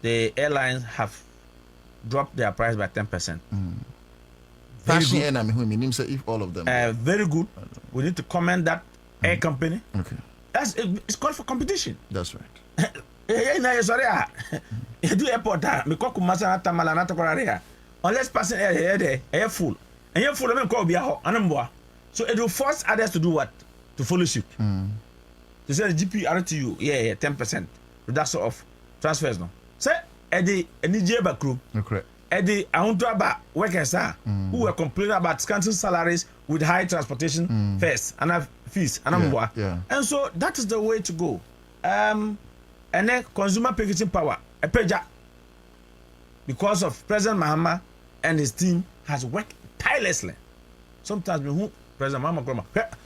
The airlines have dropped their price by 10%. Fashion air, if all of them. Very good. We need to commend that air company. Okay. It's called for competition. That's right. Sorry, do airport. Unless passing air full. And you're full of them, so it will force others to do what? To follow suit. They say the GP RTU, 10% reduction of transfers. No, say Eddie Nijeba crew. Correct. Eddie Ahuntuaba workers who were complaining about scanty salaries with high transportation fares and fees and and so that is the way to go. And then consumer purchasing power, a peja, because of President Mahama and his team has worked tirelessly. Sometimes who President Mahama grandma.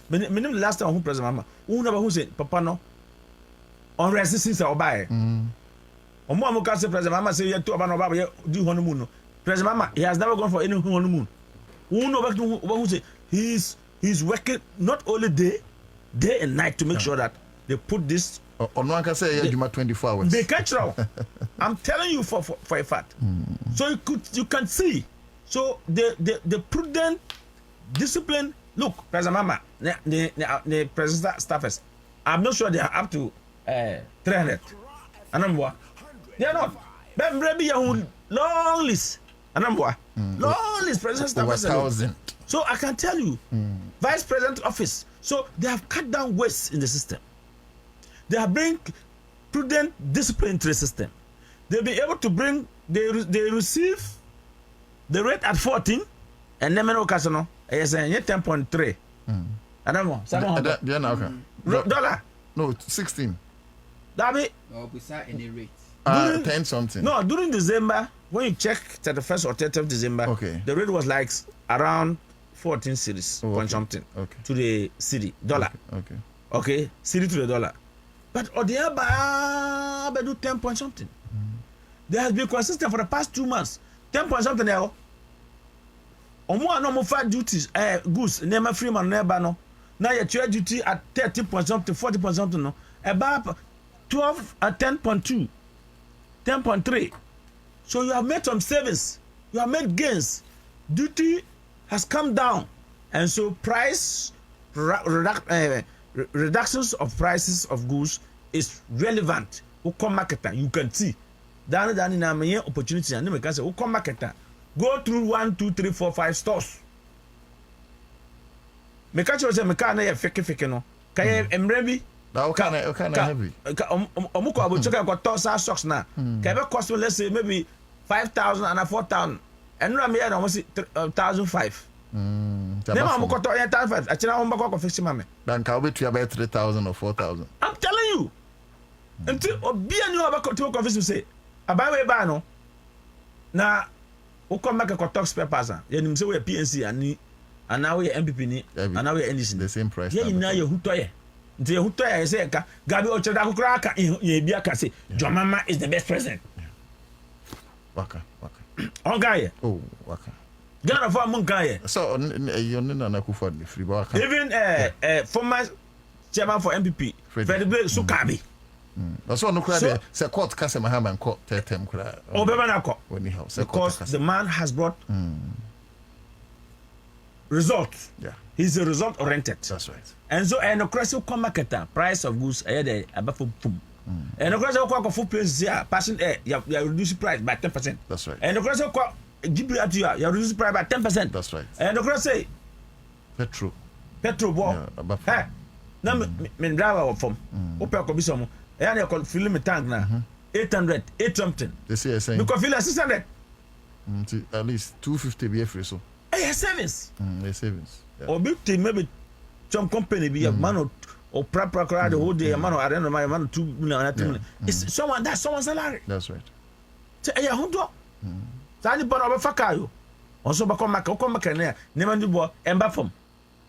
The last time who President Mahama who never who said Papa no on resistance or buy. Omo can say President Mahama say you two about no do honeymoon. President Mahama he has never gone for any honeymoon. Who know back to who say he's working not only day and night to make sure that they put this on one can say you 24 hours. Be natural. I'm telling you for a fact. So you can see. So the prudent discipline. Look, President Mama, the president staffers. I'm not sure they are up to 300. They are not. But maybe you long list. Long list president staffers. 1,000. So I can tell you, vice president office. So they have cut down waste in the system. They have bring prudent discipline to the system. They'll be able to bring. They receive the rate at 14, and then casino. Yes, 10.3. I don't know. Dollar. No, 16. That be. Beside any rate. 10 something. No, during December, when you check 31st or 30th of December, the rate was like around 14 cedis point something to the cedi dollar. Okay, cedi to the dollar. But Odiaba do 10 point something. They has been consistent for the past 2 months. 10 point something now. Omo no mo fa duties goods never free man never no. Now your trade duty at 30 point something, 40 point something no. About 12 at 10.2, 10.3. So you have made some savings. You have made gains. Duty has come down, and so price reductions of prices of goods is relevant. Who come marketer, you can see. Dan na me opportunity and me can say who come marketer. Go through 1, 2, 3, 4, 5 stores. Me catch you say me can na fake no. Kay emrebi. That can heavy. Omuko abuchoka ko toss socks na. Kay be cost let's say maybe 5,000 and 4,000. And no me almost 1,500. Never amuko to 1,500. Achina omba ko fix mame. Dan ka obi to about 3,000 or 4,000. I'm telling you. Until obi anu abako to ko fix say abawe ba no. Na Uko make a talk spare person. You know, say we PNC and now we MPP ni and now we NDC. The same price. Yeah, now you hutoye. Nti you hutoye say ka Gabi Ocheda ko kra ka ye bia ka say John Mama is the best president. Waka. On guy. Oh, waka. Ghana for mun guy. So you Nana Kufuor the free waka. Even former chairman for MPP Frederick Sukabi. That's what no cry there. Say court case Mahama and court term cry. Oh, beba na ko. Because the man has brought results. Yeah. He's a result oriented. That's right. And so and the come marketer price of goods there above boom. And the question of full place here passing you reduce price by 10%. That's right. And the question give at you reduce price by 10%. That's right. And the question say petrol ball. Hey. Na me driver from Opel ko bisomo and you call fill me tank na 800 8 something. They say saying because fill 600 at least 250 be free so. Hey, savings. Savings. Yeah. Or big team maybe some company be a man or proper the whole day a man or I don't know my man 2 million. It's someone that's someone's salary. That's right. Say hey hundo. Sani bono be fakayo. Also ba come make na never do bo emba from.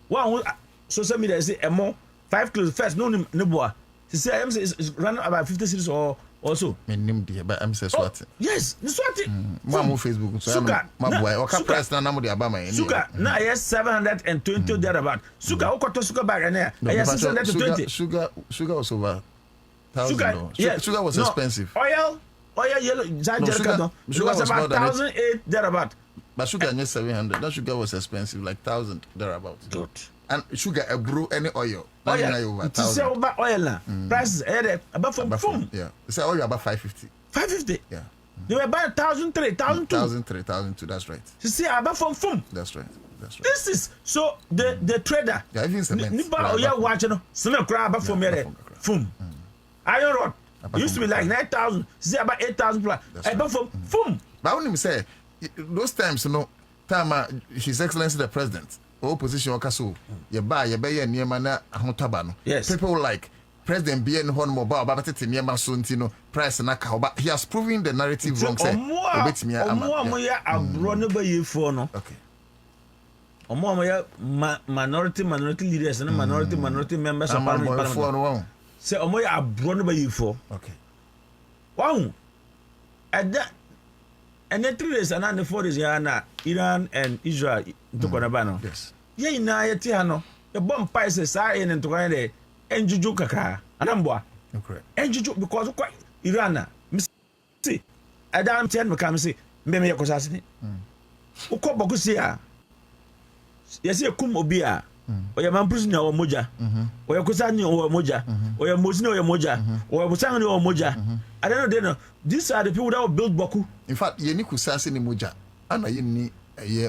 One social media say emo 5 close first no boa. She say is running about 50 cities or also. Me nim dear, but I'm saying swat. Yes, the swat. Mamu Facebook. So sugar. My boy. Okay, price na namu de abama. Sugar. Na yes 720 thereabout. Sugar. Okoto sugar bag and there. Yes 620. Sugar was over. Sugar was expensive. Oil yellow. Sugar was about 1,008 thereabout. But sugar is 700. That sugar was expensive, like 1,000 thereabout. Good. And sugar a brew any oil. Oil. To sell about oil now. Prices about from. Yeah. They say oil about 550. 550. Yeah. They were buying 1,003, 1,002. 1,003, 1,002. That's right. You see, about from. That's right. This is so the trader. Yeah, even cement. Nipa oya watching cement cry about from here. Fum. Iron rod. Used to be like 9,000. See about 8,000 plus. About from fum. But when him say those times, time His Excellency the President, opposition okaso, you buy near mana ahotaba. Yes. People like President BN Hon Mobile, but it's near Masuntino, price and but he has proven the narrative wrong. Say, okay. Minority leaders and minority members of parliament. Say, Omoya abroad by you for. Okay. Wow. At that. And then 3 days and then 4 days, Iran and Israel to Konabano. Yes. Ye na yetiano. The bomb prices are in and to Kane and Juju Kaka. Anambwa. Okay. And Juju because quite Iran. See, I don't tell me come see. Meme Yakosasini. Uko Bokusia. Yes, you come obia. Or your man prisoner or moja. Or your Kosani or moja. Or your Mosino or moja. Or Musani or moja. I don't know. These are the people that will build Boku. In fact, Yeni Kusasi ni moja. Ana yeni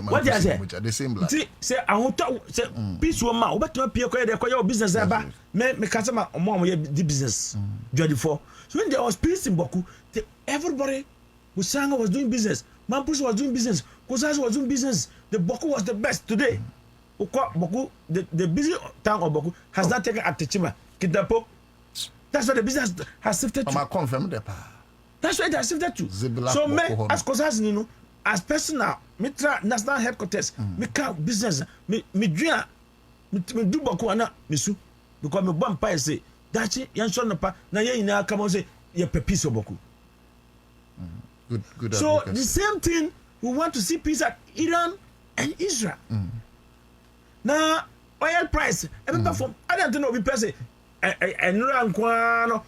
what is it? The same blood. See, say I want to say peace woman. What to appear your business about me customer mom the business. Judge for. So when there was peace in Boku, everybody Musanga was doing business. Mampus was doing business. Kosas was doing business. The Boku was the best today. Boku, the busy town of Boku has not taken at Techima. Kidapo. That's what the business has shifted to. I'm confirm the pa. That's why they are shifted to. So me as Kosas as personal, me try national headquarters, me count business, me dream, me do Boku ana me su because me bomb pie say dachi yan show no pa na ye ina come on say ye peace Boku. Good. So advocacy. the same thing we want to see peace at Iran and Israel. Now oil price every from I don't know be person and no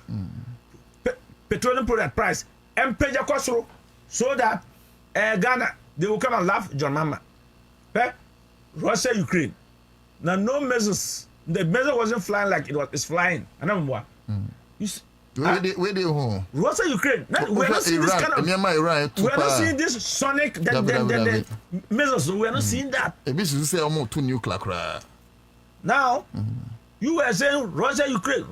petroleum product price and pay your so that Ghana they will come and laugh John Mama. Russia Ukraine. Now no measures. The measure wasn't flying like it's flying. And I'm what? Where they home? Russia Ukraine. We're not seeing this kind of. We're not seeing this sonic measures. We're not seeing that. Say almost 2 nuclear. Now you were saying Russia Ukraine.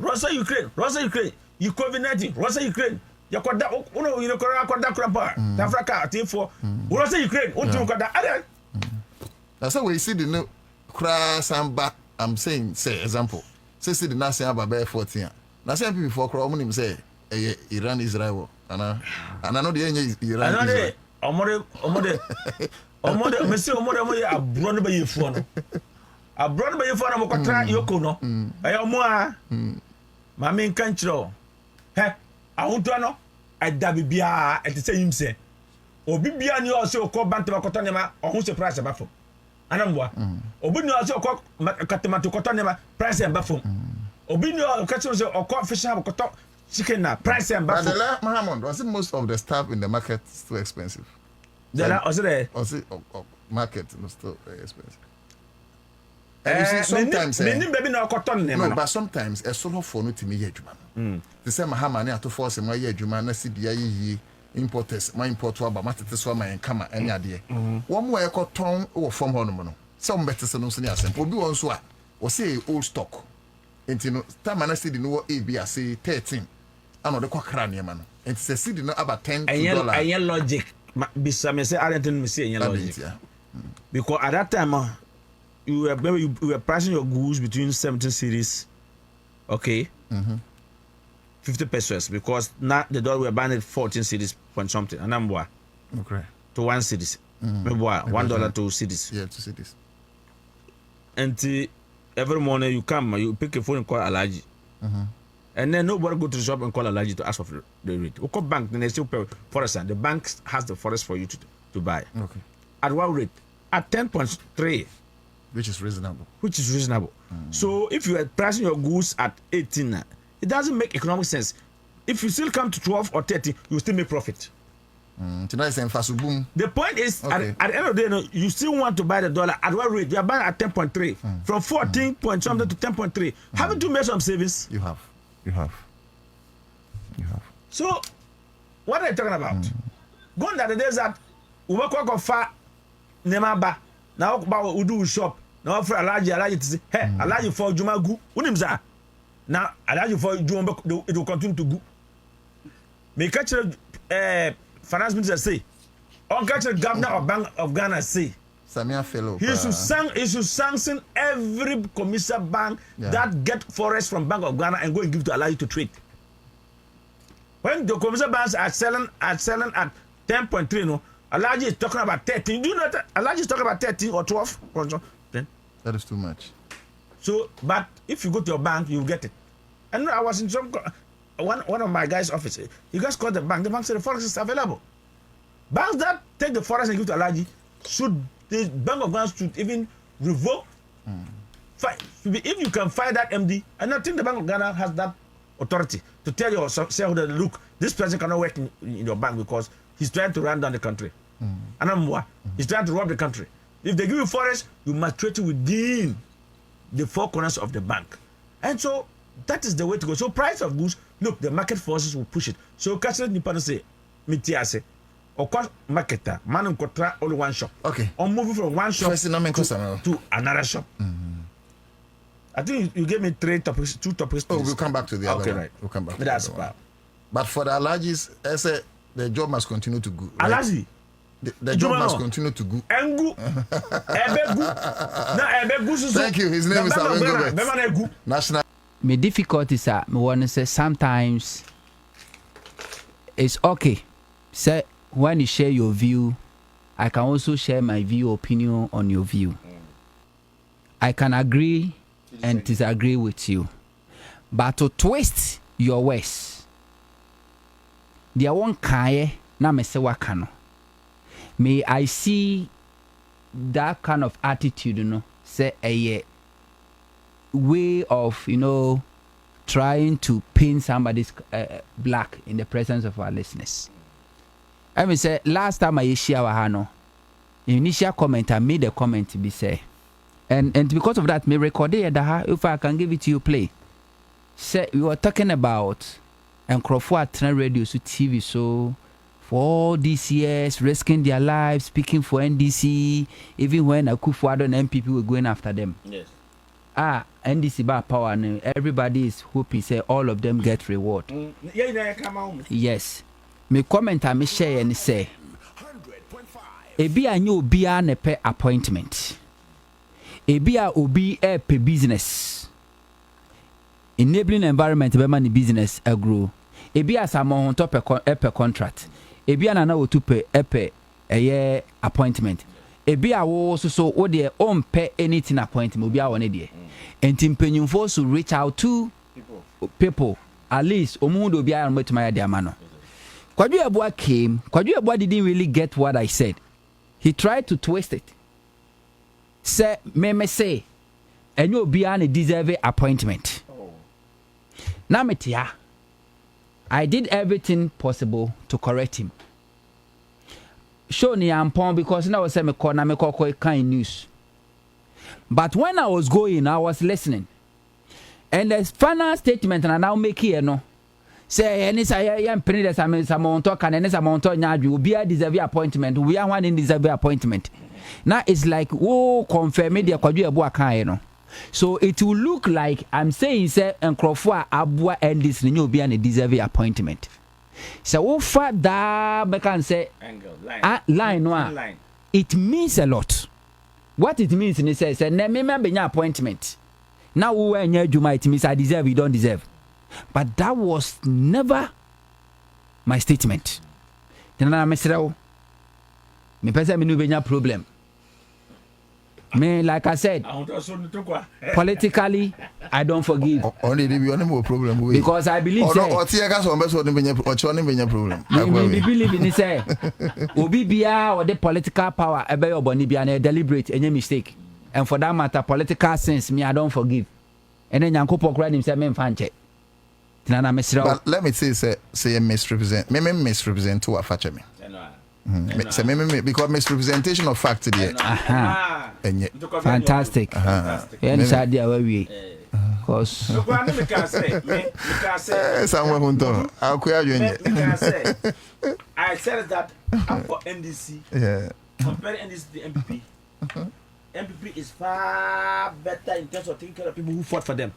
You COVID-19. Russia Ukraine. You got that. You got that crap. Africa. Team for Russia Ukraine. That's how we see the new crash and back. I'm saying, say example. Say the nation about 14. Now some people for crowd money say Iran Israel. And I know the Iran Israel. Omode. Mesi omode abroad by you phone. Abroad by you phone mo kwatra yoko no. Ayo mo a. Mama nkanchiro. Ahunto no. Ada bibia e te say him say. Obi bia ni o se okọ bante makoto nema ohun se price ba fo. Anamboa. Obi ni o se okọ katemato koto nema price ba fo. Obi ni o katero se okọ fish have koto chicken na price ba fo. But Mahamond, was it most of the stuff in the market too expensive? Was it market was still very expensive. Sometimes no, but sometimes a solo for no to me juma. The same Mahamani to force my juma na CDI importers, my import to about matter so my kama any idea. One more cotton or from Honomono. Some better solutions and will be on so or say old stock. And you know, time I see the new ABA say 13. I know the cranium man. And it's a city no about $10. And logic. Bisa say I don't say any logic. Because at that time you were pricing your goods between 17 cities, okay, 50 pesos because now the dollar were banned at 14 cities point something, and I'm what? Okay. To 1 cities, maybe $1 to cities. Yeah, 2 cities. And every morning you come, you pick a phone and call Alaji. And then nobody go to the shop and call Alaji to ask for the rate. We call bank, then they still pay forest. The bank has the forest for you to buy. Okay. At what rate? At 10.3. Which is reasonable. So if you are pricing your goods at 18, it doesn't make economic sense. If you still come to 12 or 30, you still make profit. The point is, at the end of the day, you still want to buy the dollar at what rate? You are buying at 10.3. From 14 point something to 10.3. Haven't you made some savings? You have. So, what are you talking about? Going to the days that we work on far, Nemaba, now we do shop, now for Alaji to say, hey, Alaji for Jumagu, Unimza. Now, Alaji for Jumbo, it will continue to go. Me catch finance minister say, on catch the governor of Bank of Ghana say, Samia fellow. He should sanction every commercial bank that get forest from Bank of Ghana and go and give to Alaji to trade. When the commercial banks are selling at 10.3, no, Alaji is talking about 13. Do you know that Alaji is talking about 13 or 12? Then that is too much. So, but if you go to your bank, you get it. And I was in one of my guys' office. You guys called the bank. The bank said the forest is available. Banks that take the forest and give to Alaji should. The Bank of Ghana should even revoke. If you can fire that MD, and I think the Bank of Ghana has that authority to tell your shareholder, look, this person cannot work in your bank because he's trying to run down the country. He's trying to rob the country. If they give you forest, you must treat it within the four corners of the bank. And so that is the way to go. So price of goods, look, the market forces will push it. So Castle Nippon say, Mitiase. Of course, marketer, man and contra only one shop. Okay. Or moving from one shop to another shop. I think you gave me two topics. Oh, we'll come back to the other one. Right. We'll come back to That's the other one. But for the Alajis, I say the job must continue to go. Right? Alaji. The job must continue to go. Engu. Ebegu. Thank you. His name is Awengo. National. My difficulties are, me want to say sometimes it's okay. Say, when you share your view, I can also share my opinion on your view. I can agree and disagree with you. But to twist your words, there won't kaye na me se wakano. May I see that kind of attitude, say a way of, trying to paint somebody's black in the presence of our listeners. I mean, say last time I share our initial comment, I made a comment to be say, and because of that, me record it. If I can give it to you, play. Say we were talking about and Crawford radio to TV, so for all these years risking their lives, speaking for NDC, even when Akufo-Addo and MPP were going after them. Yes. NDC bar power, and everybody is hoping say all of them get reward. Yes. Me comment I me share and say ebi a new obi a ne pe appointment ebi a obi e pe business enabling environment be man business grow ebi a samo on top pe contract ebi a Nana Otu pe eye appointment ebi a wo so wo de on pe anything appointment obi a won de enti mpenyimfo so reach out to people at least omudo obi a metuma ya de amano. Kwadu Abua came. Kwadu Abua didn't really get what I said. He tried to twist it. Say, me say, and you be an deserve appointment. Now metia, I did everything possible to correct him. Show ni ampon because now I say me call kind news. But when I was going, I was listening, and the final statement and I now make here no. Say any say yam penny that some talk and any some talk nyadu will be a deserve appointment. We are one in deserve appointment. Now it's like confirm the Kwadu Abua kan no. So it will look like I'm saying say Nkrofo Abua and this new be an deserve appointment. So wo fa da be can say angle line no. It means a lot. What it means is say na me be appointment. Now we were nya adwuma it means I deserve, you don't deserve. But that was never my statement. Then I mesrao. Me pesa me no benya problem. Me, like I said, politically, I don't forgive. Only the only more problem with Because I believe or tia gas on best problem. me believe in it say obi bia or the political power ebe your boni bia na deliberate any mistake. And for that matter, political sense, me, I don't forgive. And then Yanko cried himself, me fanche. But let me say misrepresent. Me misrepresent to a fache me. Say me because misrepresentation of fact today. Fantastic. And sad there we. Cause someone who don't. I'll queer you. I said that I'm for NDC. Yeah. Compare NDC to the MPP. MPP is far better in terms of taking care of people who fought for them.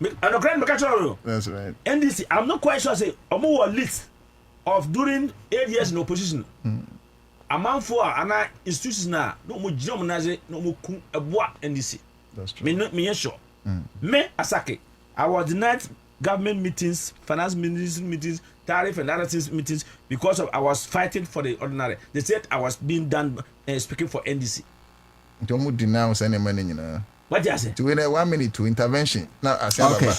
That's right. NDC, I'm not quite sure. Say, I'm more list of during 8 years in opposition. A man for an institutions now. No more Germanize, no more NDC. That's true. Me sure. Me Asake, I was denied government meetings, finance ministry meetings, tariff and other things meetings because of I was fighting for the ordinary. They said I was being done speaking for NDC. Don't denounce any money, you know. What do you say? To win 1 minute to intervention. Now, I say, okay.